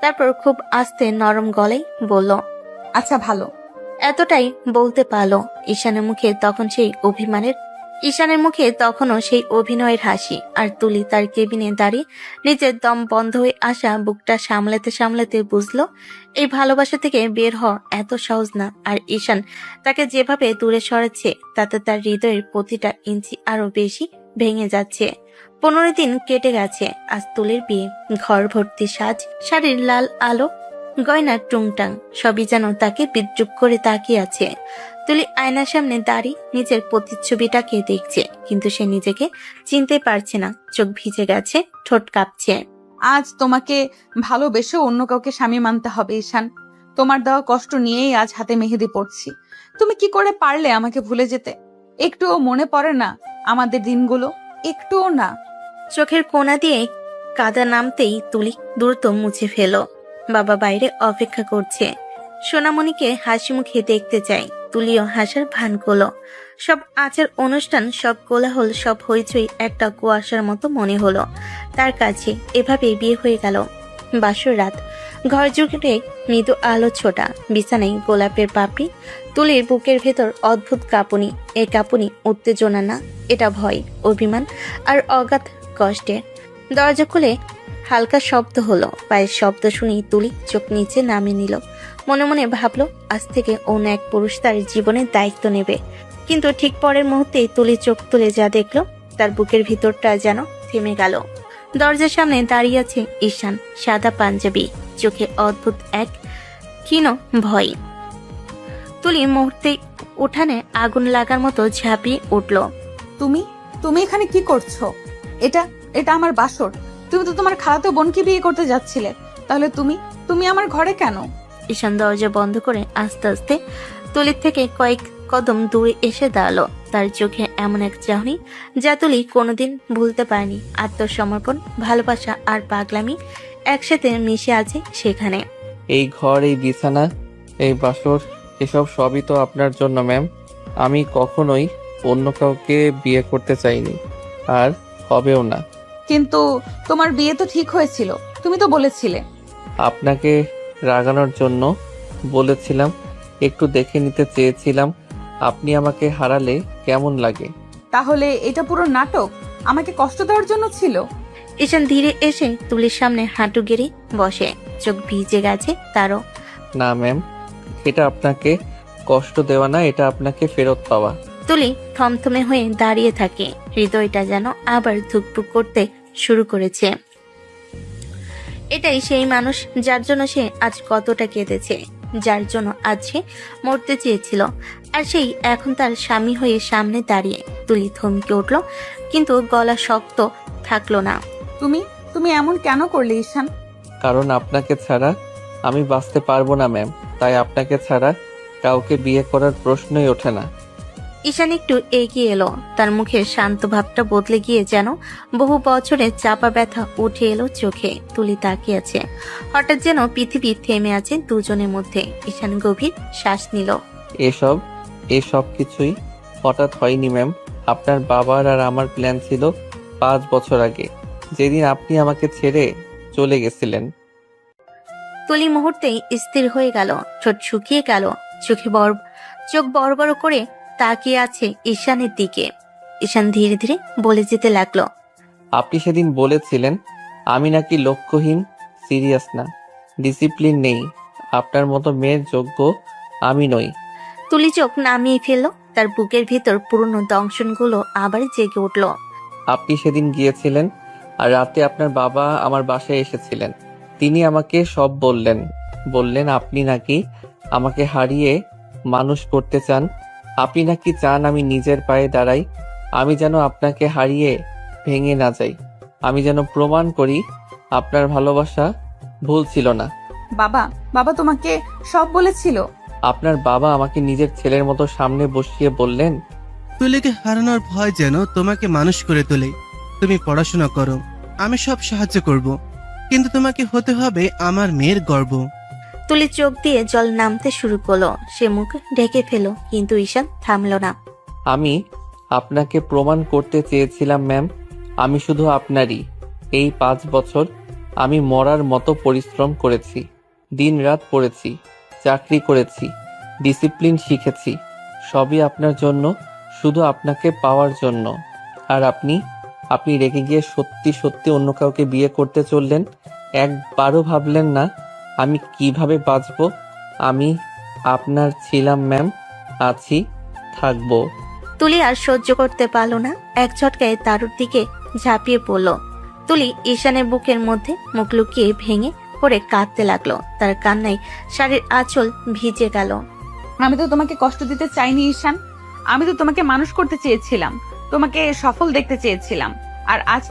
তারপর খুব আস্তে নরম গলায় বলল, আচ্ছা ভালো। এতটাই বলতে পারলো। ঈশানের মুখে তখনও সেই অভিনয়ের হাসি। আর তুলি তার কেবিনে দাঁড়িয়ে নিজের দম বন্ধ হয়ে আসা বুকটা সামলাতে সামলাতে বুঝলো এই ভালোবাসা থেকে বের হওয়া এত সহজ না। আর ঈশান তাকে যেভাবে দূরে সরাচ্ছে তাতে তার হৃদয়ের প্রতিটা ইঞ্চি আরো বেশি ভেঙে যাচ্ছে। 15 দিন কেটে গেছে। আজ তুলির বিয়ে, ঘর ভর্তি সাজ, শাড়ির লাল আলো, গয়নার টুংটাং, সবই যেন তাকে বিদ্রুপ করে তাকিয়ে আছে। তুলি আয়নার সামনে দাঁড়িয়ে নিজের প্রতিচ্ছবিটাকে দেখছে, কিন্তু সে নিজেকে চিনতে পারছে না। চোখ ভিজে গেছে, ঠোঁট কাঁপছে। আজ তোমাকে ভালোবেসে অন্য কাউকে স্বামী মানতে হবে ঈশান। তোমার দেওয়া কষ্ট নিয়েই আজ হাতে মেহেদি পড়ছি। তুমি কি করে পারলে আমাকে ভুলে যেতে? একটুও মনে পড়ে না আমাদের দিনগুলো? একটুও না। চোখের কোণা দিয়ে কাদা নামতেই তুলি দ্রুত মুছে ফেলো। বাবা বাইরে অপেক্ষা করছে, সোনামণিকে হাসি মুখে দেখতে চাই। তুলিও হাসার ভান করলো। সব আচার অনুষ্ঠান, সব কোলাহল, সব হইচই একটা কুয়াশার মতো মনে হলো তার কাছে। এভাবে বিয়ে হয়ে গেল। বাসর রাত, ঘর জুড়ে মৃদু আলো ছোটা, বিছানায় গোলাপের পাপড়ি। তুলির বুকের ভেতর অদ্ভুত কাঁপুনি। এই কাঁপুনি উত্তেজনা না, এটা ভয়, অভিমান আর অগাধ কষ্টে। দরজা খুলে হালকা শব্দ হলো। পায়ের শব্দ শুনেই তুলি চোখ নিচে নামিয়ে নিল। মনে মনে ভাবলো আজ থেকে অন্য এক পুরুষ তার জীবনের দায়িত্ব নেবে। কিন্তু ঠিক পরের মুহূর্তেই তুলি চোখ তুলে যা দেখলো, তার বুকের ভিতরটা যেন থেমে গেল। দরজার সামনে দাঁড়িয়ে আছে ঈশান, সাদা পাঞ্জাবি, চোখে অদ্ভুত এক ক্ষীণ ভয়। তুলি মুহূর্তে উঠানে আগুন লাগার মতো ঝাঁপিয়ে উঠল। তুমি এখানে কি করছো? এটা আমার বাসর। তুমি তো তোমার খালাতো বোনকে বিয়ে করতে যাচ্ছিলে, তাহলে তুমি আমার ঘরে কেন? ঈশান দরজা বন্ধ করে আস্তে আস্তে তুলির থেকে কয়েক কদম দূরে এসে দাঁড়ালো। তার চোখে এমন এক চাহনি যা তুলি কোনোদিন ভুলতে পারেনি। আত্মসমর্পণ, ভালোবাসা আর পাগলামি একসাথে মিশে আছে সেখানে। এই ঘর, এই বিছানা, এই বাসর, এসব সবই তো আপনার জন্য ম্যাম। আমি কখনোই অন্য কাউকে বিয়ে করতে চাইনি, আর হবেও না। কিন্তু তোমার বিয়ে তো ঠিক হয়েছিল, তুমি তো বলেছিলে। আপনাকে রাগানোর জন্য বলেছিলাম, একটু দেখে নিতে চেয়েছিলাম আপনি আমাকে হারালে কেমন লাগে। তাহলে এটা পুরো নাটক আমাকে কষ্ট দেওয়ার জন্য ছিল? ঈশান ধীরে এসে তুলির সামনে হাঁটু গেড়ে বসে, চোখ ভিজে গেছে তারও। না ম্যাম, এটা আপনাকে কষ্ট দেওয়া না, এটা আপনাকে ফেরত পাওয়া। তুলি থমথমে হয়ে দাঁড়িয়ে থাকে, হৃদয়টা যেন আবার ধুকপুক করতে শুরু করেছে। এটাই সেই মানুষ যার জন্য সে আজ কতটা কেঁদেছে, যার জন্য আজ সে মরতে চেয়েছিল। আর সেই এখন তার স্বামী হয়ে সামনে দাঁড়িয়ে। তুলি থমকে উঠল, কিন্তু গলা শক্ত থাকলো না। তুমি এমন কেন করলে ঈশান? কারণ আপনাকে ছাড়া আমি বাঁচতে পারবো না ম্যাম, তাই আপনাকে ছাড়া কাউকে বিয়ে করার প্রশ্নই ওঠে না। ঈশান একটু এগিয়ে এলো, তার মুখের শান্ত ভাবটা বদলে গিয়ে যেন বহু বছরের চাপা ব্যথা উঠে এলো চোখে। তুলি তাকিয়ে আছে, হঠাৎ যেন পৃথিবী থেমে আছে দুজনের মধ্যে। ঈশান গভীর শ্বাস নিল। এসব কিছুই হঠাৎ হয়নি ম্যাম। আপনার বাবার আর আমার প্ল্যান ছিল 5 বছর আগে, যেদিন আপনি আমাকে ছেড়ে চলে গেছিলেন। তুলি মুহূর্তেই স্থির হয়ে গেল, ঠোঁট শুকিয়ে গেল, চোখ বড় বড় করে তাকিয়ে আছে ঈশানের দিকে। ঈশান ধীরে ধীরে বলে যেতে লাগলো, আপনি সেদিন বলেছিলেন আমি নাকি লক্ষ্যহীন, সিরিয়াস না, ডিসিপ্লিন নেই। আপনার মতো মেয়ের যোগ্য আমি নই। তুলি চোখ নামিয়ে ফেললো, তার বুকের ভিতর পুরনো দংশনগুলো আবার জেগে উঠল। আপনি সেদিন গিয়েছিলেন আর রাতে আপনার বাবা আমার বাসায় এসেছিলেন। তিনি আমাকে সব বললেন আপনি নাকি আমাকে হারিয়ে মানুষ করতে চান। আপনি নাকি চান আমি নিজের পায়ে দাঁড়াই, আমি যেন আপনাকে হারিয়ে ভেঙে না যাই, আমি যেন প্রমাণ করি আপনার ভালোবাসা ভুল ছিল না। বাবা তোমাকে সব বলেছিল? আপনার বাবা আমাকে নিজের ছেলের মতো সামনে বসিয়ে বললেন, তুলিকে হারানোর ভয় যেন তোমাকে মানুষ করে তোলে। তুমি পড়াশোনা করো, আমি সব সাহায্য করব, কিন্তু তোমাকে হতে হবে আমার মেয়ের গর্ব। তুলি চোখ দিয়ে জল নামতে শুরু করলো। সে মুখ ঢেকে ফেলো, কিন্তু ঈশান থামলো না। আমি আপনাকে প্রমাণ করতে চেয়েছিলাম ম্যাম, আমি শুধু আপনারই। এই 5 বছর আমি মরার মতো পরিশ্রম করেছি, দিন রাত পড়েছি, চাকরি করেছি, ডিসিপ্লিন শিখেছি, সবই আপনার জন্য, শুধু আপনাকে পাওয়ার জন্য। আর আপনি রেগে গিয়ে সত্যি সত্যি অন্য কাউকে বিয়ে করতে চললেন। একবারও ভাবলেন না আমি কিভাবে বাঁচব। আমি আপনার ছিলাম ম্যাম, আছি, থাকবো। তুলি আর সহ্য করতে পারলো না, এক ঝটকায় তারুর দিকে ঝাঁপিয়ে পড়ল। তুলি ঈশানের বুকের মধ্যে মুখ লুকিয়ে ভেঙে পড়ে কাঁদতে লাগলো। তার কান্নায় শাড়ির আঁচল ভিজে গেল। আমি তো তোমাকে কষ্ট দিতে চাইনি ঈশান, আমি তো তোমাকে মানুষ করতে চেয়েছিলাম, তোমাকে সফল দেখতে চেয়েছিলাম। আর আজ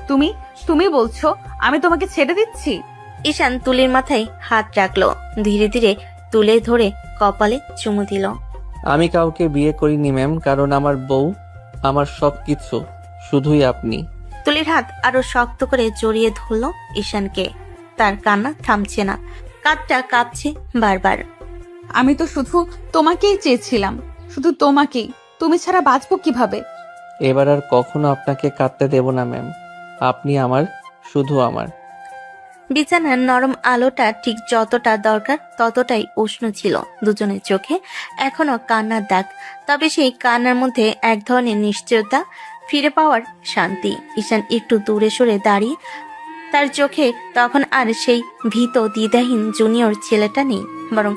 তুমি বলছো আমি তোমাকে ছেড়ে দিচ্ছি? ঈশান তুলির মাথায় হাত রাখলো, ধীরে ধীরে তুলে ধরে কপালে চুমু দিল। আমি কাউকে বিয়ে করিনি ম্যাম, কারণ আমার বউ, আমার সবকিছু শুধুই আপনি। তুলির হাত আরো শক্ত করে জড়িয়ে ধরলো ঈশানকে। তার কান্না থামছে না, কাঁধটা কাঁপছে বারবার। আমি তো শুধু তোমাকেই চেয়েছিলাম, শুধু তোমাকেই। তুমি ছাড়া বাঁচবো কিভাবে? এবার আর কখনো আপনাকে কাঁদতে দেব না ম্যাম, আপনি আমার, শুধু আমার। বিছানার নরম আলোটা ঠিক যতটা দরকার ততটাই উষ্ণ ছিল দুজনের চোখে, এখনো কান্নার দাগ। তবে সেই কান্নার মধ্যে এক ধরনের নিশ্চয়তা, ফিরে পাওয়ার শান্তি। ঈশান একটু দূরে সরে দাঁড়িয়ে, তার চোখে তখন আর সেই ভীত দ্বিধাহীন জুনিয়র ছেলেটা নেই, বরং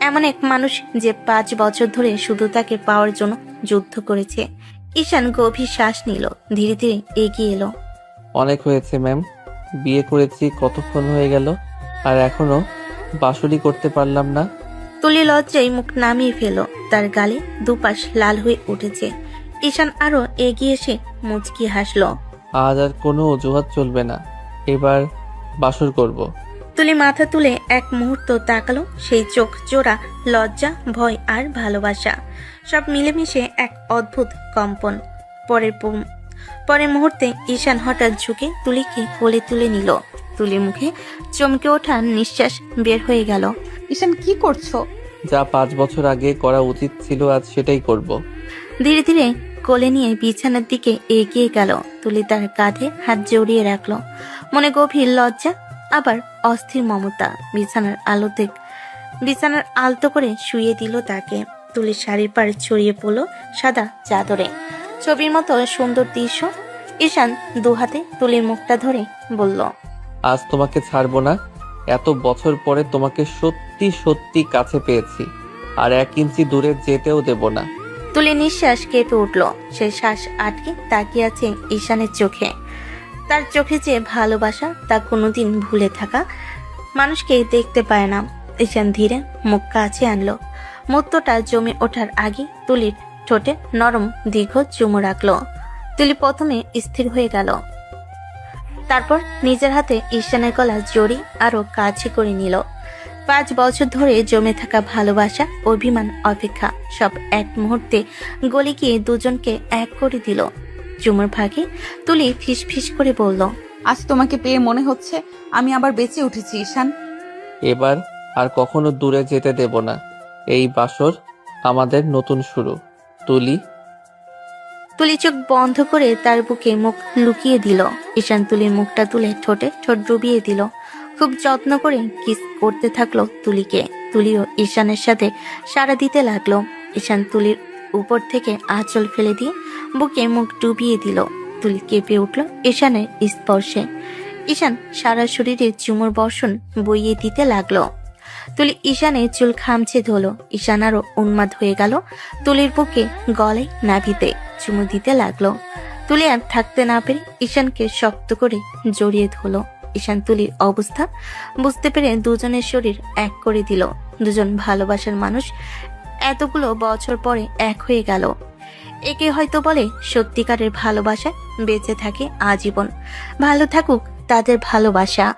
এমন এক মানুষ যে 5 বছর ধরে শুধু তাকে পাওয়ার জন্য যুদ্ধ করেছে। ঈশান গভীর শ্বাস নিল, ধীরে ধীরে এগিয়ে এলো। অনেক হয়েছে ম্যাম, বিয়ে করেছি কতক্ষণ হয়ে গেল, আর এখনো বাঁশুরি করতে পারলাম না। তুলি লজ্জায় মুখ নামিয়ে ফেল, তার গালে দুপাশ লাল হয়ে উঠেছে। ঈশান আরো এগিয়ে এসে মুচকি হাসলো। আজ আর কোনো অজুহাত চলবে না, এবার বাসর করব। তুলি মাথা তুলে এক মুহূর্ত তাকালো, সেই চোখ জোড়া লজ্জা, ভয় আর ভালোবাসা সব মিলেমিশে এক অদ্ভুত কম্পন। পরের মুহূর্তে ঈশান হঠাৎ ঝুঁকে তুলিকে কোলে তুলে নিল। তুলির মুখে চমকে ওঠা নিঃশ্বাস বের হয়ে গেল। ঈশান কি করছো? যা 5 বছর আগে করা উচিত ছিল আজ সেটাই করব। ধীরে ধীরে কোলে নিয়ে বিছানার দিকে এগিয়ে গেল। তুলি তার কাঁধে হাত জড়িয়ে রাখলো, মনে গভীর লজ্জা আবার অস্থির মমতা। বিছানার আলতো করে শুয়ে দিল তাকে। তুলির শাড়ির পাড় ছড়িয়ে পড়লো সাদা চাদরে, ছবির মতো সুন্দর দৃশ্য। ঈশান দুহাতে তুলির মুখটা ধরে বলল, আজ তোমাকে ছাড়বো না। এত বছর পরে তোমাকে সত্যি সত্যি কাছে পেয়েছি, আর 1 ইঞ্চি দূরে যেতেও দেব না। তুলি নিঃশ্বাস কেঁপে উঠল। সে শ্বাস আটকে তাকিয়ে আছে ঈশানের চোখে। তার চোখে যে ভালোবাসা, তা কোনোদিন ভুলে থাকা মানুষকে দেখতে পায় না। ঈশান ধীরে মুখ কাছে আনলো। মুহূর্তটা জমে ওঠার আগে তুলির ঠোঁটে নরম দীর্ঘ চুমু রাখলো। তুলি প্রথমে স্থির হয়ে গেল, তারপর নিজের হাতে ঈশানের গলা জড়ি আরো কাছে করে নিল। 5 বছর ধরে জমে থাকা ভালোবাসা, অভিমান, অপেক্ষা সব এক মুহূর্তে গলে গিয়ে দুজনকে এক করে দিল। চুমুর ভাগে তুলি ফিস ফিস করে বলল, আজ তোমাকে পেয়ে মনে হচ্ছে আমি আবার বেঁচে উঠেছি ঈশান। এবার আর কখনো দূরে যেতে দেব না। এই বাসর আমাদের নতুন শুরু। তুলি চোখ বন্ধ করে তার বুকে মুখ লুকিয়ে দিল। ঈশান তুলির মুখটা তুলে ঠোঁটে ঠোঁট ডুবিয়ে দিল। খুব যত্ন করে কিস করতে থাকলো তুলিকে। তুলিও ঈশানের সাথে সাড়া দিতে লাগলো। ঈশান তুলির উপর থেকে আঁচল ফেলে দিয়ে বুকে মুখ ডুবিয়ে দিল। তুলি কেঁপে উঠল ঈশানের স্পর্শে। ঈশান সারা শরীরে চুমুর বর্ষণ বইয়ে দিতে লাগলো। তুলি ঈশানের চুল খামছে ধরলো। ঈশান আরো উন্মাদ হয়ে গেল। তুলির বুকে, গলায়, নাভিতে চুমু দিতে লাগলো। তুলি আর থাকতে না পেরে ঈশানকে শক্ত করে জড়িয়ে ধরলো। ঈশান তুলির অবস্থা বুঝতে পেরে দুজনের শরীর এক করে দিল। দুজন ভালোবাসার মানুষ এতগুলো বছর পরে এক হয়ে গেল। একে হয়তো বলে সত্যিকারের ভালোবাসা। বেঁচে থাকে আজীবন। ভালো থাকুক তাদের ভালোবাসা।